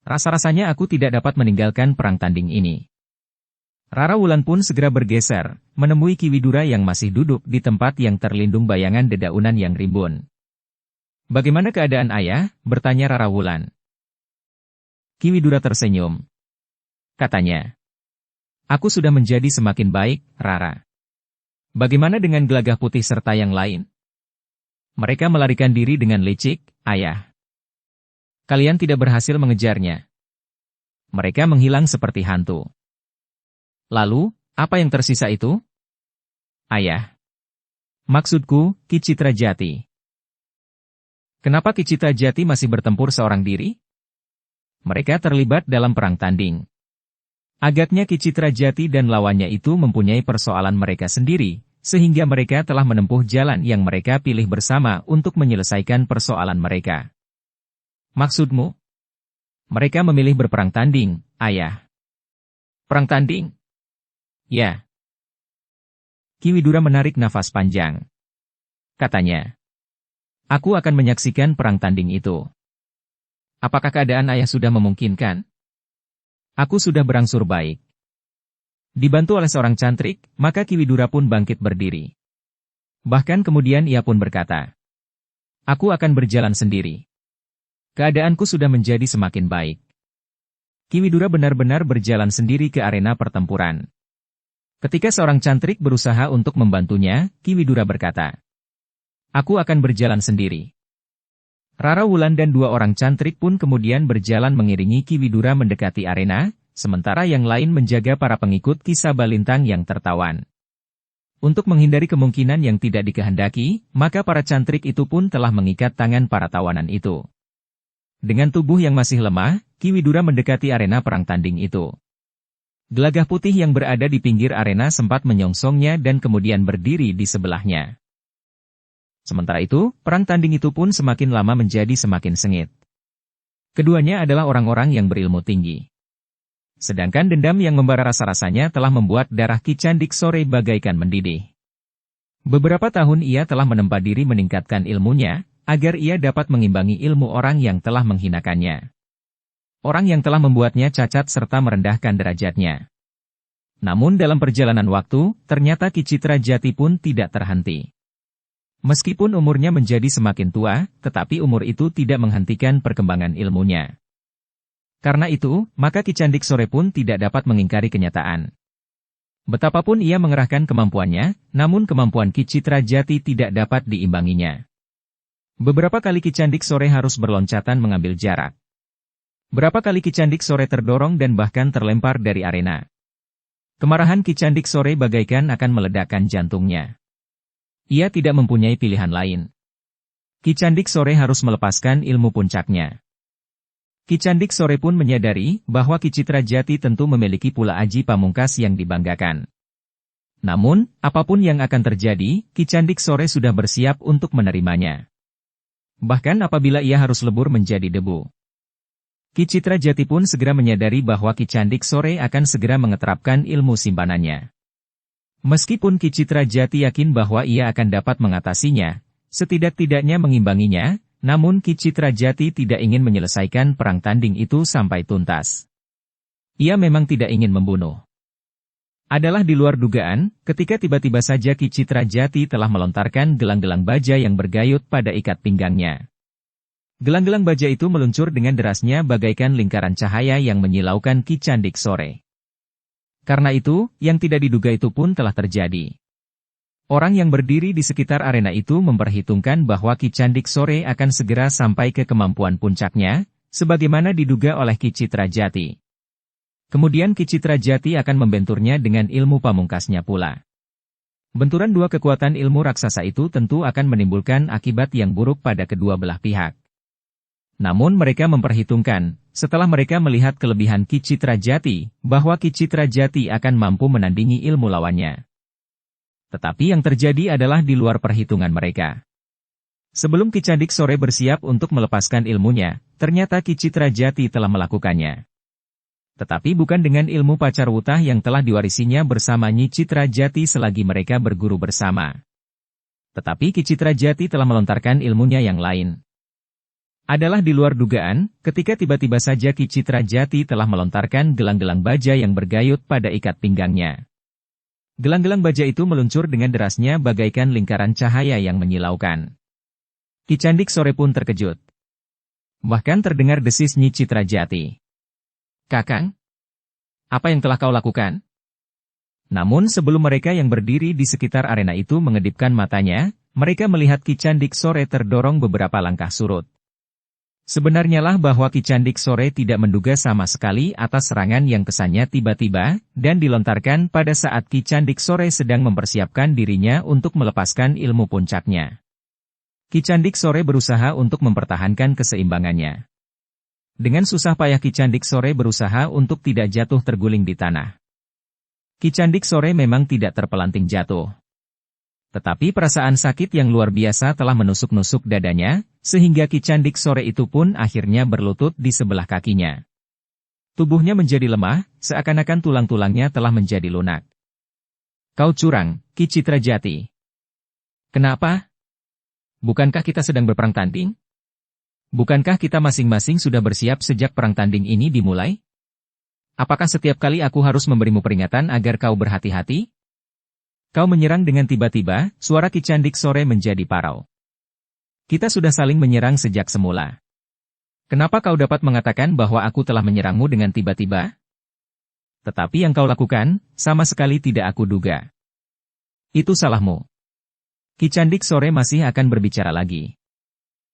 Rasa-rasanya aku tidak dapat meninggalkan perang tanding ini." Rara Wulan pun segera bergeser, menemui Ki Widura yang masih duduk di tempat yang terlindung bayangan dedaunan yang rimbun. "Bagaimana keadaan Ayah?" bertanya Rara Wulan. Ki Widura tersenyum. Katanya, "Aku sudah menjadi semakin baik, Rara. Bagaimana dengan Gelagah Putih serta yang lain?" "Mereka melarikan diri dengan licik, Ayah. Kalian tidak berhasil mengejarnya. Mereka menghilang seperti hantu." "Lalu, apa yang tersisa itu?" "Ayah. Maksudku, Ki Citra Jati." "Kenapa Ki Citra Jati masih bertempur seorang diri?" "Mereka terlibat dalam perang tanding. Agaknya Ki Citra Jati dan lawannya itu mempunyai persoalan mereka sendiri, sehingga mereka telah menempuh jalan yang mereka pilih bersama untuk menyelesaikan persoalan mereka." "Maksudmu?" "Mereka memilih berperang tanding, Ayah." "Perang tanding?" "Ya." Ki Widura menarik nafas panjang. Katanya, "Aku akan menyaksikan perang tanding itu." "Apakah keadaan Ayah sudah memungkinkan?" "Aku sudah berangsur baik." Dibantu oleh seorang cantrik, maka Ki Widura pun bangkit berdiri. Bahkan kemudian ia pun berkata, "Aku akan berjalan sendiri. Keadaanku sudah menjadi semakin baik." Ki Widura benar-benar berjalan sendiri ke arena pertempuran. Ketika seorang cantrik berusaha untuk membantunya, Ki Widura berkata, "Aku akan berjalan sendiri." Rara Wulan dan dua orang cantrik pun kemudian berjalan mengiringi Ki Widura mendekati arena, sementara yang lain menjaga para pengikut Ki Sabalintang yang tertawan. Untuk menghindari kemungkinan yang tidak dikehendaki, maka para cantrik itu pun telah mengikat tangan para tawanan itu. Dengan tubuh yang masih lemah, Ki Widura mendekati arena perang tanding itu. Gelagah Putih yang berada di pinggir arena sempat menyongsongnya dan kemudian berdiri di sebelahnya. Sementara itu, perang tanding itu pun semakin lama menjadi semakin sengit. Keduanya adalah orang-orang yang berilmu tinggi. Sedangkan dendam yang membara rasa-rasanya telah membuat darah Ki Candik Sore bagaikan mendidih. Beberapa tahun ia telah menempa diri meningkatkan ilmunya, agar ia dapat mengimbangi ilmu orang yang telah menghinakannya. Orang yang telah membuatnya cacat serta merendahkan derajatnya. Namun dalam perjalanan waktu, ternyata Ki Citra Jati pun tidak terhenti. Meskipun umurnya menjadi semakin tua, tetapi umur itu tidak menghentikan perkembangan ilmunya. Karena itu, maka Ki Candik Sore pun tidak dapat mengingkari kenyataan. Betapapun ia mengerahkan kemampuannya, namun kemampuan Ki Citra Jati tidak dapat diimbanginya. Beberapa kali Ki Candik Sore harus berloncatan mengambil jarak. Berapa kali Ki Candik Sore terdorong dan bahkan terlempar dari arena. Kemarahan Ki Candik Sore bagaikan akan meledakkan jantungnya. Ia tidak mempunyai pilihan lain. Ki Candik Sore harus melepaskan ilmu puncaknya. Ki Candik Sore pun menyadari bahwa Ki Citra Jati tentu memiliki pula aji pamungkas yang dibanggakan. Namun, apapun yang akan terjadi, Ki Candik Sore sudah bersiap untuk menerimanya. Bahkan apabila ia harus lebur menjadi debu. Ki Citra Jati pun segera menyadari bahwa Ki Candik Sore akan segera mengeterapkan ilmu simpanannya. Meskipun Ki Citra Jati yakin bahwa ia akan dapat mengatasinya, setidak-tidaknya mengimbanginya, namun Ki Citra Jati tidak ingin menyelesaikan perang tanding itu sampai tuntas. Ia memang tidak ingin membunuh. Adalah di luar dugaan, ketika tiba-tiba saja Ki Citra Jati telah melontarkan gelang-gelang baja yang bergayut pada ikat pinggangnya. Gelang-gelang baja itu meluncur dengan derasnya bagaikan lingkaran cahaya yang menyilaukan Ki Candik Sore. Karena itu, yang tidak diduga itu pun telah terjadi. Orang yang berdiri di sekitar arena itu memperhitungkan bahwa Ki Candik Sore akan segera sampai ke kemampuan puncaknya, sebagaimana diduga oleh Ki Citra Jati. Kemudian Ki Citra Jati akan membenturnya dengan ilmu pamungkasnya pula. Benturan dua kekuatan ilmu raksasa itu tentu akan menimbulkan akibat yang buruk pada kedua belah pihak. Namun mereka memperhitungkan, setelah mereka melihat kelebihan Ki Citra Jati, bahwa Ki Citra Jati akan mampu menandingi ilmu lawannya. Tetapi yang terjadi adalah di luar perhitungan mereka. Sebelum Ki Candik Sore bersiap untuk melepaskan ilmunya, ternyata Ki Citra Jati telah melakukannya. Tetapi bukan dengan ilmu pacar wutah yang telah diwarisinya bersama Nyi Citra Jati selagi mereka berguru bersama. Tetapi Ki Citra Jati telah melontarkan ilmunya yang lain. Adalah di luar dugaan, ketika tiba-tiba saja Ki Citra Jati telah melontarkan gelang-gelang baja yang bergayut pada ikat pinggangnya. Gelang-gelang baja itu meluncur dengan derasnya bagaikan lingkaran cahaya yang menyilaukan. Ki Candik Sore pun terkejut. Bahkan terdengar desis Nyi Citra Jati. "Kakang, apa yang telah kau lakukan?" Namun sebelum mereka yang berdiri di sekitar arena itu mengedipkan matanya, mereka melihat Ki Candik Sore terdorong beberapa langkah surut. Sebenarnya lah bahwa Ki Candik Sore tidak menduga sama sekali atas serangan yang kesannya tiba-tiba, dan dilontarkan pada saat Ki Candik Sore sedang mempersiapkan dirinya untuk melepaskan ilmu puncaknya. Ki Candik Sore berusaha untuk mempertahankan keseimbangannya. Dengan susah payah Ki Candik Sore berusaha untuk tidak jatuh terguling di tanah. Ki Candik Sore memang tidak terpelanting jatuh. Tetapi perasaan sakit yang luar biasa telah menusuk-nusuk dadanya, sehingga Ki Candik Sore itu pun akhirnya berlutut di sebelah kakinya. Tubuhnya menjadi lemah, seakan-akan tulang-tulangnya telah menjadi lunak. "Kau curang, Ki Citra Jati." "Kenapa? Bukankah kita sedang berperang tanding? Bukankah kita masing-masing sudah bersiap sejak perang tanding ini dimulai? Apakah setiap kali aku harus memberimu peringatan agar kau berhati-hati?" Kau menyerang dengan tiba-tiba, suara Ki Candik Sore menjadi parau. "Kita sudah saling menyerang sejak semula. Kenapa kau dapat mengatakan bahwa aku telah menyerangmu dengan tiba-tiba? Tetapi yang kau lakukan, sama sekali tidak aku duga. Itu salahmu." Ki Candik Sore masih akan berbicara lagi.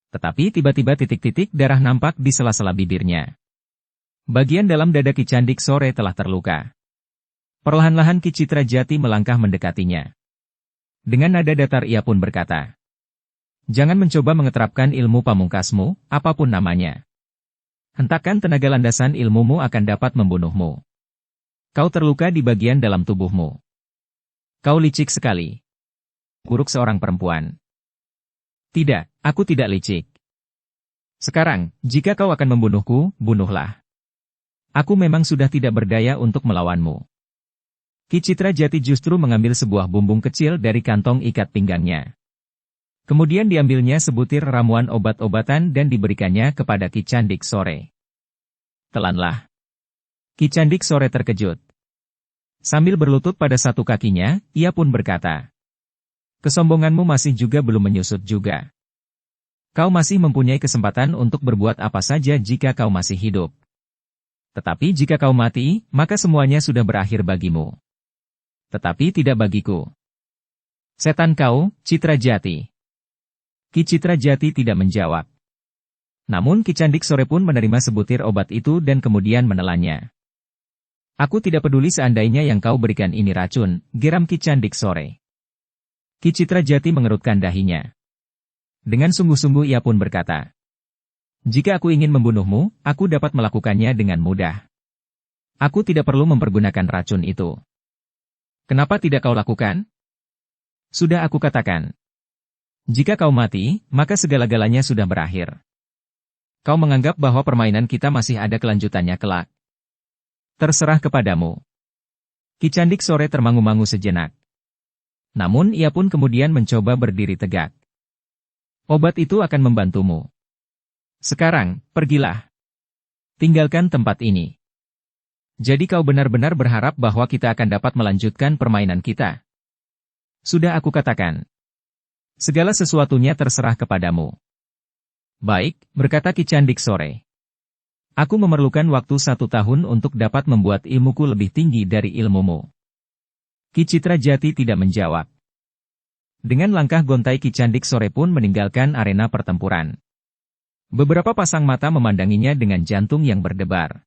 Tetapi tiba-tiba titik-titik darah nampak di sela-sela bibirnya. Bagian dalam dada Ki Candik Sore telah terluka. Perlahan-lahan Ki Citra Jati melangkah mendekatinya. Dengan nada datar ia pun berkata, "Jangan mencoba mengeterapkan ilmu pamungkasmu, apapun namanya. Hentakan tenaga landasan ilmumu akan dapat membunuhmu. Kau terluka di bagian dalam tubuhmu. Kau licik sekali." Buruk seorang perempuan. "Tidak, aku tidak licik. Sekarang, jika kau akan membunuhku, bunuhlah. Aku memang sudah tidak berdaya untuk melawanmu." Ki Citra Jati justru mengambil sebuah bumbung kecil dari kantong ikat pinggangnya. Kemudian diambilnya sebutir ramuan obat-obatan dan diberikannya kepada Ki Candik Sore. "Telanlah." Ki Candik Sore terkejut. Sambil berlutut pada satu kakinya, ia pun berkata, "Kesombonganmu masih juga belum menyusut juga. Kau masih mempunyai kesempatan untuk berbuat apa saja jika kau masih hidup. Tetapi jika kau mati, maka semuanya sudah berakhir bagimu. Tetapi tidak bagiku. Setan kau, Citra Jati." Ki Citra Jati tidak menjawab. Namun Ki Candik Sore pun menerima sebutir obat itu dan kemudian menelannya. "Aku tidak peduli seandainya yang kau berikan ini racun," geram Ki Candik Sore. Ki Citra Jati mengerutkan dahinya. Dengan sungguh-sungguh ia pun berkata, "Jika aku ingin membunuhmu, aku dapat melakukannya dengan mudah. Aku tidak perlu mempergunakan racun itu. Kenapa tidak kau lakukan? Sudah aku katakan. Jika kau mati, maka segala-galanya sudah berakhir. Kau menganggap bahwa permainan kita masih ada kelanjutannya kelak. Terserah kepadamu." Ki Candik Sore termangu-mangu sejenak. Namun ia pun kemudian mencoba berdiri tegak. "Obat itu akan membantumu. Sekarang, pergilah. Tinggalkan tempat ini." Jadi kau benar-benar berharap bahwa kita akan dapat melanjutkan permainan kita? Sudah aku katakan. Segala sesuatunya terserah kepadamu. Baik, berkata Ki Candik Sore. Aku memerlukan waktu 1 tahun untuk dapat membuat ilmuku lebih tinggi dari ilmumu. Ki Citra Jati tidak menjawab. Dengan langkah gontai Ki Candik Sore pun meninggalkan arena pertempuran. Beberapa pasang mata memandanginya dengan jantung yang berdebar.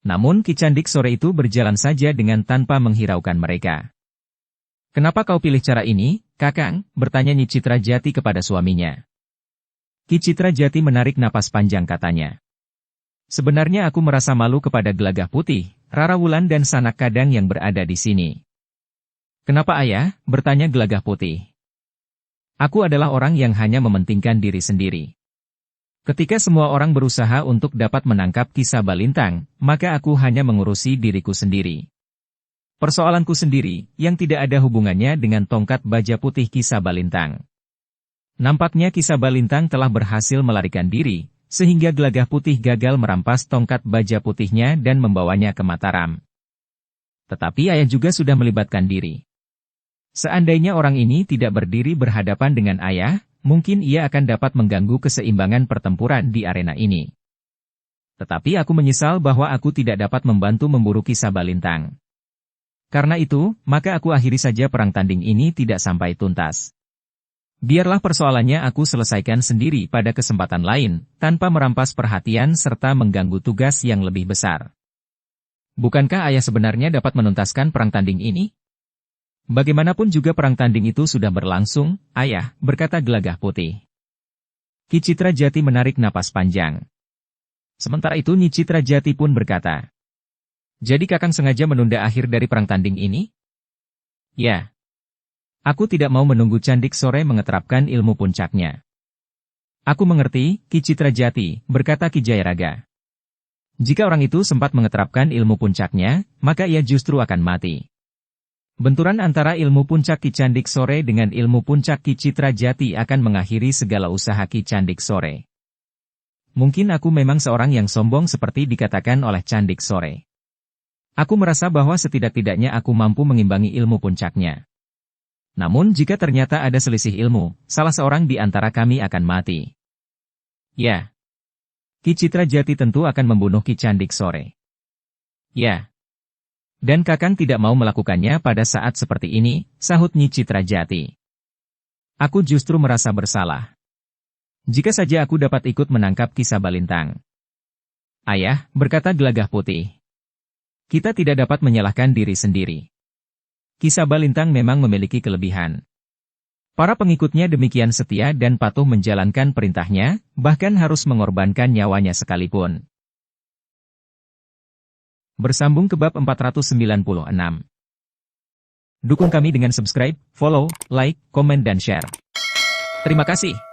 Namun Ki Candik Sore itu berjalan saja dengan tanpa menghiraukan mereka. Kenapa kau pilih cara ini, Kakang? Bertanya Nyi Citra Jati kepada suaminya. Ki Citra Jati menarik napas panjang katanya. Sebenarnya aku merasa malu kepada Gelagah Putih, Rara Wulan dan Sanak Kadang yang berada di sini. Kenapa ayah? Bertanya Gelagah Putih. Aku adalah orang yang hanya mementingkan diri sendiri. Ketika semua orang berusaha untuk dapat menangkap Ki Sabalintang, maka aku hanya mengurusi diriku sendiri. Persoalanku sendiri, yang tidak ada hubungannya dengan tongkat baja putih Ki Sabalintang. Nampaknya Ki Sabalintang telah berhasil melarikan diri, sehingga Gelagah Putih gagal merampas tongkat baja putihnya dan membawanya ke Mataram. Tetapi ayah juga sudah melibatkan diri. Seandainya orang ini tidak berdiri berhadapan dengan ayah, mungkin ia akan dapat mengganggu keseimbangan pertempuran di arena ini. Tetapi aku menyesal bahwa aku tidak dapat membantu memburu Ki Sabalintang. Karena itu, maka aku akhiri saja perang tanding ini tidak sampai tuntas. Biarlah persoalannya aku selesaikan sendiri pada kesempatan lain, tanpa merampas perhatian serta mengganggu tugas yang lebih besar. Bukankah ayah sebenarnya dapat menuntaskan perang tanding ini? Bagaimanapun juga perang tanding itu sudah berlangsung, ayah, berkata Gelagah Putih. Ki Citra Jati menarik napas panjang. Sementara itu Nyi Citra Jati pun berkata, jadi Kakang sengaja menunda akhir dari perang tanding ini? Ya. Aku tidak mau menunggu Candik Sore mengeterapkan ilmu puncaknya. Aku mengerti, Ki Citra Jati, berkata Ki Jayaraga. Jika orang itu sempat mengeterapkan ilmu puncaknya, maka ia justru akan mati. Benturan antara ilmu puncak Ki Candik Sore dengan ilmu puncak Ki Citra Jati akan mengakhiri segala usaha Ki Candik Sore. Mungkin aku memang seorang yang sombong seperti dikatakan oleh Candik Sore. Aku merasa bahwa setidak-tidaknya aku mampu mengimbangi ilmu puncaknya. Namun jika ternyata ada selisih ilmu, salah seorang di antara kami akan mati. Ya. Ki Citra Jati tentu akan membunuh Ki Candik Sore. Ya. Dan Kakang tidak mau melakukannya pada saat seperti ini, sahut Nyi Citra Jati. Aku justru merasa bersalah. Jika saja aku dapat ikut menangkap Ki Sabalintang. Ayah, berkata Gelagah Putih. Kita tidak dapat menyalahkan diri sendiri. Ki Sabalintang memang memiliki kelebihan. Para pengikutnya demikian setia dan patuh menjalankan perintahnya, bahkan harus mengorbankan nyawanya sekalipun. Bersambung ke bab 496. Dukung kami dengan subscribe, follow, like, komen dan share. Terima kasih.